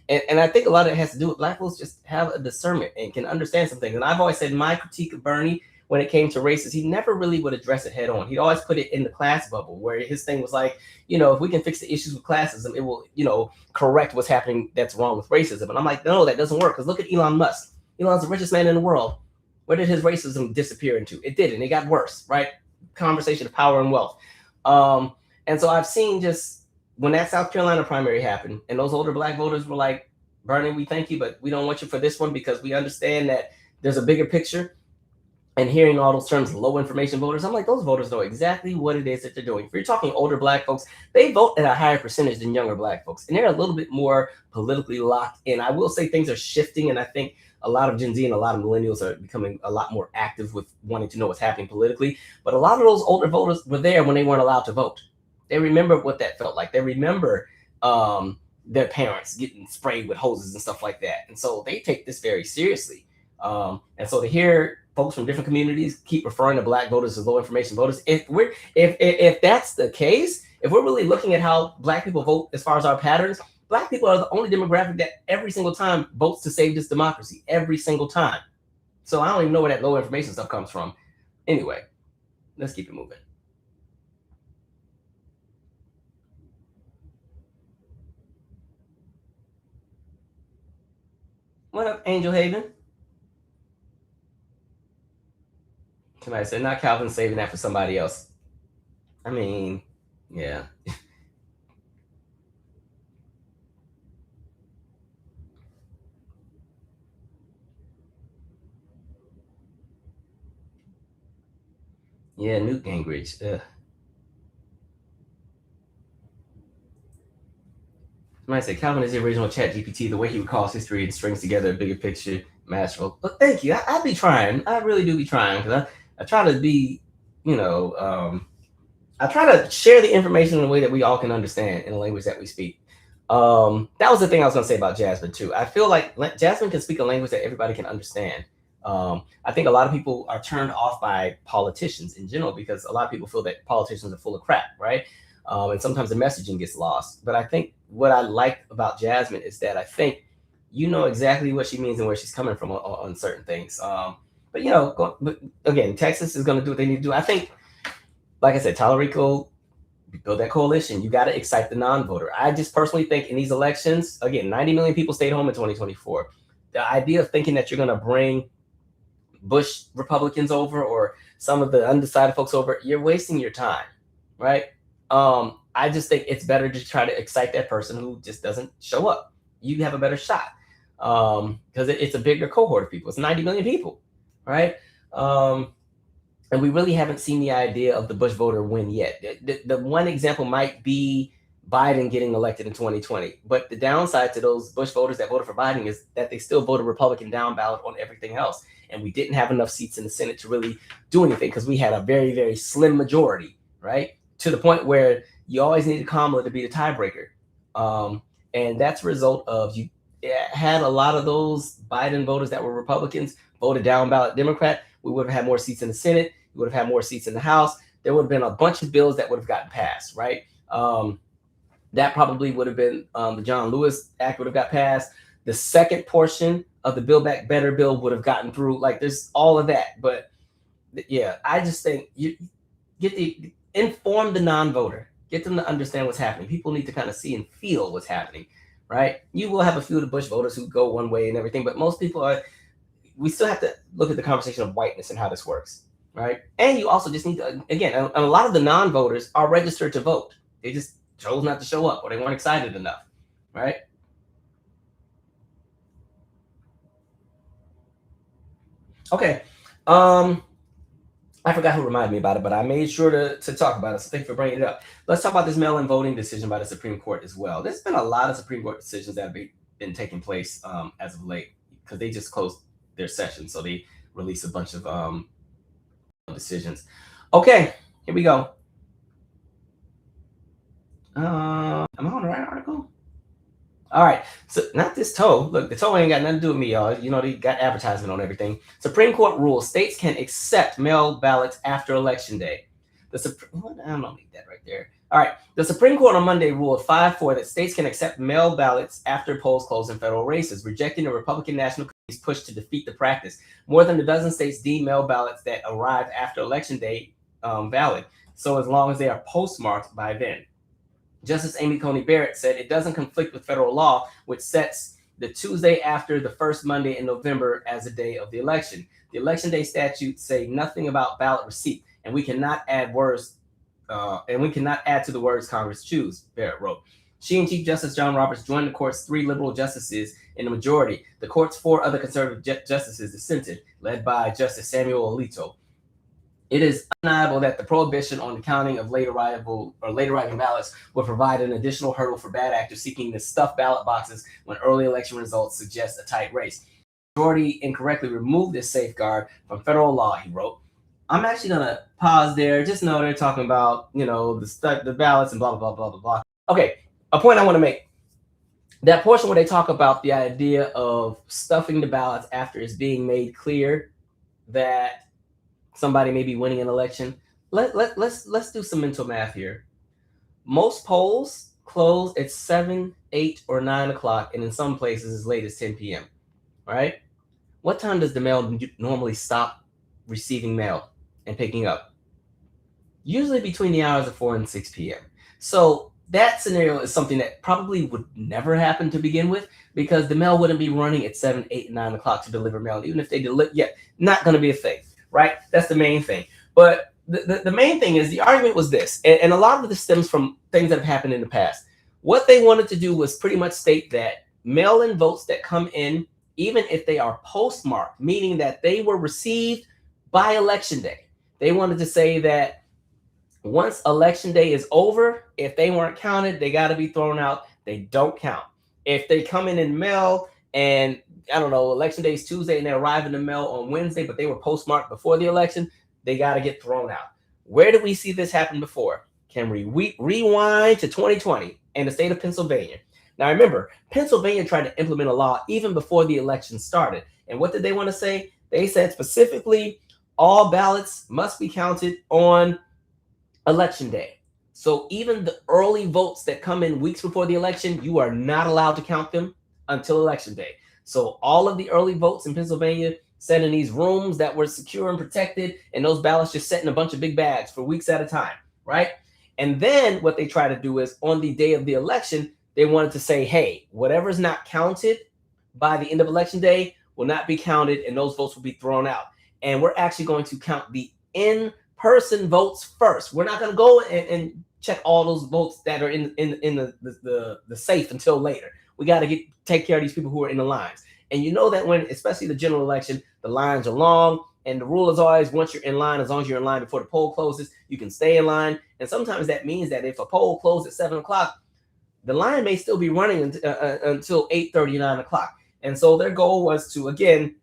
And I think a lot of it has to do with black folks just have a discernment and can understand some things. And I've always said my critique of Bernie when it came to races, he never really would address it head on. He'd always put it in the class bubble, where his thing was like, if we can fix the issues with classism, it will, correct what's happening that's wrong with racism. And I'm like, no, that doesn't work, because look at Elon Musk. Elon's the richest man in the world. Where did his racism disappear into? It didn't. It got worse, right? Conversation of power and wealth. And so I've seen just when that South Carolina primary happened and those older black voters were like, Bernie, we thank you, but we don't want you for this one because we understand that there's a bigger picture. And hearing all those terms, low information voters, I'm like, those voters know exactly what it is that they're doing. If you're talking older black folks, they vote at a higher percentage than younger black folks. And they're a little bit more politically locked in. I will say things are shifting, and I think a lot of Gen Z and a lot of millennials are becoming a lot more active with wanting to know what's happening politically. But a lot of those older voters were there when they weren't allowed to vote. They remember what that felt like. They remember their parents getting sprayed with hoses and stuff like that. And so they take this very seriously. And so to hear folks from different communities keep referring to black voters as low information voters, if that's the case, if we're really looking at how black people vote as far as our patterns, black people are the only demographic that every single time votes to save this democracy, every single time. So I don't even know where that low information stuff comes from. Anyway, let's keep it moving. What up, Angel Haven? Somebody said, not Calvin saving that for somebody else. I mean, yeah. Yeah, Newt Gingrich. Somebody said, Calvin is the original Chat GPT, the way he recalls history and strings together a bigger picture, masterful. But thank you. I be trying. I really do be trying, because I try to be, I try to share the information in a way that we all can understand in a language that we speak. That was the thing I was going to say about Jasmine too. I feel like Jasmine can speak a language that everybody can understand. I think a lot of people are turned off by politicians in general because a lot of people feel that politicians are full of crap, right? And sometimes the messaging gets lost. But I think what I like about Jasmine is that I think you know exactly what she means and where she's coming from on certain things. But again, Texas is going to do what they need to do. I think, like I said, Talerico, build that coalition. You got to excite the non-voter. I just personally think in these elections, again, 90 million people stayed home in 2024. The idea of thinking that you're going to bring Bush Republicans over or some of the undecided folks over, you're wasting your time, right? I just think it's better to try to excite that person who just doesn't show up. You have a better shot because it's a bigger cohort of people. It's 90 million people, right? And we really haven't seen the idea of the Bush voter win yet. The one example might be Biden getting elected in 2020. But the downside to those Bush voters that voted for Biden is that they still voted Republican down ballot on everything else. And we didn't have enough seats in the Senate to really do anything because we had a very, very slim majority, right? To the point where you always needed Kamala to be the tiebreaker. And that's a result of you had a lot of those Biden voters that were Republicans voted down ballot Democrat. We would have had more seats in the Senate. We would have had more seats in the House. There would have been a bunch of bills that would have gotten passed, right? That probably would have been the John Lewis Act would have got passed. The second portion of the Build Back Better bill would have gotten through. Like there's all of that. But yeah, I just think you inform the non-voter. Get them to understand what's happening. People need to kind of see and feel what's happening, right? You will have a few of the Bush voters who go one way and everything, but most people are, we still have to look at the conversation of whiteness and how this works, right? And you also just need to, again, a lot of the non-voters are registered to vote. They just chose not to show up or they weren't excited enough, right? Okay. I forgot who reminded me about it, but I made sure to talk about it. So thank you for bringing it up. Let's talk about this mail-in voting decision by the Supreme Court as well. There's been a lot of Supreme Court decisions that have been taking place as of late because they just closed their session. So they released a bunch of decisions. Okay, here we go. Am I on the right article? All right, so not this toe. Look, the toe ain't got nothing to do with me, y'all. You know, they got advertisement on everything. Supreme Court rules states can accept mail ballots after Election Day. I don't need that right there. All right, the Supreme Court on Monday ruled 5-4 that states can accept mail ballots after polls close in federal races, rejecting the Republican National Committee's push to defeat the practice. More than a dozen states deem mail ballots that arrive after Election Day valid, so as long as they are postmarked by then. Justice Amy Coney Barrett said it doesn't conflict with federal law, which sets the Tuesday after the first Monday in November as the day of the election. The Election Day statutes say nothing about ballot receipt, and we cannot add words, to the words Congress choose, Barrett wrote. She and Chief Justice John Roberts joined the court's 3 liberal justices in the majority. The court's 4 other conservative justices dissented, led by Justice Samuel Alito. It is undeniable that the prohibition on the counting of late arriving ballots would provide an additional hurdle for bad actors seeking to stuff ballot boxes when early election results suggest a tight race. The majority incorrectly removed this safeguard from federal law, he wrote. I'm actually going to pause there. Just know they're talking about, the ballots and blah, blah, blah, blah, blah, blah. Okay, a point I want to make. That portion where they talk about the idea of stuffing the ballots after it's being made clear that somebody may be winning an election. Let's do some mental math here. Most polls close at 7, 8, or 9 o'clock, and in some places as late as 10 p.m. Right? What time does the mail normally stop receiving mail and picking up? Usually between the hours of 4 and 6 p.m. So that scenario is something that probably would never happen to begin with because the mail wouldn't be running at 7, 8, and 9 o'clock to deliver mail. Even if they deliver, not going to be a thing. Right? That's the main thing. But the main thing is the argument was this, and a lot of this stems from things that have happened in the past. What they wanted to do was pretty much state that mail-in votes that come in, even if they are postmarked, meaning that they were received by Election Day, they wanted to say that once Election Day is over, if they weren't counted, they got to be thrown out. They don't count. If they come in mail and I don't know, Election Day is Tuesday and they arrive in the mail on Wednesday, but they were postmarked before the election, they got to get thrown out. Where did we see this happen before? Can we rewind to 2020 and the state of Pennsylvania? Now, remember, Pennsylvania tried to implement a law even before the election started. And what did they want to say? They said specifically, all ballots must be counted on Election Day. So even the early votes that come in weeks before the election, you are not allowed to count them until Election Day. So all of the early votes in Pennsylvania sat in these rooms that were secure and protected, and those ballots just sat in a bunch of big bags for weeks at a time, right? And then what they try to do is on the day of the election, they wanted to say, hey, whatever's not counted by the end of Election Day will not be counted, and those votes will be thrown out. And we're actually going to count the in-person votes first. We're not going to go and check all those votes that are in the safe until later. We got to take care of these people who are in the lines. And you know that when, especially the general election, the lines are long, and the rule is always once you're in line, as long as you're in line before the poll closes, you can stay in line. And sometimes that means that if a poll closed at 7 o'clock, the line may still be running until 8:30, 9 o'clock. And so their goal was to, again,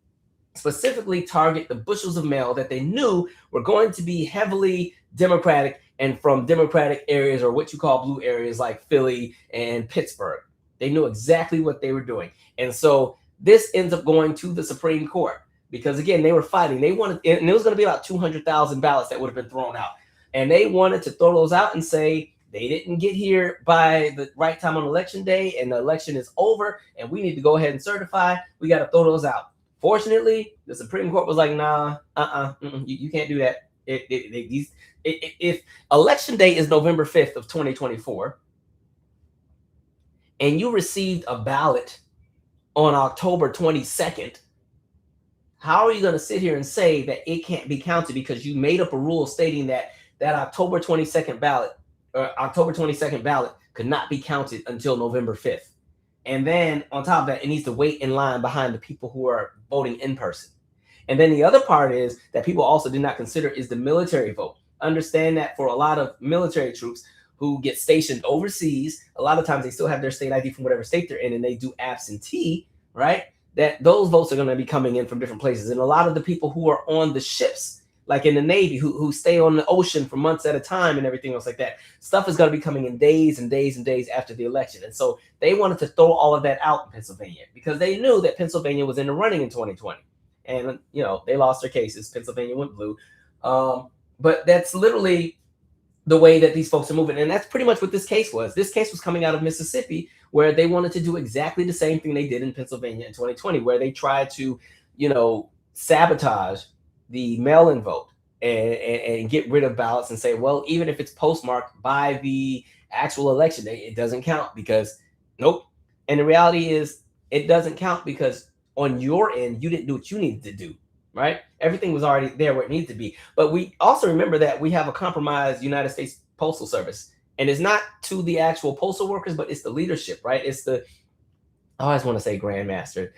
specifically target the bushels of mail that they knew were going to be heavily Democratic and from Democratic areas, or what you call blue areas, like Philly and Pittsburgh. They knew exactly what they were doing. And so this ends up going to the Supreme Court because, again, they were fighting. They wanted, and it was going to be about 200,000 ballots that would have been thrown out. And they wanted to throw those out and say they didn't get here by the right time on election day, and the election is over, and we need to go ahead and certify. We got to throw those out. Fortunately, the Supreme Court was like, nah, you can't do that. If election day is November 5th of 2024, and you received a ballot on October 22nd, how are you going to sit here and say that it can't be counted because you made up a rule stating that October 22nd ballot could not be counted until November 5th? And then on top of that, it needs to wait in line behind the people who are voting in person. And then the other part is that people also did not consider is the military vote. Understand that for a lot of military troops who get stationed overseas, a lot of times they still have their state ID from whatever state they're in, and they do absentee, right? That those votes are going to be coming in from different places. And a lot of the people who are on the ships, like in the Navy, who stay on the ocean for months at a time and everything else like that, stuff is going to be coming in days and days and days after the election. And so they wanted to throw all of that out in Pennsylvania because they knew that Pennsylvania was in the running in 2020. And, they lost their cases. Pennsylvania went blue. But that's literally the way that these folks are moving. And that's pretty much what this case was. This case was coming out of Mississippi, where they wanted to do exactly the same thing they did in Pennsylvania in 2020, where they tried to, sabotage the mail-in vote and get rid of ballots and say, well, even if it's postmarked by the actual election day, it doesn't count because nope. And the reality is it doesn't count because on your end, you didn't do what you needed to do, right? Everything was already there where it needed to be. But we also remember that we have a compromised United States Postal Service. And it's not to the actual postal workers, but it's the leadership, right? It's I always want to say grandmaster,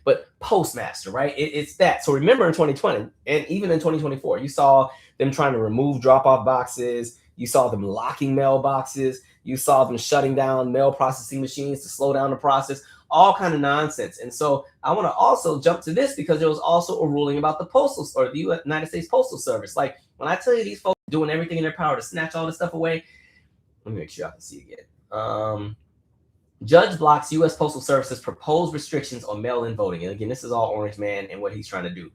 but postmaster, right? It's that. So remember in 2020 and even in 2024, you saw them trying to remove drop-off boxes. You saw them locking mailboxes. You saw them shutting down mail processing machines to slow down the process, all kind of nonsense. And so I want to also jump to this because there was also a ruling about the the United States Postal Service. Like when I tell you these folks doing everything in their power to snatch all this stuff away, let me make sure I can see again. Judge blocks U.S. Postal Service's proposed restrictions on mail-in voting. And again, this is all Orange Man and what he's trying to do.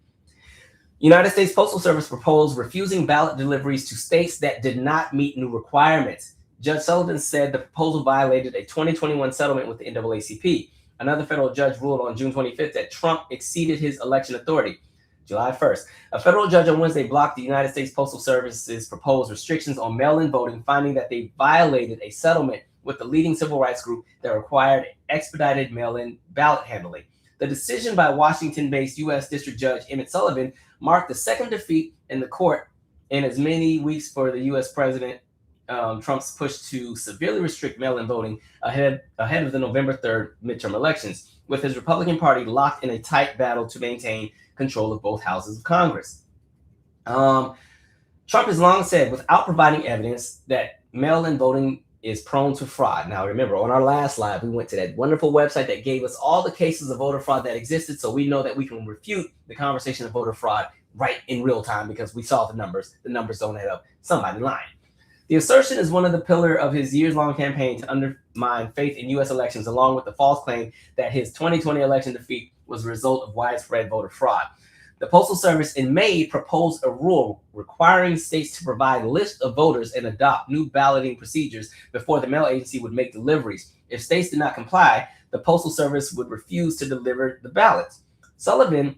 United States Postal Service proposed refusing ballot deliveries to states that did not meet new requirements. Judge Sullivan said the proposal violated a 2021 settlement with the NAACP. Another federal judge ruled on June 25th that Trump exceeded his election authority. July 1st, a federal judge on Wednesday blocked the United States Postal Service's proposed restrictions on mail-in voting, finding that they violated a settlement with the leading civil rights group that required expedited mail-in ballot handling. The decision by Washington-based U.S. District Judge Emmett Sullivan marked the second defeat in the court in as many weeks for the U.S. President Trump's push to severely restrict mail-in voting ahead of the November 3rd midterm elections, with his Republican Party locked in a tight battle to maintain control of both houses of Congress. Trump has long said, without providing evidence, that mail-in voting is prone to fraud. Now, remember, on our last live, we went to that wonderful website that gave us all the cases of voter fraud that existed, so we know that we can refute the conversation of voter fraud right in real time because we saw the numbers. The numbers don't add up. Somebody lying. The assertion is one of the pillars of his years-long campaign to undermine faith in U.S. elections, along with the false claim that his 2020 election defeat was a result of widespread voter fraud. The Postal Service in May proposed a rule requiring states to provide lists of voters and adopt new balloting procedures before the mail agency would make deliveries. If states did not comply, the Postal Service would refuse to deliver the ballots. Sullivan,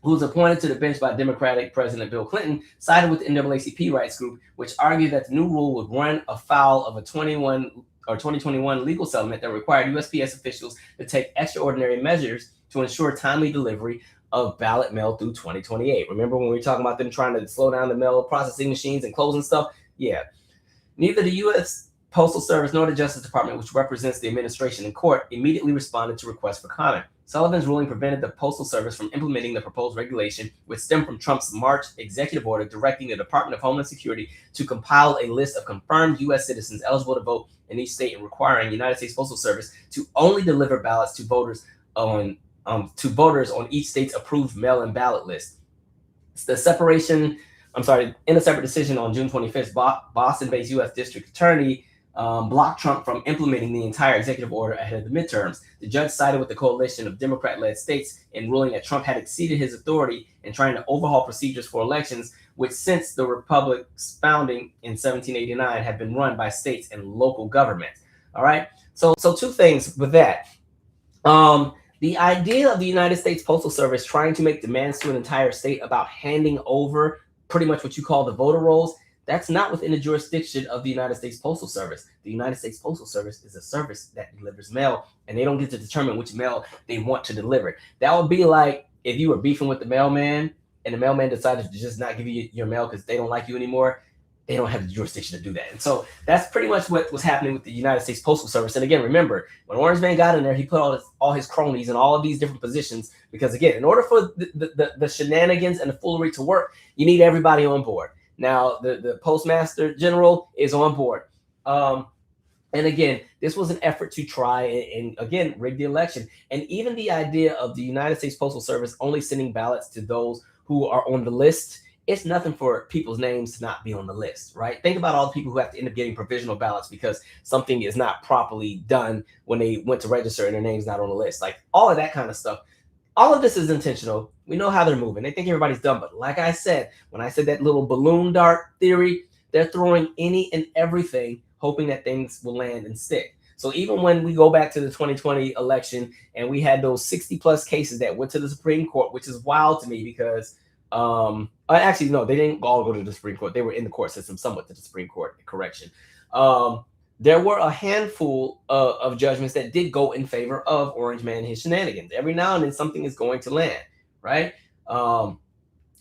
who was appointed to the bench by Democratic President Bill Clinton, sided with the NAACP rights group, which argued that the new rule would run afoul of a 2021 legal settlement that required USPS officials to take extraordinary measures to ensure timely delivery of ballot mail through 2028. Remember when we were talking about them trying to slow down the mail processing machines and closing stuff? Yeah. Neither the U.S. Postal Service nor the Justice Department, which represents the administration in court, immediately responded to requests for comment. Sullivan's ruling prevented the Postal Service from implementing the proposed regulation, which stemmed from Trump's March executive order directing the Department of Homeland Security to compile a list of confirmed U.S. citizens eligible to vote in each state and requiring United States Postal Service to only deliver ballots to voters on each state's approved mail-in ballot list. In a separate decision on June 25th, Boston-based U.S. District Attorney blocked Trump from implementing the entire executive order ahead of the midterms. The judge sided with the coalition of Democrat-led states in ruling that Trump had exceeded his authority in trying to overhaul procedures for elections, which since the Republic's founding in 1789 have been run by states and local governments. All right. So two things with that. The idea of the United States Postal Service trying to make demands to an entire state about handing over pretty much what you call the voter rolls, that's not within the jurisdiction of the United States Postal Service. The United States Postal Service is a service that delivers mail, and they don't get to determine which mail they want to deliver. That would be like if you were beefing with the mailman and the mailman decided to just not give you your mail because they don't like you anymore. They don't have the jurisdiction to do that. And so that's pretty much what was happening with the United States Postal Service. And again, remember, when Orange Man got in there, he put all his cronies in all of these different positions because, again, in order for the shenanigans and the foolery to work, you need everybody on board. Now, the Postmaster General is on board. And again, this was an effort to try and again, rig the election. And even the idea of the United States Postal Service only sending ballots to those who are on the list, it's nothing for people's names to not be on the list, right? Think about all the people who have to end up getting provisional ballots because something is not properly done when they went to register and their name's not on the list. Like all of that kind of stuff. All of this is intentional. We know how they're moving. They think everybody's dumb. But like I said, when I said that little balloon dart theory, they're throwing any and everything, hoping that things will land and stick. So even when we go back to the 2020 election and we had those 60 plus cases that went to the Supreme Court, which is wild to me because actually, no, they didn't all go to the Supreme Court. They were in the court system, somewhat to the Supreme Court, correction. There were a handful of judgments that did go in favor of Orange Man and his shenanigans. Every now and then something is going to land, right?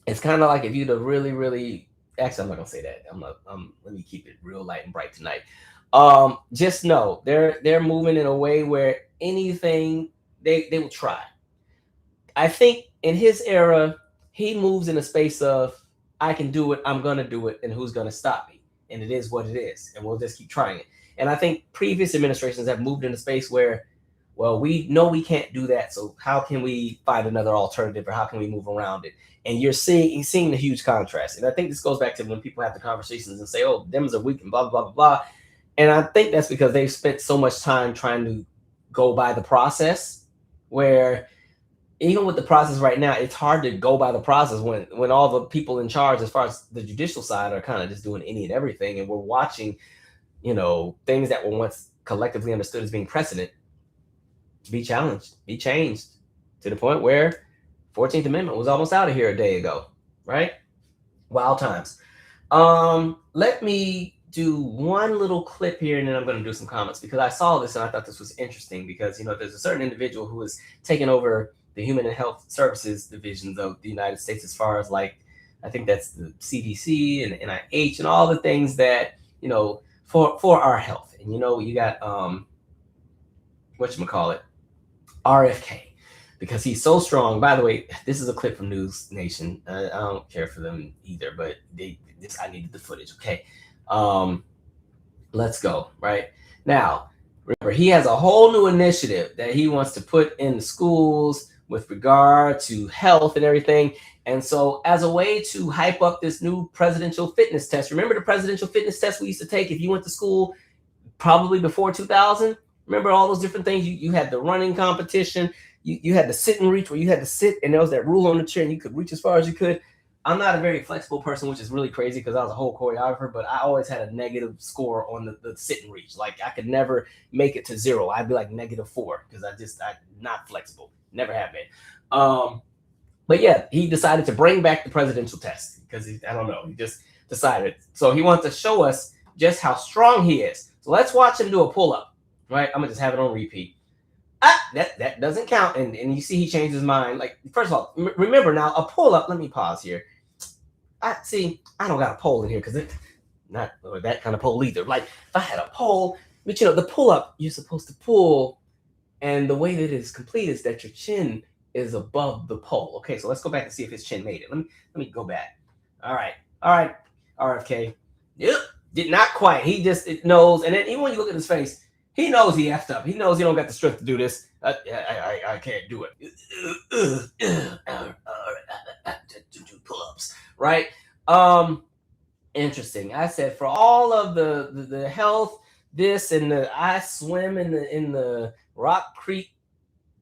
It's kind of like if you'd have really, really, actually, I'm not going to say that. Let me keep it real light and bright tonight. Just know they're moving in a way where anything they will try. I think in his era, he moves in a space of, I can do it, I'm going to do it, and who's going to stop me? And it is what it is, and we'll just keep trying it. And I think previous administrations have moved in a space where, well, we know we can't do that, so how can we find another alternative, or how can we move around it? And you're seeing the huge contrast. And I think this goes back to when people have the conversations and say, oh, Dems are weak and blah, blah, blah, blah. And I think that's because they've spent so much time trying to go by the process where even with the process right now, it's hard to go by the process when all the people in charge, as far as the judicial side, are kind of just doing any and everything. And we're watching, things that were once collectively understood as being precedent be challenged, be changed to the point where 14th Amendment was almost out of here a day ago, right? Wild times. Let me do one little clip here and then I'm going to do some comments because I saw this and I thought this was interesting because, there's a certain individual who has taken over the Human and Health Services divisions of the United States, as far as I think that's the CDC and NIH and all the things that, for our health. And, you got, whatchamacallit, RFK, because he's so strong. By the way, this is a clip from News Nation. I don't care for them either, but I needed the footage. Okay. Let's go right now. Remember, he has a whole new initiative that he wants to put in the schools with regard to health and everything. And so as a way to hype up this new presidential fitness test, remember the presidential fitness test we used to take if you went to school probably before 2000? Remember all those different things? You had the running competition. You had the sit and reach where you had to sit and there was that rule on the chair and you could reach as far as you could. I'm not a very flexible person, which is really crazy because I was a whole choreographer, but I always had a negative score on the sit and reach. Like I could never make it to 0. I'd be like -4 because I'm not flexible. Never have been. But yeah, he decided to bring back the presidential test because he just decided. So he wants to show us just how strong he is. So let's watch him do a pull-up, right? I'm gonna just have it on repeat. That doesn't count. And you see he changed his mind. Like, first of all, remember now, a pull-up, let me pause here. I don't got a pole in here because it's not that kind of pole either. Like if I had a pole, but the pull-up, you're supposed to pull And the way that it is complete is that your chin is above the pole. Okay, so let's go back and see if his chin made it. Let me go back. All right, RFK. Yep, did not quite. He just knows, and then even when you look at his face, he knows he effed up. He knows he don't got the strength to do this. I can't do it. To do pull-ups, right? Interesting. I said for all of the health, this and I swim in the Rock Creek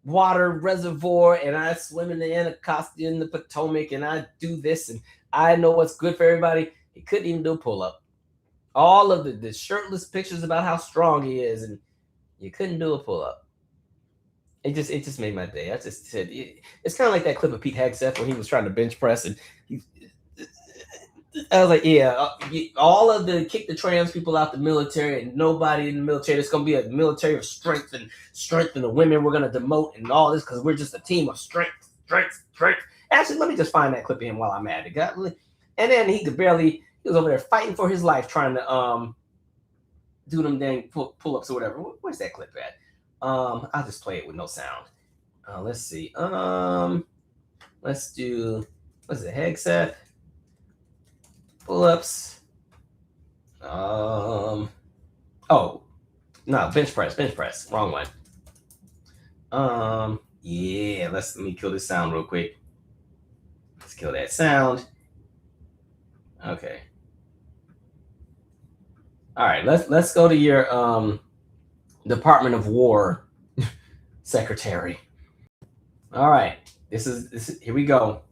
water reservoir, and I swim in the Anacostia in the Potomac, and I do this, and I know what's good for everybody. He couldn't even do a pull-up. All of the shirtless pictures about how strong he is, and you couldn't do a pull-up. It just made my day. I just said it's kind of like that clip of Pete Hegseth when he was trying to bench press, and I was like, yeah, all of the kick the trans people out the military, and nobody in the military. It's gonna be a military of strength and the women we're gonna demote and all this because we're just a team of strength. Actually, let me just find that clip of him while I'm at it. And then he was over there fighting for his life trying to do them dang pull-ups or whatever. Where's that clip at? I'll just play it with no sound. Let's see. Let's do what's it? Hegseth pull-ups. Oh no, bench press. Wrong one. Yeah, let me kill this sound real quick. Let's kill that sound. Okay. All right, let's go to your Department of War secretary. All right, this is here we go.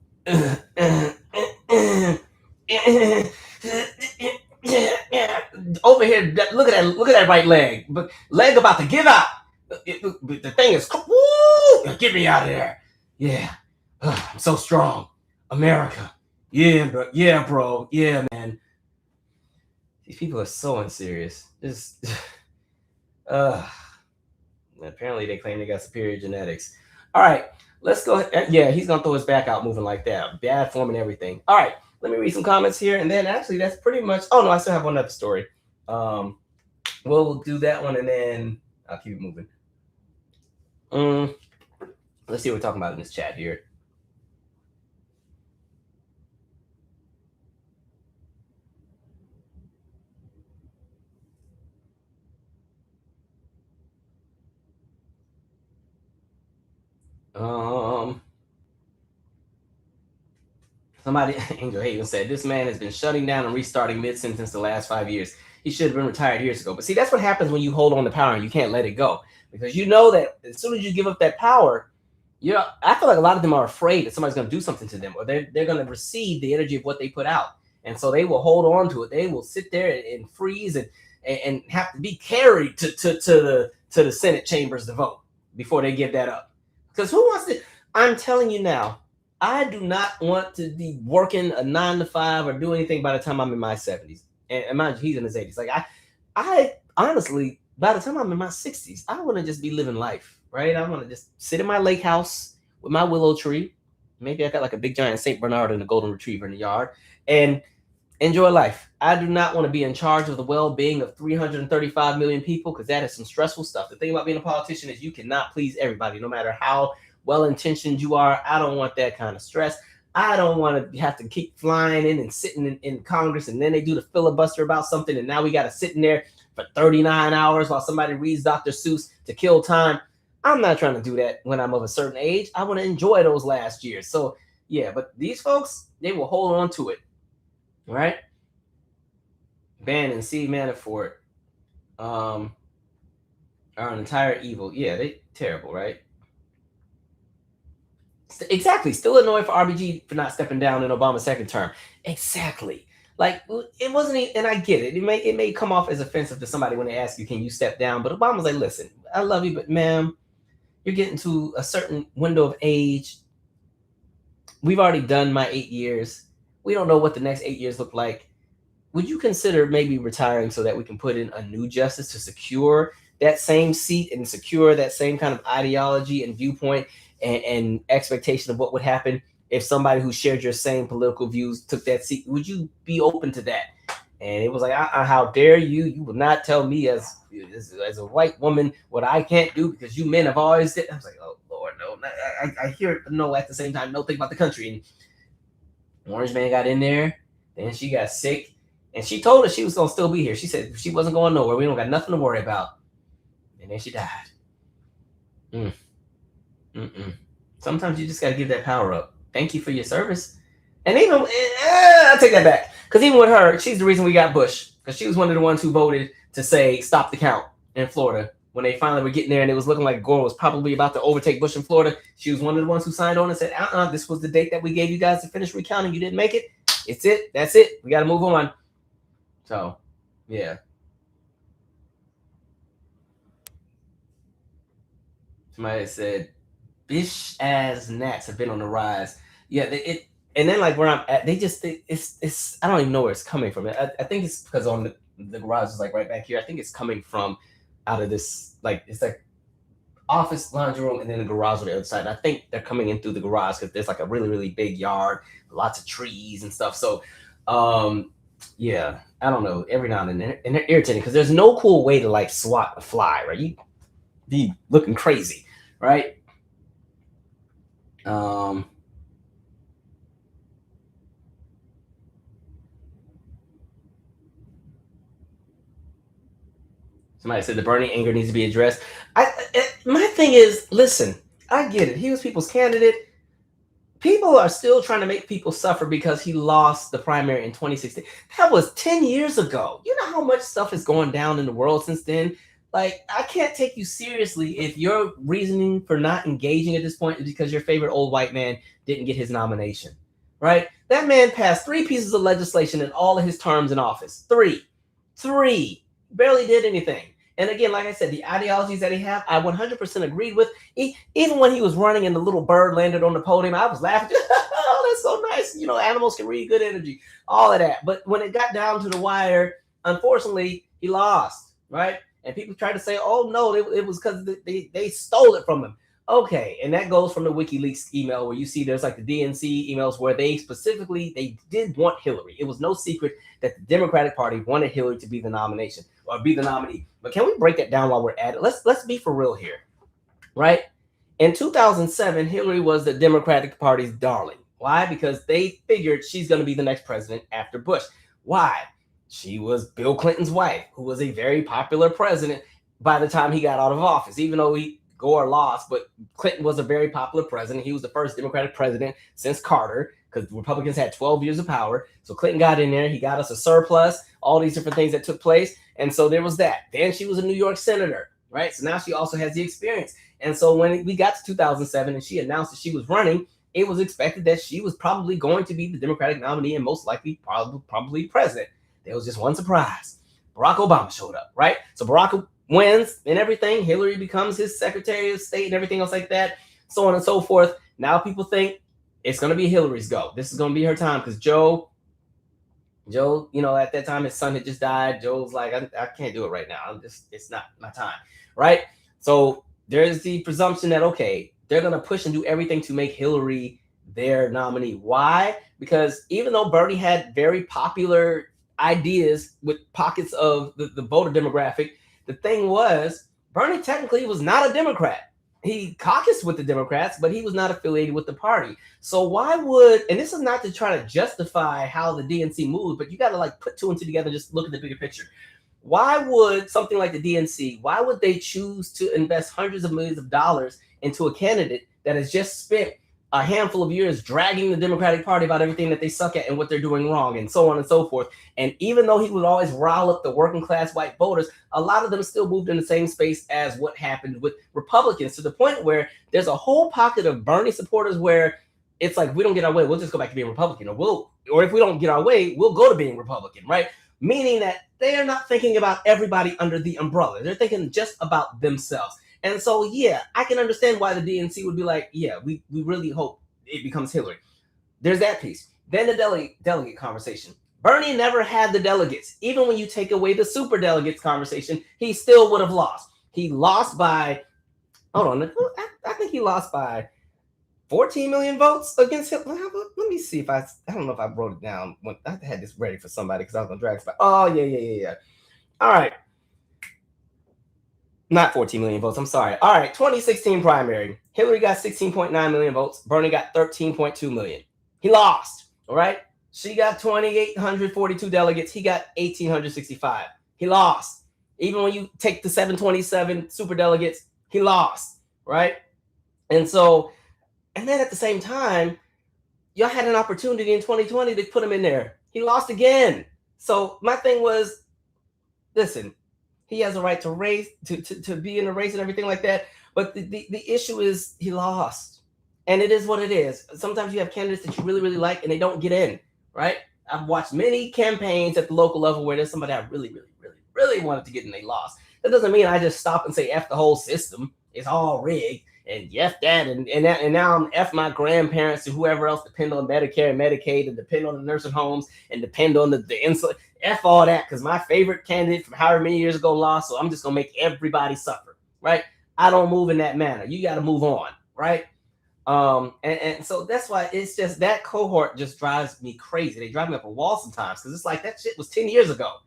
Over here, look at that right leg, but leg about to give out. The thing is, woo, get me out of there. Yeah, I'm so strong, America. Yeah, bro. Yeah, man. These people are so unserious. Just, apparently they claim they got superior genetics. All right, let's go. Yeah, he's gonna throw his back out moving like that. Bad form and everything. All right, let me read some comments here, and then actually that's pretty much. Oh no, I still have one other story. We'll do that one, and then I'll keep it moving. Let's see what we're talking about in this chat here. Somebody, Angel Haven said, this man has been shutting down and restarting mid-sentence the last 5 years. He should have been retired years ago. But see, that's what happens when you hold on to power and you can't let it go. Because you know that as soon as you give up that power, I feel like a lot of them are afraid that somebody's going to do something to them, or they're going to receive the energy of what they put out. And so they will hold on to it. They will sit there and freeze and have to be carried to the Senate chambers to vote before they give that up. Because who wants to? I'm telling you now, I do not want to be working a 9 to 5 or do anything by the time I'm in my 70s. And mind you, he's in his 80s. Like I honestly, by the time I'm in my 60s, I want to just be living life, right? I want to just sit in my lake house with my willow tree. Maybe I got like a big giant St. Bernard and a golden retriever in the yard and enjoy life. I do not want to be in charge of the well-being of 335 million people because that is some stressful stuff. The thing about being a politician is you cannot please everybody, no matter how well-intentioned you are. I don't want that kind of stress. I don't want to have to keep flying in and sitting in Congress, and then they do the filibuster about something, and now we got to sit in there for 39 hours while somebody reads Dr. Seuss to kill time. I'm not trying to do that when I'm of a certain age. I want to enjoy those last years. So, yeah, but these folks, they will hold on to it, right? Bannon, C. Manafort are an entire evil. Yeah, they terrible, right? Exactly. Still annoyed for RBG for not stepping down in Obama's second term. Exactly. Like it wasn't, and I get it. It may come off as offensive to somebody when they ask you, "Can you step down?" But Obama's like, "Listen, I love you, but ma'am, you're getting to a certain window of age. We've already done my 8 years. We don't know what the next 8 years look like. Would you consider maybe retiring so that we can put in a new justice to secure that same seat and secure that same kind of ideology and viewpoint and expectation of what would happen if somebody who shared your same political views took that seat? Would you be open to that?" And it was like, how dare you? You will not tell me as a white woman what I can't do because you men have always did. I was like, oh Lord, no. I hear no at the same time, no, think about the country. And Orange Man got in there, then she got sick, and she told us she was gonna still be here. She said she wasn't going nowhere. We don't got nothing to worry about. And then she died. Sometimes you just gotta give that power up. Thank you for your service. And even I'll take that back. Because even with her, she's the reason we got Bush. Because she was one of the ones who voted to say stop the count in Florida. When they finally were getting there and it was looking like Gore was probably about to overtake Bush in Florida, she was one of the ones who signed on and said, this was the date that we gave you guys to finish recounting. You didn't make it. It's it. That's it. We got to move on. So, yeah. Somebody said, bish ass gnats have been on the rise. Yeah, and then like where I'm at, it's I don't even know where it's coming from. I think it's because on the garage is like right back here. I think it's coming from out of this, like it's like office, laundry room, and then the garage on the other side. And I think they're coming in through the garage because there's like a really, really big yard, lots of trees and stuff. So yeah, I don't know. Every now and then, and they're irritating because there's no cool way to like swat a fly, right? You be looking crazy, right? Somebody said the Bernie anger needs to be addressed. My thing is, listen, I get it. He was people's candidate. People are still trying to make people suffer because he lost the primary in 2016. That was 10 years ago. You know how much stuff is going down in the world since then? Like, I can't take you seriously if your reasoning for not engaging at this point is because your favorite old white man didn't get his nomination, right? That man passed 3 pieces of legislation in all of his terms in office. 3. Barely did anything. And again, like I said, the ideologies that he had, I 100% agreed with. Even when he was running and the little bird landed on the podium, I was laughing. Oh, that's so nice. You know, animals can read good energy, all of that. But when it got down to the wire, unfortunately, he lost, right? And people tried to say, oh, no, it was because they stole it from him. Okay, and that goes from the WikiLeaks email where you see there's like the DNC emails where they did want Hillary. It was no secret that the Democratic Party wanted Hillary to be the nomination or be the nominee. But can we break that down while we're at it? Let's be for real here, right? In 2007, Hillary was the Democratic Party's darling. Why? Because they figured she's going to be the next president after Bush. Why? She was Bill Clinton's wife, who was a very popular president by the time he got out of office, even though Gore lost, but Clinton was a very popular president. He was the first Democratic president since Carter because the Republicans had 12 years of power. So Clinton got in there. He got us a surplus, all these different things that took place. And so there was that. Then she was a New York senator, right? So now she also has the experience. And so when we got to 2007 and she announced that she was running, it was expected that she was probably going to be the Democratic nominee and most likely probably president. There was just one surprise. Barack Obama showed up, right? So Barack wins and everything. Hillary becomes his Secretary of State and everything else like that, so on and so forth. Now people think it's going to be Hillary's go. This is going to be her time because Joe, you know, at that time his son had just died. Joe's like, I can't do it right now. It's not my time, right? So there's the presumption that, okay, they're going to push and do everything to make Hillary their nominee. Why? Because even though Bernie had very popular ideas with pockets of the voter demographic, the thing was, Bernie technically was not a Democrat. He caucused with the Democrats, but he was not affiliated with the party. So why would, and this is not to try to justify how the DNC moved, but you got to like put 2 and 2 together, just look at the bigger picture. Why would something like the DNC, why would they choose to invest hundreds of millions of dollars into a candidate that has just spent a handful of years dragging the Democratic Party about everything that they suck at and what they're doing wrong and so on and so forth? And even though he would always rile up the working class white voters, a lot of them still moved in the same space as what happened with Republicans, to the point where there's a whole pocket of Bernie supporters where it's like, we don't get our way, we'll just go back to being Republican, or if we don't get our way, we'll go to being Republican, right? Meaning that they are not thinking about everybody under the umbrella. They're thinking just about themselves. And so, yeah, I can understand why the DNC would be like, yeah, we really hope it becomes Hillary. There's that piece. Then the delegate conversation. Bernie never had the delegates. Even when you take away the super delegates conversation, he still would have lost. He lost by, hold on, I think he lost by 14 million votes against him. Let me see if I don't know if I wrote it down. I had this ready for somebody because I was going to drag it. Oh, yeah. All right. Not 14 million votes. I'm sorry. All right. 2016 primary. Hillary got 16.9 million votes. Bernie got 13.2 million. He lost. All right. She got 2,842 delegates. He got 1,865. He lost. Even when you take the 727 super delegates, he lost. Right. And so, and then at the same time, y'all had an opportunity in 2020 to put him in there. He lost again. So my thing was, listen, he has a right to race, to be in the race and everything like that. But the issue is he lost. And it is what it is. Sometimes you have candidates that you really, really like and they don't get in, right? I've watched many campaigns at the local level where there's somebody I really, really, really, really wanted to get and they lost. That doesn't mean I just stop and say F the whole system. It's all rigged. And F that, and now I'm F my grandparents and whoever else depend on Medicare and Medicaid and depend on the nursing homes and depend on the insulin. F all that, because my favorite candidate from however many years ago lost, so I'm just going to make everybody suffer, right? I don't move in that manner. You got to move on, right? And so that's why it's just that cohort just drives me crazy. They drive me up a wall sometimes because it's like that shit was 10 years ago.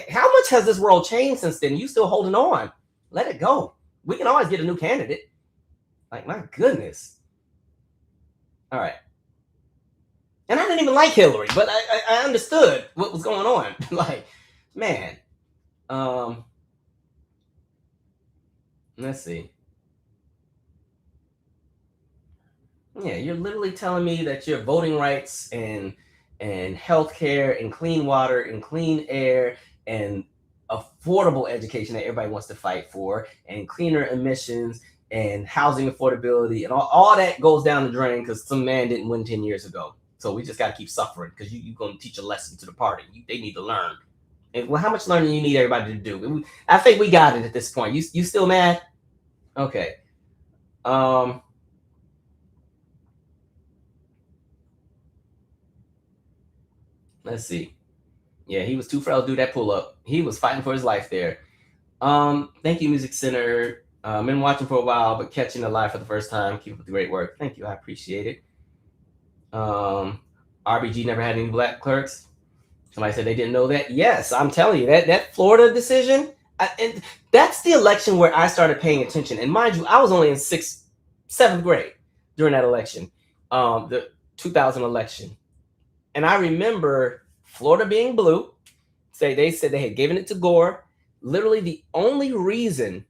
How much has this world changed since then? You still holding on. Let it go. We can always get a new candidate. Like, my goodness. All right. And I didn't even like Hillary, but I understood what was going on. Like, man. Let's see. Yeah, you're literally telling me that your voting rights and healthcare and clean water and clean air and affordable education that everybody wants to fight for and cleaner emissions and housing affordability and all that goes down the drain because some man didn't win 10 years ago. So we just got to keep suffering because you're going to teach a lesson to the party. They need to learn. And well, how much learning you need everybody to do? I think we got it at this point. You still mad? Okay. Let's see. Yeah, he was too frail to do that pull up. He was fighting for his life there. Thank you, Music Center. Been watching for a while, but catching the live for the first time. Keep up the great work. Thank you. I appreciate it. RBG never had any black clerks. Somebody said they didn't know that. Yes, I'm telling you that Florida decision, and that's the election where I started paying attention. And mind you, I was only in seventh grade during that election, the 2000 election. And I remember Florida being blue. They said they had given it to Gore. Literally, the only reason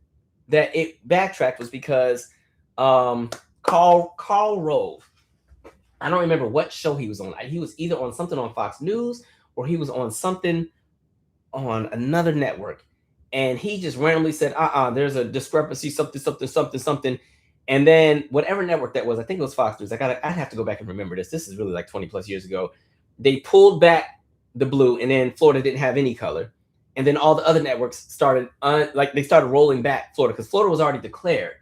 that it backtracked was because Karl Rove. I don't remember what show he was on. He was either on something on Fox News or he was on something on another network. And he just randomly said, there's a discrepancy, something. And then whatever network that was, I think it was Fox News. I'd have to go back and remember this. This is really like 20 plus years ago. They pulled back the blue, and then Florida didn't have any color. And then all the other networks started they started rolling back Florida because Florida was already declared.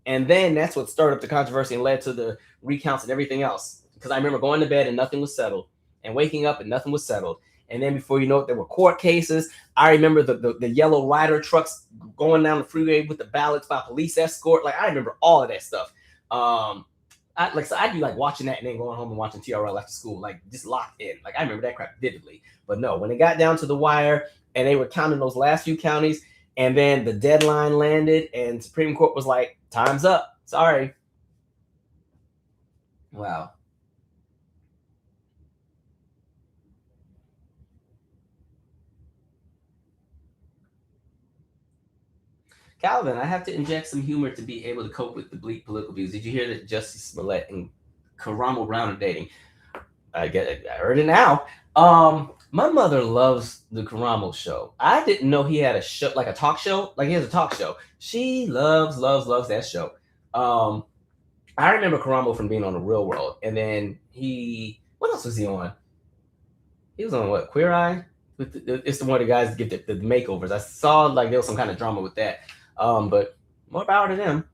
And then that's what started up the controversy and led to the recounts and everything else. Because I remember going to bed and nothing was settled, and waking up and nothing was settled. And then before you know it, there were court cases. I remember the yellow rider trucks going down the freeway with the ballots by police escort. Like, I remember all of that stuff. I'd be like watching that and then going home and watching TRL after school, like just locked in. Like, I remember that crap vividly. But no, when it got down to the wire and they were counting those last few counties, and then the deadline landed and Supreme Court was like, time's up. Sorry. Wow. Calvin, I have to inject some humor to be able to cope with the bleak political views. Did you hear that Justice Smollett and Karamo Brown are dating? I heard it now. My mother loves the Karamo show. I didn't know he had a show, like a talk show. Like, he has a talk show. She loves that show. I remember Karamo from being on The Real World, and then what else was he on? He was on what, Queer Eye? It's the one of the guys that get the makeovers. I saw like there was some kind of drama with that. But more power to them.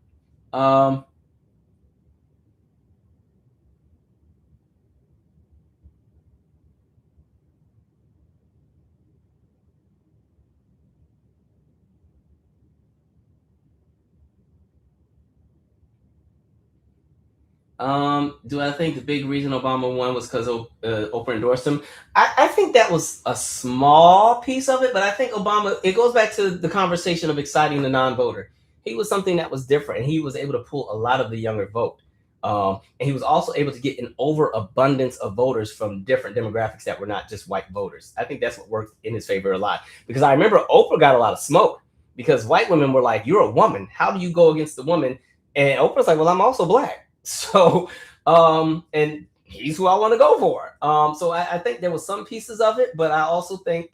Do I think the big reason Obama won was because Oprah endorsed him? I think that was a small piece of it, but I think Obama, it goes back to the conversation of exciting the non-voter. He was something that was different, and he was able to pull a lot of the younger vote. And he was also able to get an overabundance of voters from different demographics that were not just white voters. I think that's what worked in his favor a lot. Because I remember Oprah got a lot of smoke because white women were like, "You're a woman. How do you go against the woman?" And Oprah's like, "Well, I'm also black." So, and he's who I want to go for. So I think there was some pieces of it, but I also think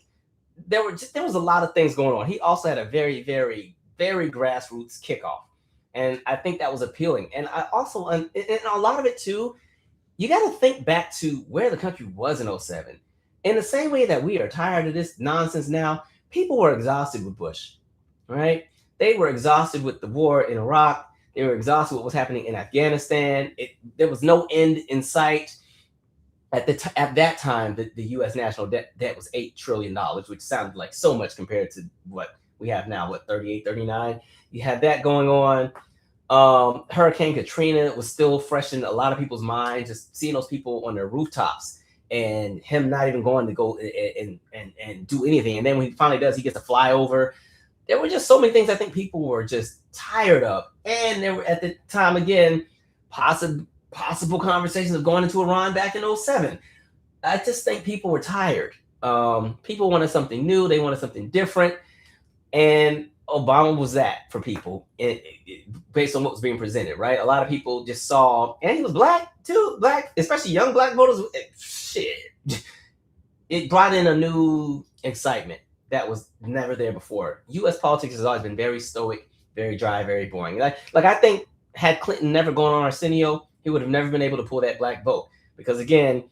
there was a lot of things going on. He also had a very, very, very grassroots kickoff, and I think that was appealing. And I also, and a lot of it too, you got to think back to where the country was in '07. In the same way that we are tired of this nonsense now, people were exhausted with Bush, right? They were exhausted with the war in Iraq. They were exhausted with what was happening in Afghanistan. There was no end in sight. At that time, the U.S. national debt was $8 trillion, which sounded like so much compared to what we have now, what, 38, 39? You had that going on. Hurricane Katrina was still fresh in a lot of people's minds, just seeing those people on their rooftops and him not even going to go and do anything. And then when he finally does, he gets to fly over. There were just so many things I think people were just tired of. And there were, at the time, again, possible conversations of going into Iran back in '07. I just think people were tired. People wanted something new. They wanted something different. And Obama was that for people based on what was being presented, right? A lot of people just saw, and he was black too, especially young black voters. Shit. It brought in a new excitement that was never there before. U.S. politics has always been very stoic, very dry, very boring. Like I think had Clinton never gone on Arsenio, he would have never been able to pull that black vote. Because again,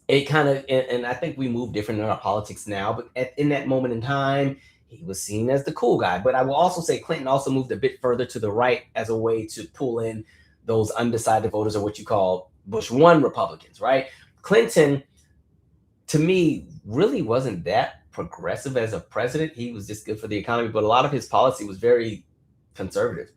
it kind of, and I think we move different in our politics now, but in that moment in time, he was seen as the cool guy. But I will also say Clinton also moved a bit further to the right as a way to pull in those undecided voters, or what you call Bush 1 Republicans, right? Clinton, to me, really wasn't that progressive as a president. He was just good for the economy, but a lot of his policy was very conservative,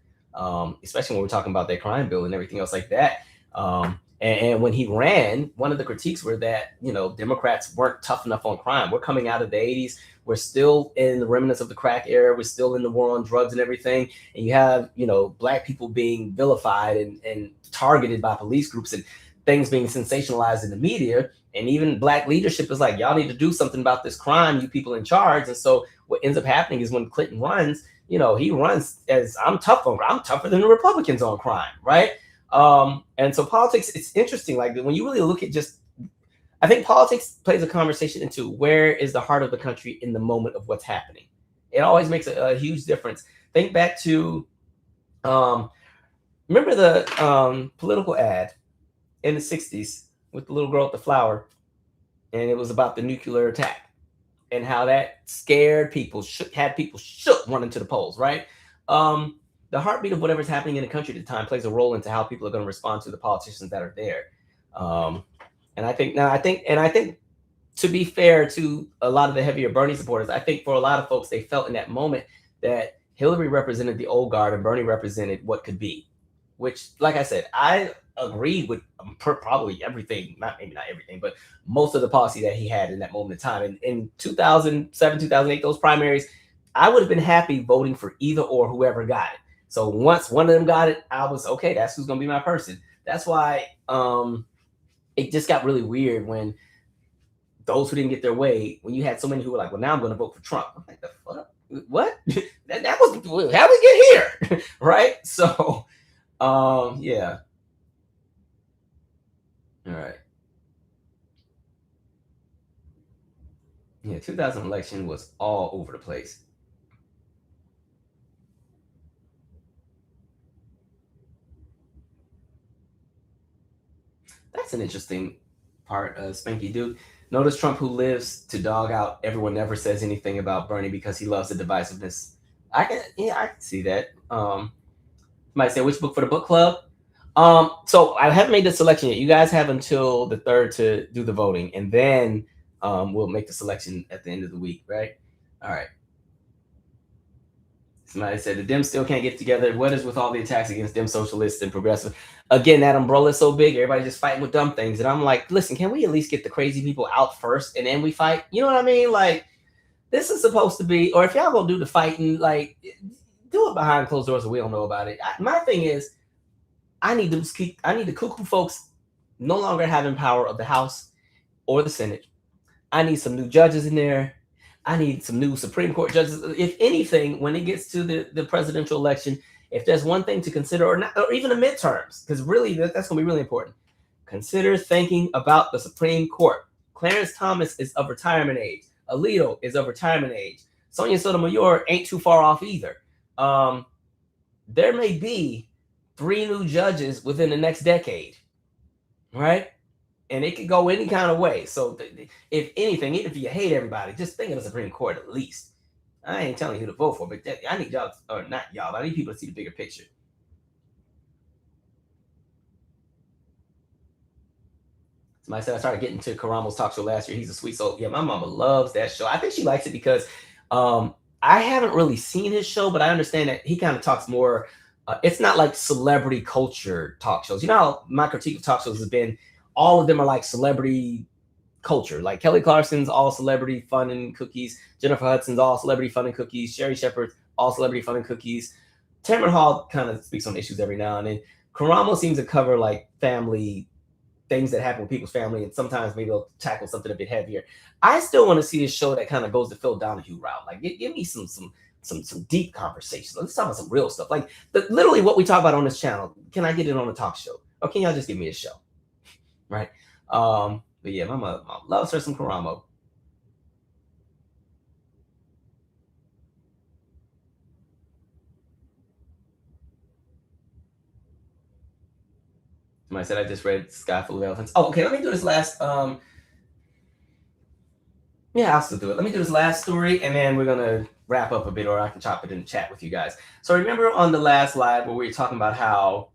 especially when we're talking about that crime bill and everything else like that. And when he ran, one of the critiques were that, Democrats weren't tough enough on crime. We're coming out of the 80s. We're still in the remnants of the crack era. We're still in the war on drugs and everything. And you have, black people being vilified and targeted by police groups and things being sensationalized in the media. And even black leadership is like, y'all need to do something about this crime, you people in charge. And so what ends up happening is when Clinton runs, he runs as I'm tougher than the Republicans on crime, right? And so politics, it's interesting. Like when you really look at I think politics plays a conversation into where is the heart of the country in the moment of what's happening. It always makes a huge difference. Think back to, remember the political ad in the 60s with the little girl with the flower, and it was about the nuclear attack and how that scared people, had people shook running to the polls, right? The heartbeat of whatever's happening in the country at the time plays a role into how people are going to respond to the politicians that are there. And I think to be fair to a lot of the heavier Bernie supporters, I think for a lot of folks, they felt in that moment that Hillary represented the old guard and Bernie represented what could be, which, like I said, I agreed with probably everything, maybe not everything, but most of the policy that he had in that moment in time. And in 2007, 2008, those primaries, I would have been happy voting for either or whoever got it. So once one of them got it, I was, okay, that's who's going to be my person. That's why it just got really weird when those who didn't get their way, when you had so many who were like, well, now I'm going to vote for Trump. I'm like, the fuck? What? that was, how we get here? Right? So, yeah. All right. Yeah, 2000 election was all over the place. That's an interesting part, Spanky Dude. Notice Trump, who lives to dog out everyone, never says anything about Bernie because he loves the divisiveness. I can see that. Might say which book for the book club. So I haven't made the selection yet. You guys have until the 3rd to do the voting, and then we'll make the selection at the end of the week, right? All right. Somebody said the Dems still can't get together. What is with all the attacks against Dem socialists and progressive? Again, that umbrella is so big, everybody's just fighting with dumb things. And I'm like, listen, can we at least get the crazy people out first and then we fight? You know what I mean? Like, this is supposed to be, or if y'all gonna do the fighting, like, do it behind closed doors so we don't know about it. My thing is, I need the cuckoo folks no longer having power of the House or the Senate. I need some new judges in there. I need some new Supreme Court judges. If anything, when it gets to the presidential election, if there's one thing to consider, or even the midterms, because really that's going to be really important, consider thinking about the Supreme Court. Clarence Thomas is of retirement age. Alito is of retirement age. Sonia Sotomayor ain't too far off either. There may be 3 new judges within the next decade, right? And it could go any kind of way. So if anything, even if you hate everybody, just think of the Supreme Court at least. I ain't telling you who to vote for, but I need y'all, or not y'all, I need people to see the bigger picture. Somebody said I started getting to Karamo's talk show last year. He's a sweet soul. Yeah, my mama loves that show. I think she likes it because I haven't really seen his show, but I understand that he kind of talks more. It's not like celebrity culture talk shows. You know how my critique of talk shows has been, all of them are like celebrity culture. Like Kelly Clarkson's all celebrity fun and cookies. Jennifer Hudson's all celebrity fun and cookies. Sherry Shepherd's all celebrity fun and cookies. Tamron Hall kind of speaks on issues every now and then. Karamo seems to cover like family things that happen with people's family, and sometimes maybe they'll tackle something a bit heavier. I still want to see a show that kind of goes the Phil Donahue route. Like, give me some deep conversations. Let's talk about some real stuff. Like literally what we talk about on this channel. Can I get it on a talk show? Or can y'all just give me a show? Right. But yeah, my mom loves her some Karamo. Somebody said I just read Sky Full of Elephants. Oh, okay. Let me do this last. Yeah, I'll still do it. Let me do this last story, and then we're gonna wrap up a bit, or I can chop it in the chat with you guys. So remember on the last live where we were talking about how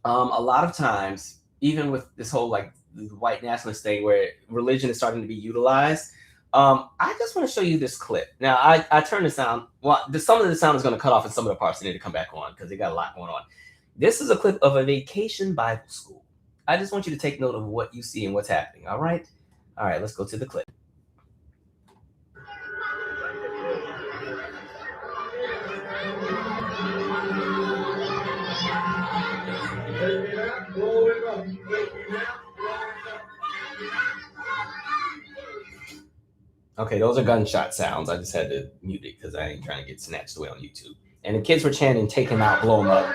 a lot of times, even with this whole like the white nationalist thing where religion is starting to be utilized, I just want to show you this clip. Now, I turned the sound. Well, some of the sound is going to cut off, and some of the parts need to come back on because they got a lot going on. This is a clip of a vacation Bible school. I just want you to take note of what you see and what's happening. All right, let's go to the clip. Okay, those are gunshot sounds. I just had to mute it because I ain't trying to get snatched away on YouTube. And the kids were chanting, "Take him out, blow him up."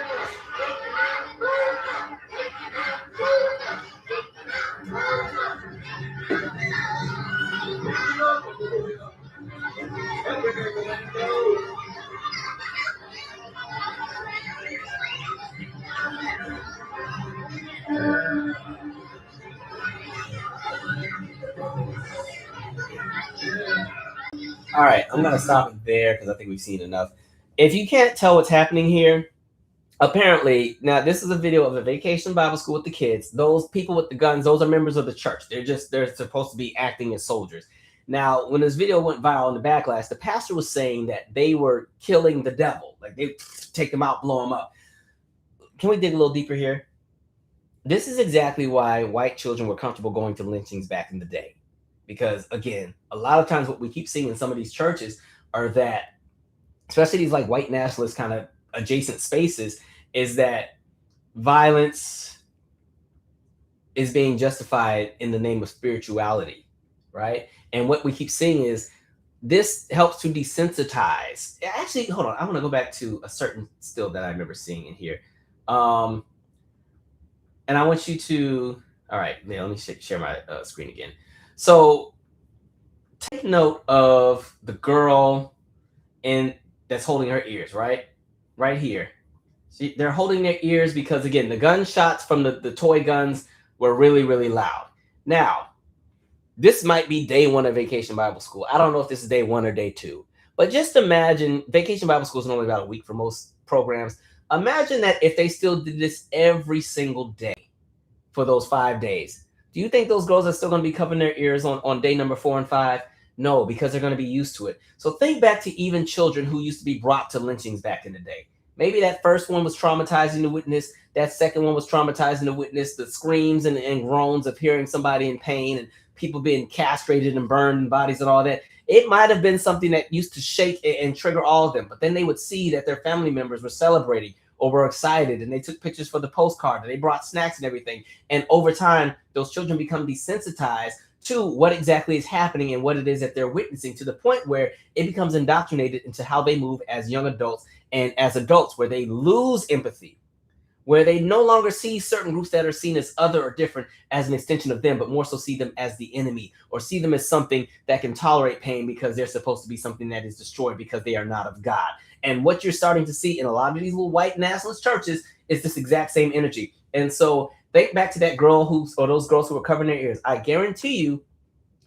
All right, I'm gonna stop it there because I think we've seen enough. If you can't tell what's happening here, apparently, now this is a video of a vacation Bible school with the kids. Those people with the guns, those are members of the church. They're supposed to be acting as soldiers. Now, when this video went viral in the backlash, the pastor was saying that they were killing the devil. Like they take them out, blow them up. Can we dig a little deeper here? This is exactly why white children were comfortable going to lynchings back in the day. Because again, a lot of times what we keep seeing in some of these churches are that, especially these like white nationalist kind of adjacent spaces, is that violence is being justified in the name of spirituality, right? And what we keep seeing is this helps to desensitize. Actually, hold on. I want to go back to a certain still that I remember seeing in here. And I want you to, all right, let me share my screen again. So take note of the girl that's holding her ears, right here. See, they're holding their ears because, again, the gunshots from the toy guns were really, really loud. Now, this might be day one of Vacation Bible School. I don't know if this is day 1 or day 2, but just imagine Vacation Bible School is only about a week for most programs. Imagine that if they still did this every single day for those 5 days. Do you think those girls are still going to be covering their ears on day number 4 and 5? No, because they're going to be used to it. So think back to even children who used to be brought to lynchings back in the day. Maybe that first one was traumatizing to witness. That second one was traumatizing to witness the screams and groans of hearing somebody in pain and people being castrated and burned in bodies and all that. It might have been something that used to shake and trigger all of them. But then they would see that their family members were celebrating or were excited and they took pictures for the postcard and they brought snacks and everything. And over time, those children become desensitized to what exactly is happening and what it is that they're witnessing, to the point where it becomes indoctrinated into how they move as young adults and as adults, where they lose empathy, where they no longer see certain groups that are seen as other or different as an extension of them, but more so see them as the enemy, or see them as something that can tolerate pain because they're supposed to be something that is destroyed because they are not of God. And what you're starting to see in a lot of these little white nationalist churches is this exact same energy. And so think back to that girl or those girls who were covering their ears. I guarantee you,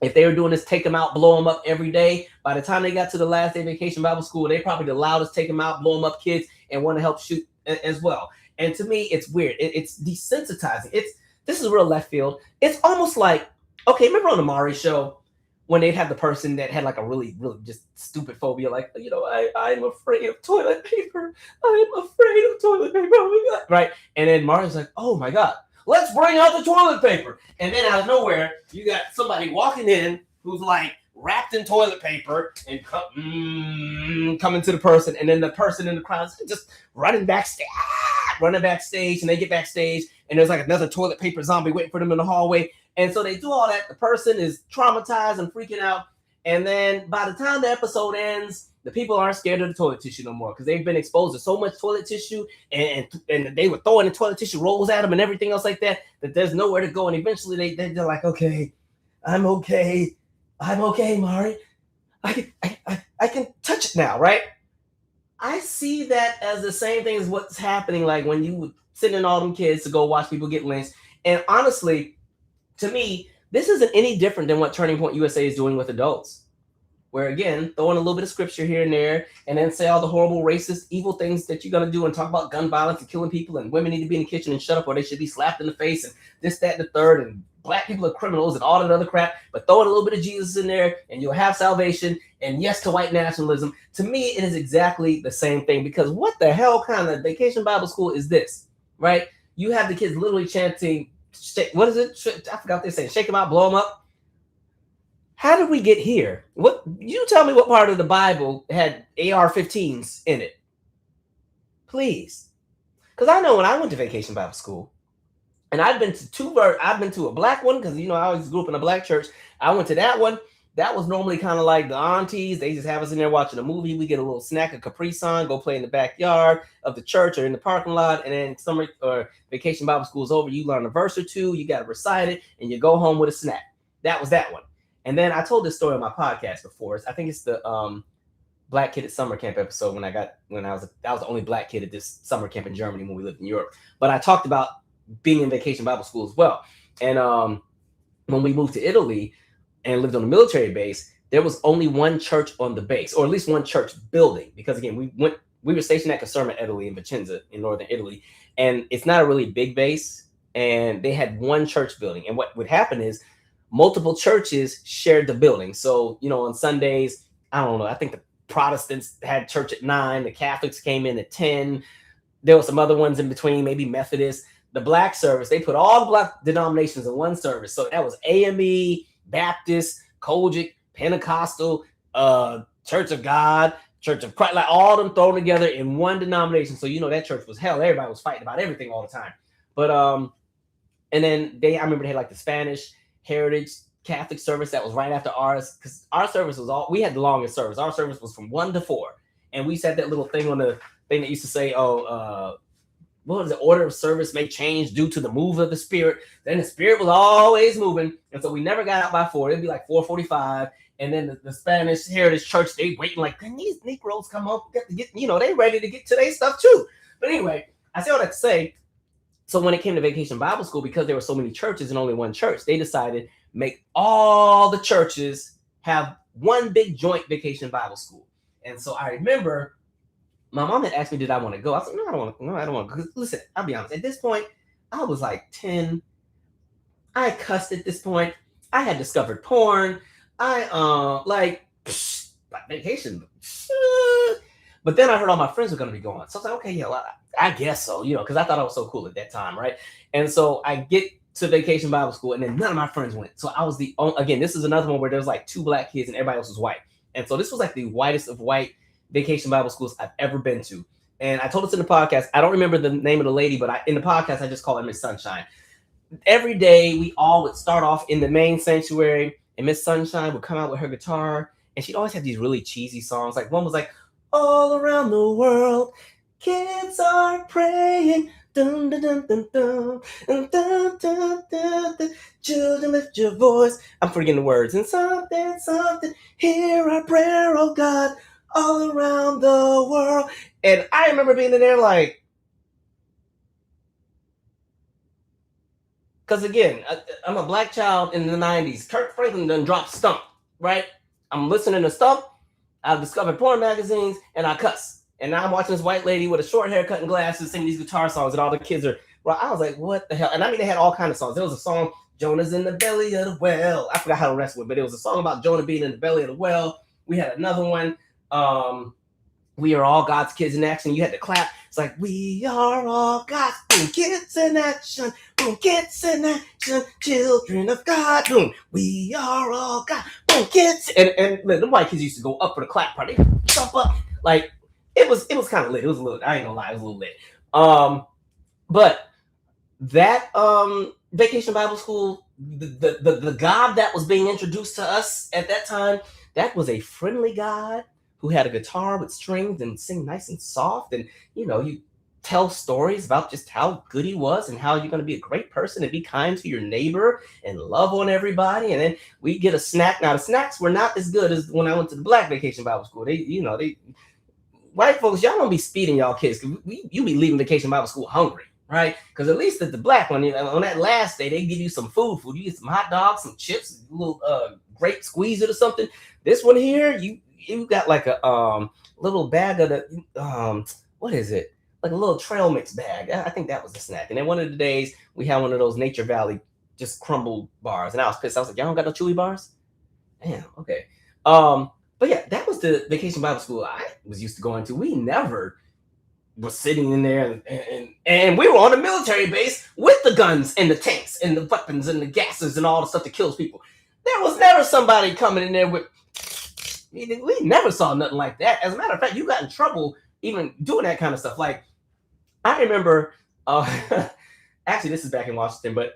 if they were doing this, take them out, blow them up every day, by the time they got to the last day of Vacation Bible School, they probably the loudest take them out, blow them up kids and want to help shoot as well. And to me, it's weird. It's desensitizing. This is real left field. It's almost like, okay, remember on the Maury show when they'd have the person that had like a really, really just stupid phobia, like, I'm afraid of toilet paper. I'm afraid of toilet paper. Oh my God. Right? And then Maury's like, oh my God, let's bring out the toilet paper. And then out of nowhere, you got somebody walking in who's like wrapped in toilet paper and coming to the person. And then the person in the crowd is just running backstage, and they get backstage and there's like another toilet paper zombie waiting for them in the hallway. And so they do all that. The person is traumatized and freaking out. And then by the time the episode ends, the people aren't scared of the toilet tissue no more because they've been exposed to so much toilet tissue and they were throwing the toilet tissue rolls at them and everything else like that there's nowhere to go. And eventually they're like, okay, I'm okay, Mari. I can touch it now, right? I see that as the same thing as what's happening like when you send in all them kids to go watch people get lynched. And honestly, to me, this isn't any different than what Turning Point USA is doing with adults, where again, throwing a little bit of scripture here and there, and then say all the horrible, racist, evil things that you're gonna do, and talk about gun violence and killing people, and women need to be in the kitchen and shut up, or they should be slapped in the face, and this, that, and the third, and black people are criminals, and all that other crap. But throw in a little bit of Jesus in there, and you'll have salvation. And yes to white nationalism. To me, it is exactly the same thing, because what the hell kind of Vacation Bible School is this, right? You have the kids literally chanting, what is it? I forgot what they're saying. Shake them out, blow them up. How did we get here? What, you tell me what part of the Bible had AR-15s in it, please. Because I know when I went to Vacation Bible School, and I've been to a black one, because I always grew up in a black church. I went to that one. That was normally kind of like the aunties. They just have us in there watching a movie. We get a little snack, a Capri Sun, go play in the backyard of the church or in the parking lot. And then summer or Vacation Bible School is over. You learn a verse or two. You got to recite it, and you go home with a snack. That was that one. And then I told this story on my podcast before. I think it's the Black Kid at Summer Camp episode when I was the only black kid at this summer camp in Germany when we lived in Europe. But I talked about being in Vacation Bible School as well. And when we moved to Italy and lived on a military base, there was only one church on the base, or at least one church building. Because again, we were stationed at Caserma, Italy, in Vicenza, in northern Italy, and it's not a really big base. And they had one church building. And what would happen is multiple churches shared the building. So on Sundays, I don't know, I think the Protestants had church at 9, the Catholics came in at 10. There were some other ones in between, maybe Methodist. The black service, they put all the black denominations in one service. So that was AME, Baptist, Kojic, Pentecostal, Church of God, Church of Christ, like all of them thrown together in one denomination. So that church was hell. Everybody was fighting about everything all the time. But and then I remember they had like the Spanish Heritage Catholic service that was right after ours, because our service we had the longest service. Our service was from 1 to 4, and we said that little thing on the thing that used to say, what was the order of service may change due to the move of the Spirit. Then the Spirit was always moving. And so we never got out by 4. It'd be like 4:45. And then the Spanish Heritage Church, they waiting like, can these Negroes come up? They ready to get to their stuff too. But anyway, I say all that to say, so when it came to Vacation Bible School, because there were so many churches and only one church, they decided make all the churches have one big joint Vacation Bible School. And so I remember my mom had asked me, did I want to go? I said, no, I don't want to. Because listen, I'll be honest. At this point, I was like 10. I cussed at this point. I had discovered porn. like vacation. But then I heard all my friends were going to be going. So I was like, okay, yeah, well, I guess so, because I thought I was so cool at that time, right? And so I get to Vacation Bible School, and then none of my friends went. So I was the only, again, this is another one where there was like 2 black kids and everybody else was white. And so this was like the whitest of white Vacation Bible Schools I've ever been to. And I told this in the podcast. I don't remember the name of the lady, but in the podcast, I just call her Miss Sunshine. Every day, we all would start off in the main sanctuary, and Miss Sunshine would come out with her guitar, and she'd always have these really cheesy songs. Like one was like, all around the world, kids are praying. Dun, dun, dun, dun, dun, dun, dun, dun, dun, dun. Children, lift your voice. I'm forgetting the words. And something, hear our prayer, oh God, all around the world. And I remember being in there like, because again, I'm a black child in the 90s. Kirk Franklin done dropped Stump, right? I'm listening to Stump. I've discovered porn magazines, and I cuss. And now I'm watching this white lady with a short haircut and glasses singing these guitar songs, and all the kids are, well, I was like, what the hell? And I mean, they had all kinds of songs. There was a song, Jonah's in the belly of the well. I forgot how the rest went, but it was a song about Jonah being in the belly of the well. We had another one, we are all God's kids in action. You had to clap. It's like, we are all God's kids in action. Boom, kids in action. Children of God. Boom, we are all God. Boom, kids. And the white kids used to go up for the clap part. They jump up. Like, it was kind of lit. It was a little, I ain't gonna lie, it was a little lit. But that Vacation Bible School, the God that was being introduced to us at that time, that was a friendly God who had a guitar with strings and sing nice and soft. And, you tell stories about just how good he was and how you're going to be a great person and be kind to your neighbor and love on everybody. And then we get a snack. Now, the snacks were not as good as when I went to the Black Vacation Bible School. They white folks, y'all don't be speeding y'all kids. You be leaving Vacation Bible School hungry, right? Because at least at the Black one, on that last day, they give you some food. You get some hot dogs, some chips, a little grape squeeze it or something. This one here, you got like a little bag of the what is it? Like a little trail mix bag. I think that was the snack. And then one of the days we had one of those Nature Valley just crumbled bars, and I was pissed. I was like, y'all don't got no Chewy bars? Damn. Okay. But yeah, that was the Vacation Bible School I was used to going to. We never was sitting in there and we were on a military base with the guns and the tanks and the weapons and the gases and all the stuff that kills people. There was never somebody coming in there with. We never saw nothing like that. As a matter of fact, you got in trouble even doing that kind of stuff. Like, I remember, actually, this is back in Washington, but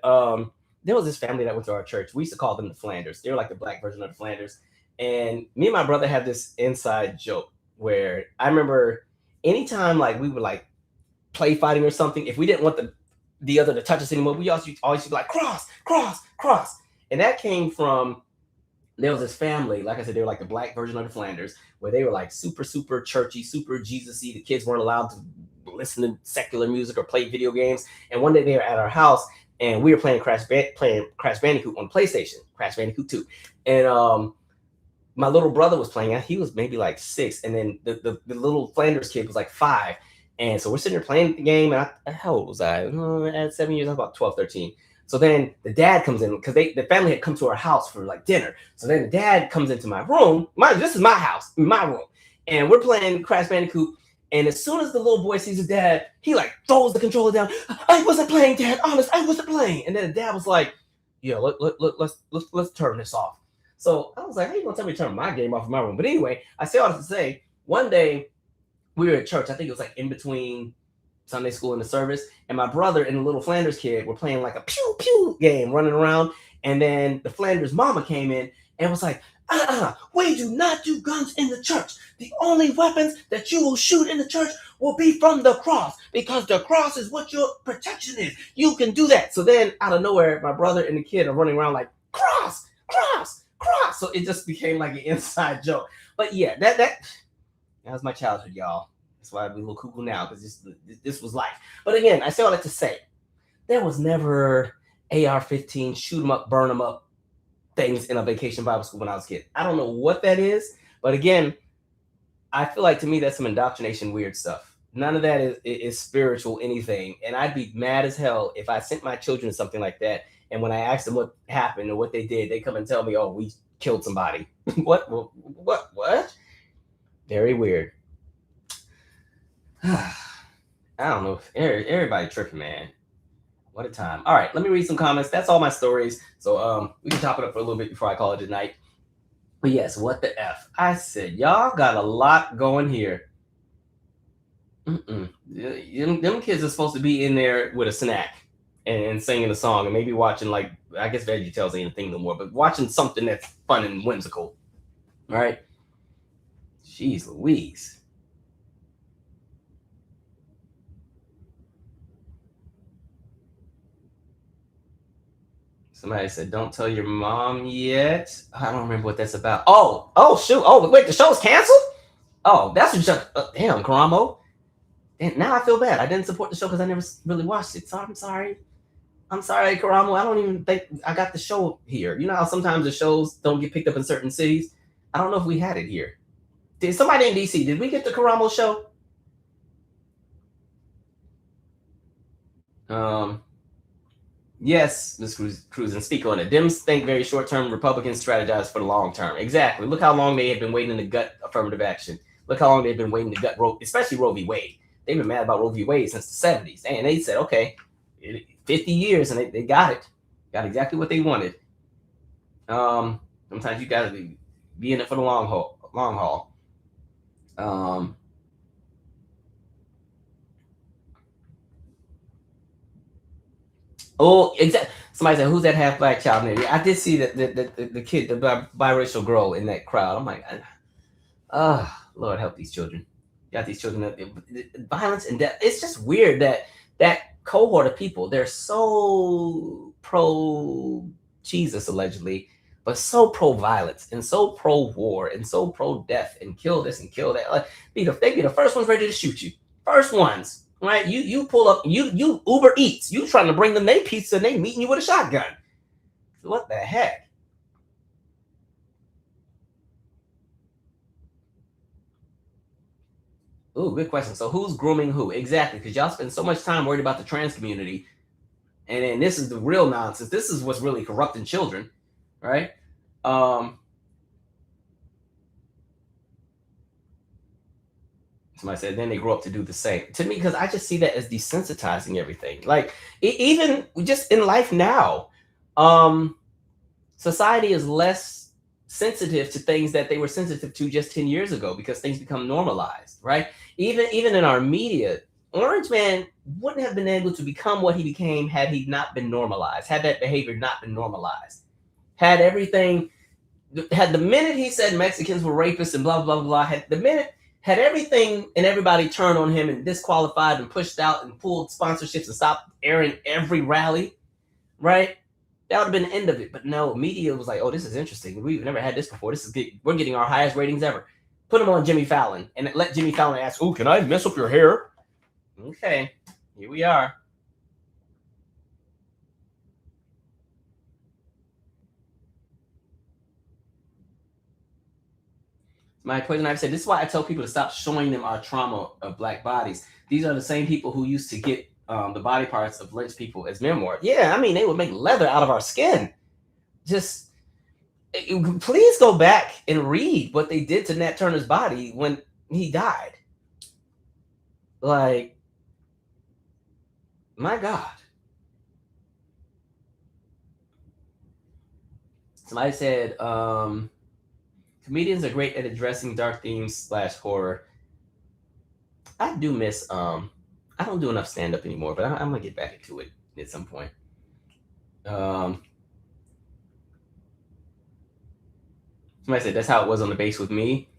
there was this family that went to our church. We used to call them the Flanders. They were like the black version of the Flanders. And me and my brother had this inside joke where I remember anytime like we would like play fighting or something, if we didn't want the other to touch us anymore, we always used to be like, cross, cross, cross. And that came from, there was this family, like I said, they were like the black version of the Flanders, where they were like super, super churchy, super Jesus-y. The kids weren't allowed to listen to secular music or play video games. And one day they were at our house and we were playing Crash Bandicoot on PlayStation, Crash Bandicoot 2. And my little brother was playing it. He was maybe like 6. And then the little Flanders kid was like 5. And so we're sitting there playing the game. And how old was I? At 7 years, I was about 12, 13. So then the dad comes in because the family had come to our house for like dinner. So then the dad comes into my room. This is my house, my room. And we're playing Crash Bandicoot. And as soon as the little boy sees his dad, he like throws the controller down. I wasn't playing, Dad. Honest, I wasn't playing. And then the dad was like, yeah, let's turn this off. So I was like, how you gonna tell me to turn my game off in my room? But anyway, I say all this to say, one day we were at church. I think it was like in between Sunday school and the service. And my brother and the little Flanders kid were playing like a pew pew game, running around. And then the Flanders mama came in and was like, we do not do guns in the church. The only weapons that you will shoot in the church will be from the cross, because the cross is what your protection is. You can do that. So then out of nowhere, my brother and the kid are running around like, cross, cross, cross. So it just became like an inside joke. But yeah, that was my childhood, y'all. That's why I'm a little cuckoo now, because this was life. But again, I say all that to say, there was never AR-15, shoot 'em up, burn 'em up things in a Vacation Bible School when I was a kid. I don't know what that is, but again, I feel like to me that's some indoctrination weird stuff. None of that is spiritual anything. And I'd be mad as hell if I sent my children something like that. And when I asked them what happened or what they did, they come and tell me, oh, we killed somebody. What? Very weird. I don't know. Everybody tripping, man. What a time. All right, let me read some comments. That's all my stories. So we can top it up for a little bit before I call it a night. But yes, what the F? I said, y'all got a lot going here. Them kids are supposed to be in there with a snack and singing a song and maybe watching, like, I guess VeggieTales ain't a thing no more, but watching something that's fun and whimsical. All right? Jeez Louise. Somebody said, don't tell your mom yet. I don't remember what that's about. Oh, shoot. Oh, wait, the show's canceled? Oh, that's what damn, Karamo. And now I feel bad. I didn't support the show because I never really watched it. So I'm sorry. I'm sorry, Karamo. I don't even think I got the show here. You know how sometimes the shows don't get picked up in certain cities? I don't know if we had it here. Did somebody in DC, did we get the Karamo show? Yes, Ms. Cruz, and speak on it. Dems think very short term, Republicans strategize for the long term. Exactly. Look how long they have been waiting to gut affirmative action. Look how long they've been waiting to gut especially Roe v. Wade. They've been mad about Roe v. Wade since the 70s. And they said, okay, 50 years, and they got it. Got exactly what they wanted. Sometimes you got to be in it for the long haul. Oh, exactly. Somebody said, "Who's that half black child?" In there? I did see that the kid, the biracial girl in that crowd. I'm like, Lord help these children. Got these children. Violence and death. It's just weird that cohort of people. They're so pro Jesus allegedly, but so pro violence and so pro war and so pro death and kill this and kill that. Like, they be the first ones ready to shoot you. First ones. Right, you pull up, you Uber Eats, you trying to bring them their pizza and they meeting you with a shotgun. What the heck? Ooh, good question. So who's grooming who? Exactly, because y'all spend so much time worried about the trans community, and then this is the real nonsense. This is what's really corrupting children, right? Somebody said then they grow up to do the same. To me, because I just see that as desensitizing everything. Like even just in life now, society is less sensitive to things that they were sensitive to just 10 years ago because things become normalized, right? Even in our media, Orange Man wouldn't have been able to become what he became had he not been normalized, had that behavior not been normalized, had the minute he said Mexicans were rapists and blah blah blah, had everything and everybody turned on him and disqualified and pushed out and pulled sponsorships and stopped airing every rally, right? That would have been the end of it. But no, media was like, oh, this is interesting. We've never had this before. We're getting our highest ratings ever. Put him on Jimmy Fallon and let Jimmy Fallon ask, oh, can I mess up your hair? Okay, here we are. My poison ivy said, this is why I tell people to stop showing them our trauma of black bodies. These are the same people who used to get the body parts of lynched people as memoir. Yeah, I mean, they would make leather out of our skin. Just please go back and read what they did to Nat Turner's body when he died. Like, my God. Somebody said, comedians are great at addressing dark themes / horror. I do miss I don't do enough stand-up anymore, but I'm gonna get back into it at some point. Somebody said that's how it was on the base with me.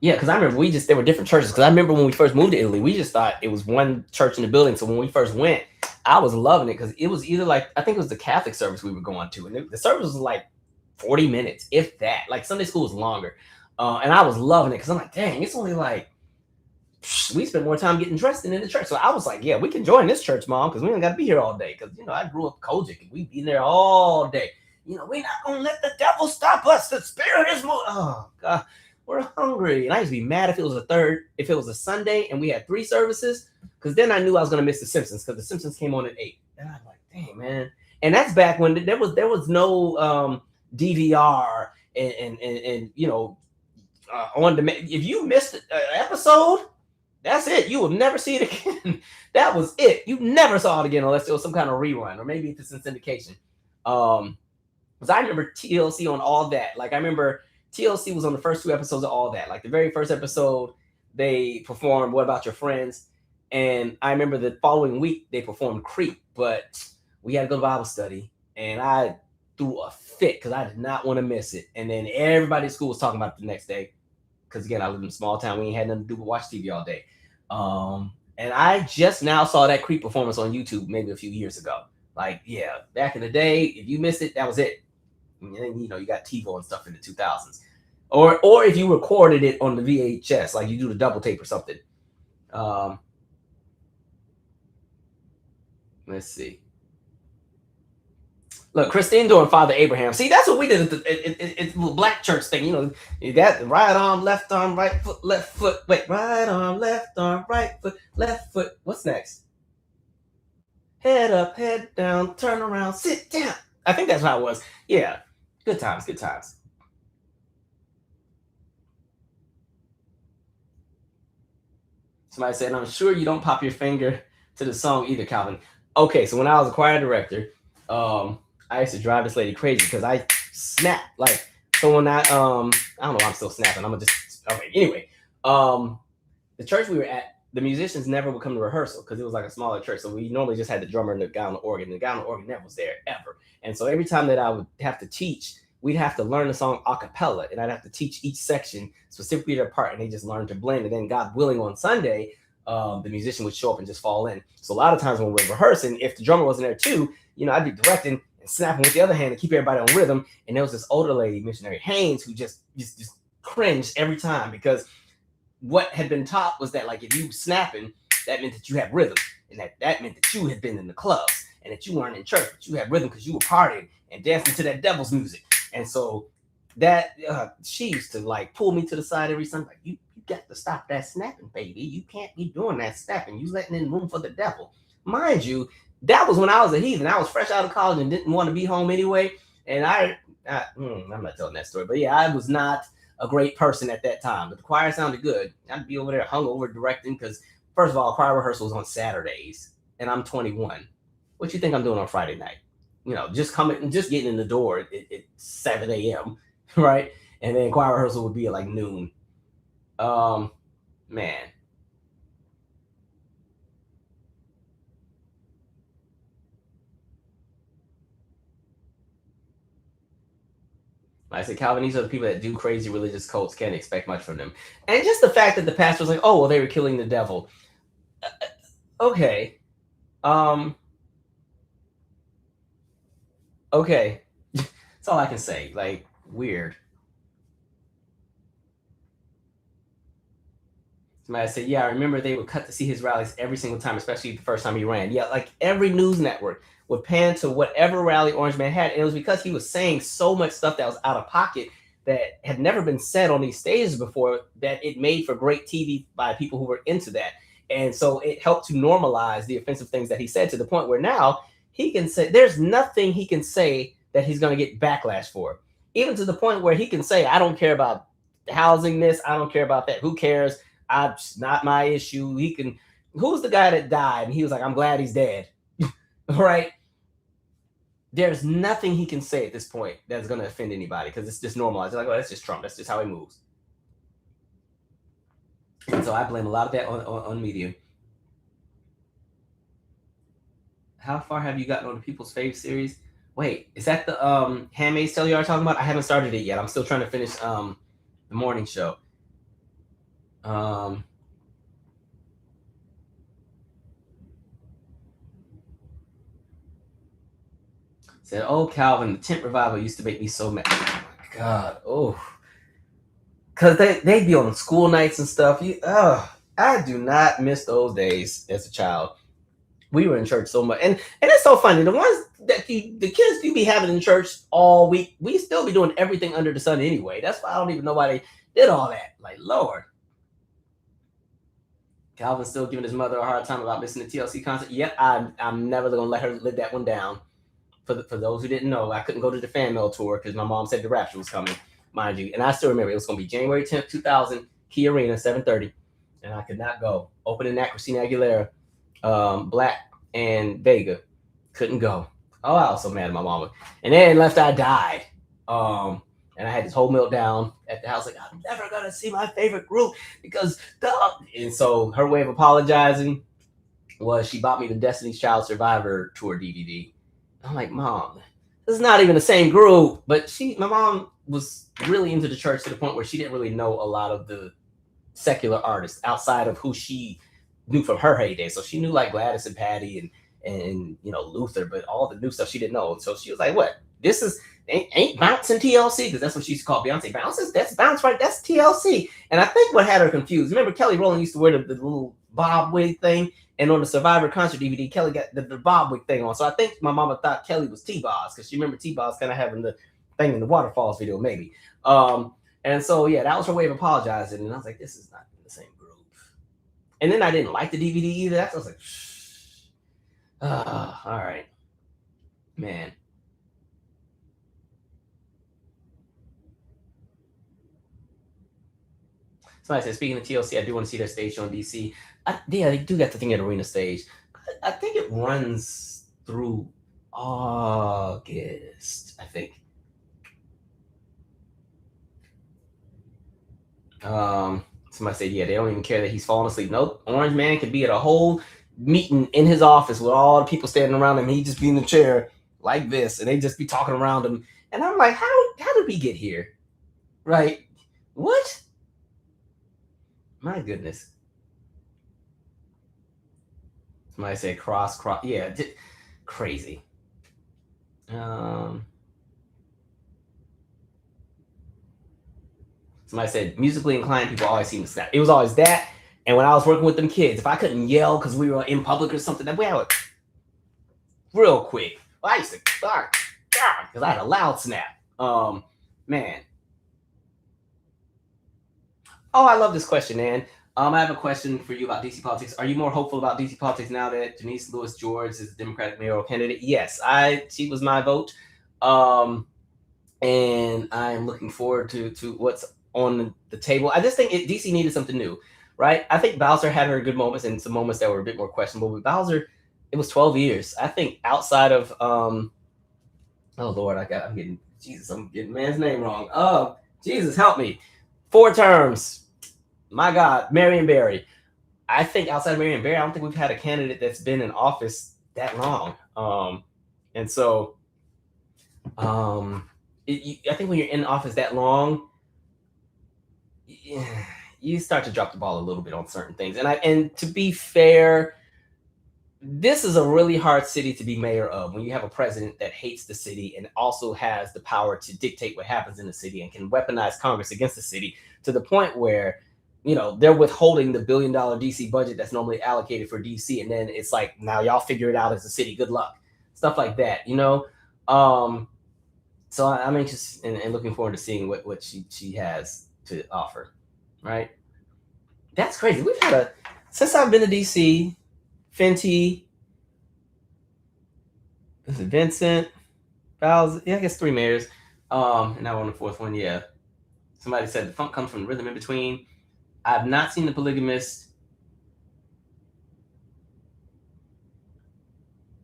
Yeah, because I remember there were different churches. Because I remember when we first moved to Italy, we just thought it was one church in the building. So when we first went, I was loving it because it was either like, I think it was the Catholic service we were going to, and the service was like 40 minutes, if that. Like Sunday school was longer, and I was loving it because I'm like, dang, it's only like we spent more time getting dressed than in the church. So I was like, yeah, we can join this church, Mom, because we don't got to be here all day. Because I grew up Kojic and we be there all day. We're not gonna let the devil stop us. The spirit is moving. Oh God. We're hungry. And I used to be mad if it was a Sunday and we had 3 services, because then I knew I was gonna miss The Simpsons, because The Simpsons came on at 8. And I'm like, dang, man. And that's back when there was no DVR and on demand. If you missed an episode, that's it. You will never see it again. That was it. You never saw it again unless it was some kind of rerun, or maybe it's in syndication. Because I remember TLC on All That. Like, I remember TLC was on the first 2 episodes of All That. Like, the very first episode, they performed What About Your Friends? And I remember the following week, they performed Creep. But we had to go to Bible study, and I threw a fit because I did not want to miss it. And then everybody at school was talking about it the next day. Because, again, I live in a small town. We ain't had nothing to do but watch TV all day. And I just now saw that Creep performance on YouTube maybe a few years ago. Like, yeah, back in the day, if you missed it, that was it. And then, you got TiVo and stuff in the 2000s. Or if you recorded it on the VHS, like you do the double tape or something. Let's see. Look, Christine doing Father Abraham. See, that's what we did at it's a black church thing. You got the right arm, left arm, right foot, left foot. Wait, right arm, right foot, left foot. What's next? Head up, head down, turn around, sit down. I think that's how it was. Yeah. Good times, good times. Somebody said, I'm sure you don't pop your finger to the song either, Calvin. Okay, so when I was a choir director, I used to drive this lady crazy because I snapped. Like, so when I don't know why I'm still snapping. I'm gonna just, okay, anyway. The church we were at, the musicians never would come to rehearsal because it was like a smaller church. So we normally just had the drummer and the guy on the organ. And the guy on the organ never was there ever. And so every time that I would have to teach, we'd have to learn the song a cappella, and I'd have to teach each section specifically their part, and they just learned to blend. And then, God willing, on Sunday, the musician would show up and just fall in. So a lot of times when we're rehearsing, if the drummer wasn't there too, I'd be directing and snapping with the other hand to keep everybody on rhythm. And there was this older lady, Missionary Haynes, who just cringed every time, because what had been taught was that, like, if you snapping, that meant that you had rhythm, and that meant that you had been in the clubs, and that you weren't in church, but you had rhythm because you were partying and dancing to that devil's music. And so that she used to, like, pull me to the side every Sunday, like, you got to stop that snapping, baby. You can't be doing that snapping. You letting in room for the devil. Mind you, that was when I was a heathen. I was fresh out of college and didn't want to be home anyway. And I'm not telling that story, but yeah, I was not a great person at that time. But the choir sounded good. I'd be over there hungover directing because, first of all, choir rehearsal was on Saturdays, and I'm 21. What you think I'm doing on Friday night? Just getting in the door at 7 a.m., right? And then choir rehearsal would be at like noon. Man. I said, Calvin, these are the people that do crazy religious cults. Can't expect much from them. And just the fact that the pastor was like, oh, well, they were killing the devil. Okay. Okay. That's all I can say. Like, weird. Somebody said, yeah, I remember they would cut to see his rallies every single time, especially the first time he ran. Yeah, like every news network would pan to whatever rally Orange Man had. And it was because he was saying so much stuff that was out of pocket that had never been said on these stages before, that it made for great TV by people who were into that. And so it helped to normalize the offensive things that he said, to the point where now he can say, there's nothing he can say that he's going to get backlash for. Even to the point where he can say, I don't care about housing this. I don't care about that. Who cares? It's not my issue. Who's the guy that died? And he was like, I'm glad he's dead. Right? There's nothing he can say at this point that's going to offend anybody, because it's just normalized. They're like, oh, that's just Trump. That's just how he moves. And so I blame a lot of that on media. How far have you gotten on the People's Fave series? Wait, is that the Handmaid's Tale you are talking about? I haven't started it yet. I'm still trying to finish the morning show. Said, oh, Calvin, the tent revival used to make me so mad. Oh my God. Oh. Because they'd be on school nights and stuff. I do not miss those days as a child. We were in church so much. And it's so funny. The ones that the kids you be having in church all week, we still be doing everything under the sun anyway. That's why I don't even know why they did all that. Like, Lord. Calvin's still giving his mother a hard time about missing the TLC concert. Yep, I'm never going to let her live that one down. For those who didn't know, I couldn't go to the fan mail tour because my mom said the Rapture was coming, mind you. And I still remember it was going to be January 10th, 2000, Key Arena, 7:30. And I could not go. Opening that, Christina Aguilera, Black, and Vega. Couldn't go. Oh, I was so mad at my mama. And then Left Eye died. And I had this whole meltdown at the house, like, I'm never going to see my favorite group because, and so her way of apologizing was she bought me the Destiny's Child Survivor tour DVD. I'm like, Mom, this is not even the same group. But my mom was really into the church to the point where she didn't really know a lot of the secular artists outside of who she knew from her heyday. So she knew like Gladys and Patty and Luther, but all the new stuff she didn't know. So she was like, what? This is ain't Bounce and TLC, because that's what she used to call Beyonce. That's Bounce, right? That's TLC. And I think what had her confused, remember Kelly Rowland used to wear the little bob wig thing, and on the Survivor concert DVD, Kelly got the bob wig thing on. So I think my mama thought Kelly was T-Boz, because she remember T-Boz kind of having the thing in the Waterfalls video, maybe. And so yeah, that was her way of apologizing. And I was like, this is not the same group. And then I didn't like the DVD either. I was like, all right, man. Somebody said, speaking of TLC, I do want to see their stage show in DC. Yeah, they do got the thing at Arena Stage. I think it runs through August, I think. Somebody said, yeah, they don't even care that he's falling asleep. Nope. Orange Man could be at a whole meeting in his office with all the people standing around him. He'd just be in the chair like this, and they'd just be talking around him. And I'm like, how did we get here? Right? What? My goodness. Somebody said cross. Yeah, crazy. Somebody said musically inclined people always seem to snap. It was always that. And when I was working with them kids, if I couldn't yell because we were in public or something, that way I would real quick. I used to because I had a loud snap. Man. Oh, I love this question, Ann. I have a question for you about DC politics. Are you more hopeful about DC politics now that Janice Lewis George is the Democratic mayoral candidate? Yes, she was my vote. And I'm looking forward to what's on the table. I just think DC needed something new, right? I think Bowser had her good moments and some moments that were a bit more questionable. But Bowser, it was 12 years. I think outside of, oh Lord, I'm getting man's name wrong. Oh, Jesus, help me. 4 terms. My God, Marion Barry. I think outside of Marion Barry, I don't think we've had a candidate that's been in office that long. And so I think when you're in office that long, you start to drop the ball a little bit on certain things. And to be fair, this is a really hard city to be mayor of when you have a president that hates the city and also has the power to dictate what happens in the city and can weaponize Congress against the city to the point where, they're withholding the $1 billion DC budget that's normally allocated for DC. And then it's like, now y'all figure it out as a city. Good luck. Stuff like that, So I'm anxious and looking forward to seeing what she has to offer. Right. That's crazy. We've had since I've been to DC, Fenty, is it Vincent, Bowles? Yeah, I guess 3 mayors. And now we're on the 4th one. Yeah. Somebody said the funk comes from the rhythm in between. I've not seen The Polygamist.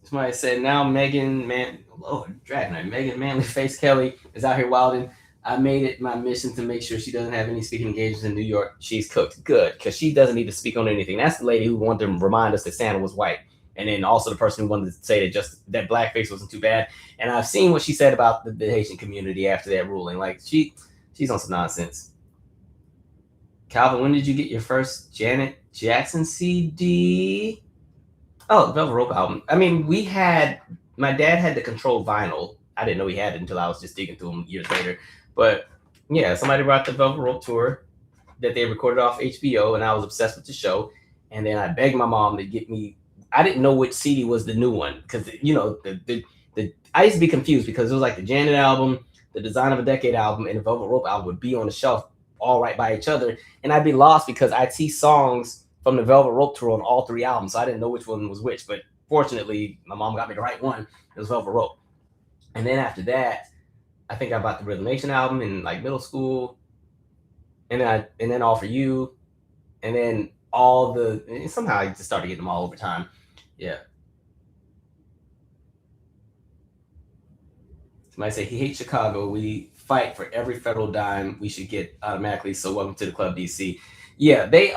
Somebody said now Megan Manly Face Kelly is out here wilding. I made it my mission to make sure she doesn't have any speaking engagements in New York. She's cooked. Good, because she doesn't need to speak on anything. That's the lady who wanted to remind us that Santa was white. And then also the person who wanted to say that blackface wasn't too bad. And I've seen what she said about the Haitian community after that ruling. Like she's on some nonsense. Calvin, when did you get your first Janet Jackson CD? Oh, the Velvet Rope album. I mean, my dad had the Control vinyl. I didn't know he had it until I was just digging through them years later. But yeah, somebody brought the Velvet Rope tour that they recorded off HBO, and I was obsessed with the show. And then I begged my mom to get me. I didn't know which CD was the new one because I used to be confused because it was like the Janet album, the Design of a Decade album, and the Velvet Rope album would be on the shelf all right by each other, and I'd be lost because I'd see songs from the Velvet Rope tour on all three albums, so I didn't know which one was which. But fortunately, my mom got me the right one. It was Velvet Rope. And then after that, I think I bought the Rhythm Nation album in like middle school, and then All for You, and then all the and somehow I just started getting them all over time. Yeah. Somebody say he hates Chicago. We fight for every federal dime we should get automatically. So welcome to the club, DC. Yeah, they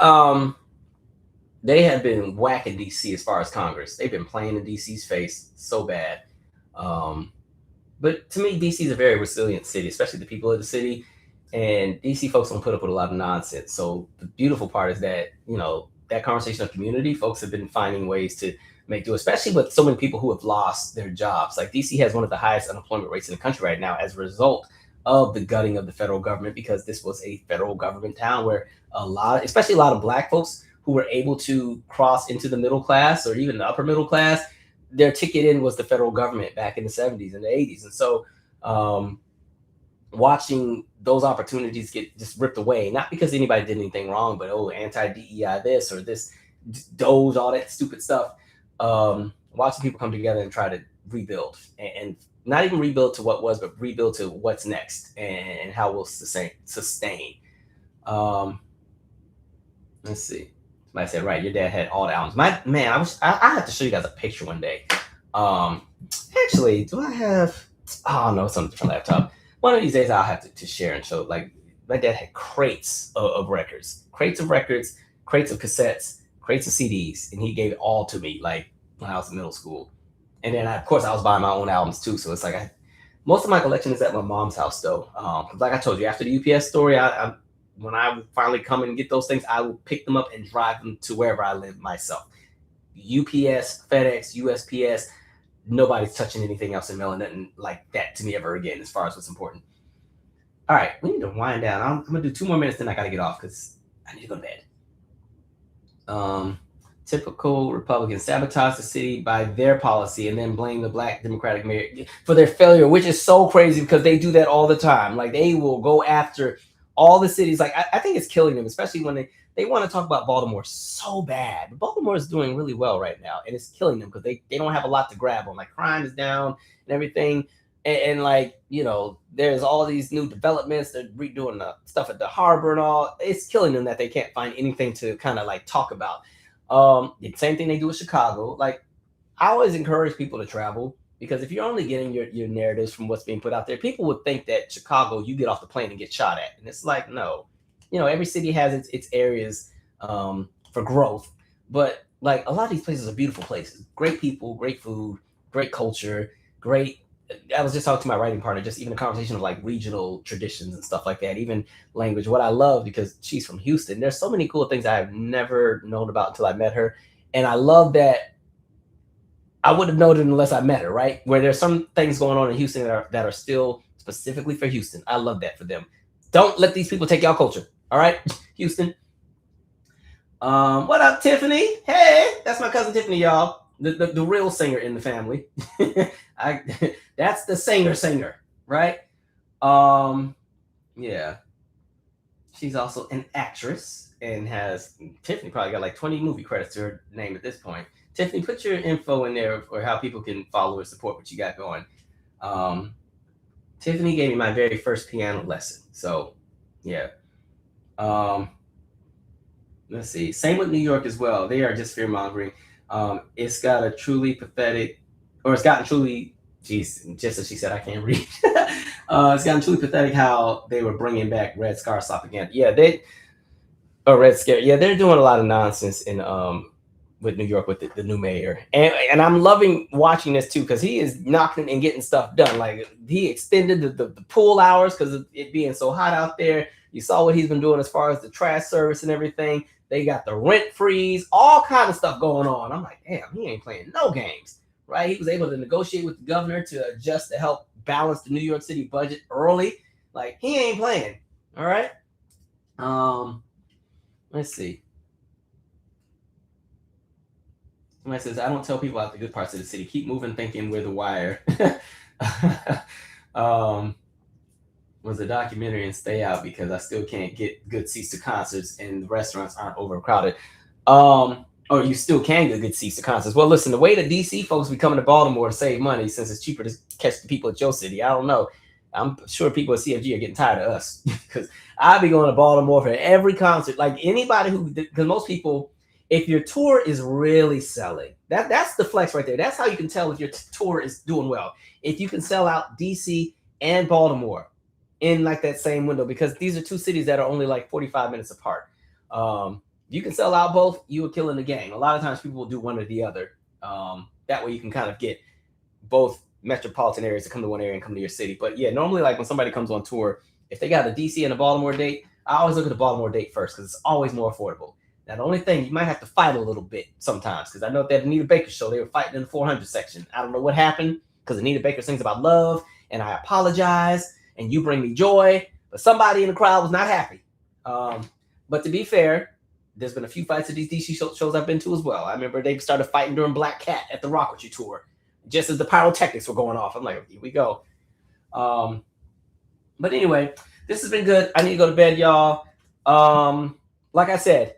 have been whacking DC as far as Congress. They've been playing in DC's face so bad. Um, but to me, DC is a very resilient city, especially the people of the city. And DC folks don't put up with a lot of nonsense. So the beautiful part is that, that conversation of community, folks have been finding ways to make do, especially with so many people who have lost their jobs. Like DC has one of the highest unemployment rates in the country right now as a result of the gutting of the federal government, because this was a federal government town where especially a lot of Black folks who were able to cross into the middle class or even the upper middle class, their ticket in was the federal government back in the 70s and the 80s. And so watching those opportunities get just ripped away, not because anybody did anything wrong, but anti-DEI this or this, Doge, all that stupid stuff. Watching people come together and try to rebuild, and not even rebuild to what was, but rebuild to what's next and how we'll sustain. Let's see. Somebody said, right, your dad had all the albums. My man, I have to show you guys a picture one day. Actually, do I have? Oh no, it's on a different laptop. One of these days I'll have to share and show. Like, my dad had crates of records, crates of cassettes, crates of CDs, and he gave it all to me, like when I was in middle school. And then of course I was buying my own albums too. So it's like most of my collection is at my mom's house though. Like I told you, after the UPS story, when I finally come and get those things, I will pick them up and drive them to wherever I live myself. UPS, FedEx, USPS. Nobody's touching anything else and mailing nothing like that to me ever again, as far as what's important. All right, we need to wind down. I'm gonna do 2 more minutes, then I gotta get off because I need to go to bed. Typical Republicans sabotage the city by their policy and then blame the Black Democratic mayor for their failure, which is so crazy because they do that all the time. Like, they will go after all the cities. Like, I think it's killing them, especially when they want to talk about Baltimore so bad. But Baltimore is doing really well right now, and it's killing them because they don't have a lot to grab on. Like, crime is down and everything. And like, there's all these new developments. They're redoing the stuff at the harbor and all. It's killing them that they can't find anything to kind of like talk about. The same thing they do with Chicago. Like, I always encourage people to travel, because if you're only getting your narratives from what's being put out there, people would think that Chicago, you get off the plane and get shot at. And it's like, no, every city has its areas for growth. But like, a lot of these places are beautiful places, great people, great food, great culture, great. I was just talking to my writing partner, just even a conversation of like regional traditions and stuff like that, even language. What I love, because she's from Houston, there's so many cool things I've never known about until I met her. And I love that I would have known it unless I met her, right? Where there's some things going on in Houston that are still specifically for Houston. I love that for them. Don't let these people take y'all culture. All right, Houston. What up, Tiffany? Hey, that's my cousin Tiffany, y'all. The real singer in the family. That's the singer, right? Yeah. She's also an actress and Tiffany probably got like 20 movie credits to her name at this point. Tiffany, put your info in there for how people can follow or support what you got going. Tiffany gave me my very first piano lesson. So, yeah. Let's see. Same with New York as well. They are just fear-mongering. It's gotten truly, geez, just as she said, I can't read. It's gotten truly pathetic how they were bringing back Red Scar propaganda. Yeah, Red Scare. Yeah, they're doing a lot of nonsense with New York with the new mayor, and I'm loving watching this too, because he is knocking and getting stuff done. Like, he extended the pool hours because of it being so hot out there. You saw what he's been doing as far as the trash service and everything. They got the rent freeze, all kind of stuff going on. I'm like, damn, he ain't playing no games, right? He was able to negotiate with the governor to adjust to help balance the New York City budget early. Like, he ain't playing. All right. Let's see. Somebody says, I don't tell people about the good parts of the city. Keep moving, thinking we're the wire. was a documentary and stay out because I still can't get good seats to concerts and the restaurants aren't overcrowded. Or you still can get good seats to concerts. Well, listen, the way the DC folks be coming to Baltimore to save money since it's cheaper to catch the people at your city, I don't know. I'm sure people at CFG are getting tired of us because I be going to Baltimore for every concert. Like anybody who, because most people, if your tour is really selling, that's the flex right there. That's how you can tell if your tour is doing well. If you can sell out DC and Baltimore in like that same window, because these are two cities that are only like 45 minutes apart. You can sell out both, you are killing the game. A lot of times people will do one or the other. That way you can kind of get both metropolitan areas to come to one area and come to your city. But yeah, normally like when somebody comes on tour, if they got a DC and a Baltimore date, I always look at the Baltimore date first because it's always more affordable. Now, the only thing, you might have to fight a little bit sometimes because I know at that Anita Baker show, they were fighting in the 400 section. I don't know what happened because Anita Baker sings about love and I apologize and you bring me joy. But somebody in the crowd was not happy. But to be fair, there's been a few fights at these DC shows I've been to as well. I remember they started fighting during Black Cat at the Rock With You tour, just as the pyrotechnics were going off. I'm like, here we go. But anyway, this has been good. I need to go to bed, y'all. Like I said,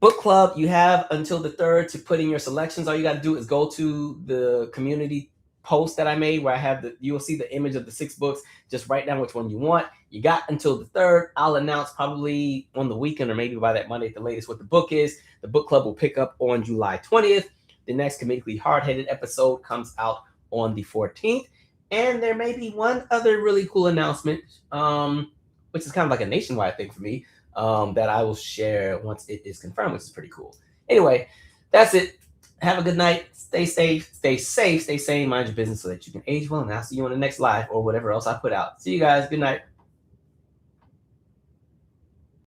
book club, you have until the 3rd to put in your selections. All you got to do is go to the community post that I made where I have you'll see the image of the 6 books. Just write down which one you want. You got until the 3rd. I'll announce probably on the weekend or maybe by that Monday at the latest what the book is. The book club will pick up on July 20th. The next Comedically Hardheaded episode comes out on the 14th. And there may be one other really cool announcement, which is kind of like a nationwide thing for me, that I will share once it is confirmed, which is pretty cool. Anyway, that's it. Have a good night. Stay safe, stay sane, mind your business so that you can age well. And I'll see you on the next live or whatever else I put out. See you guys. Good night.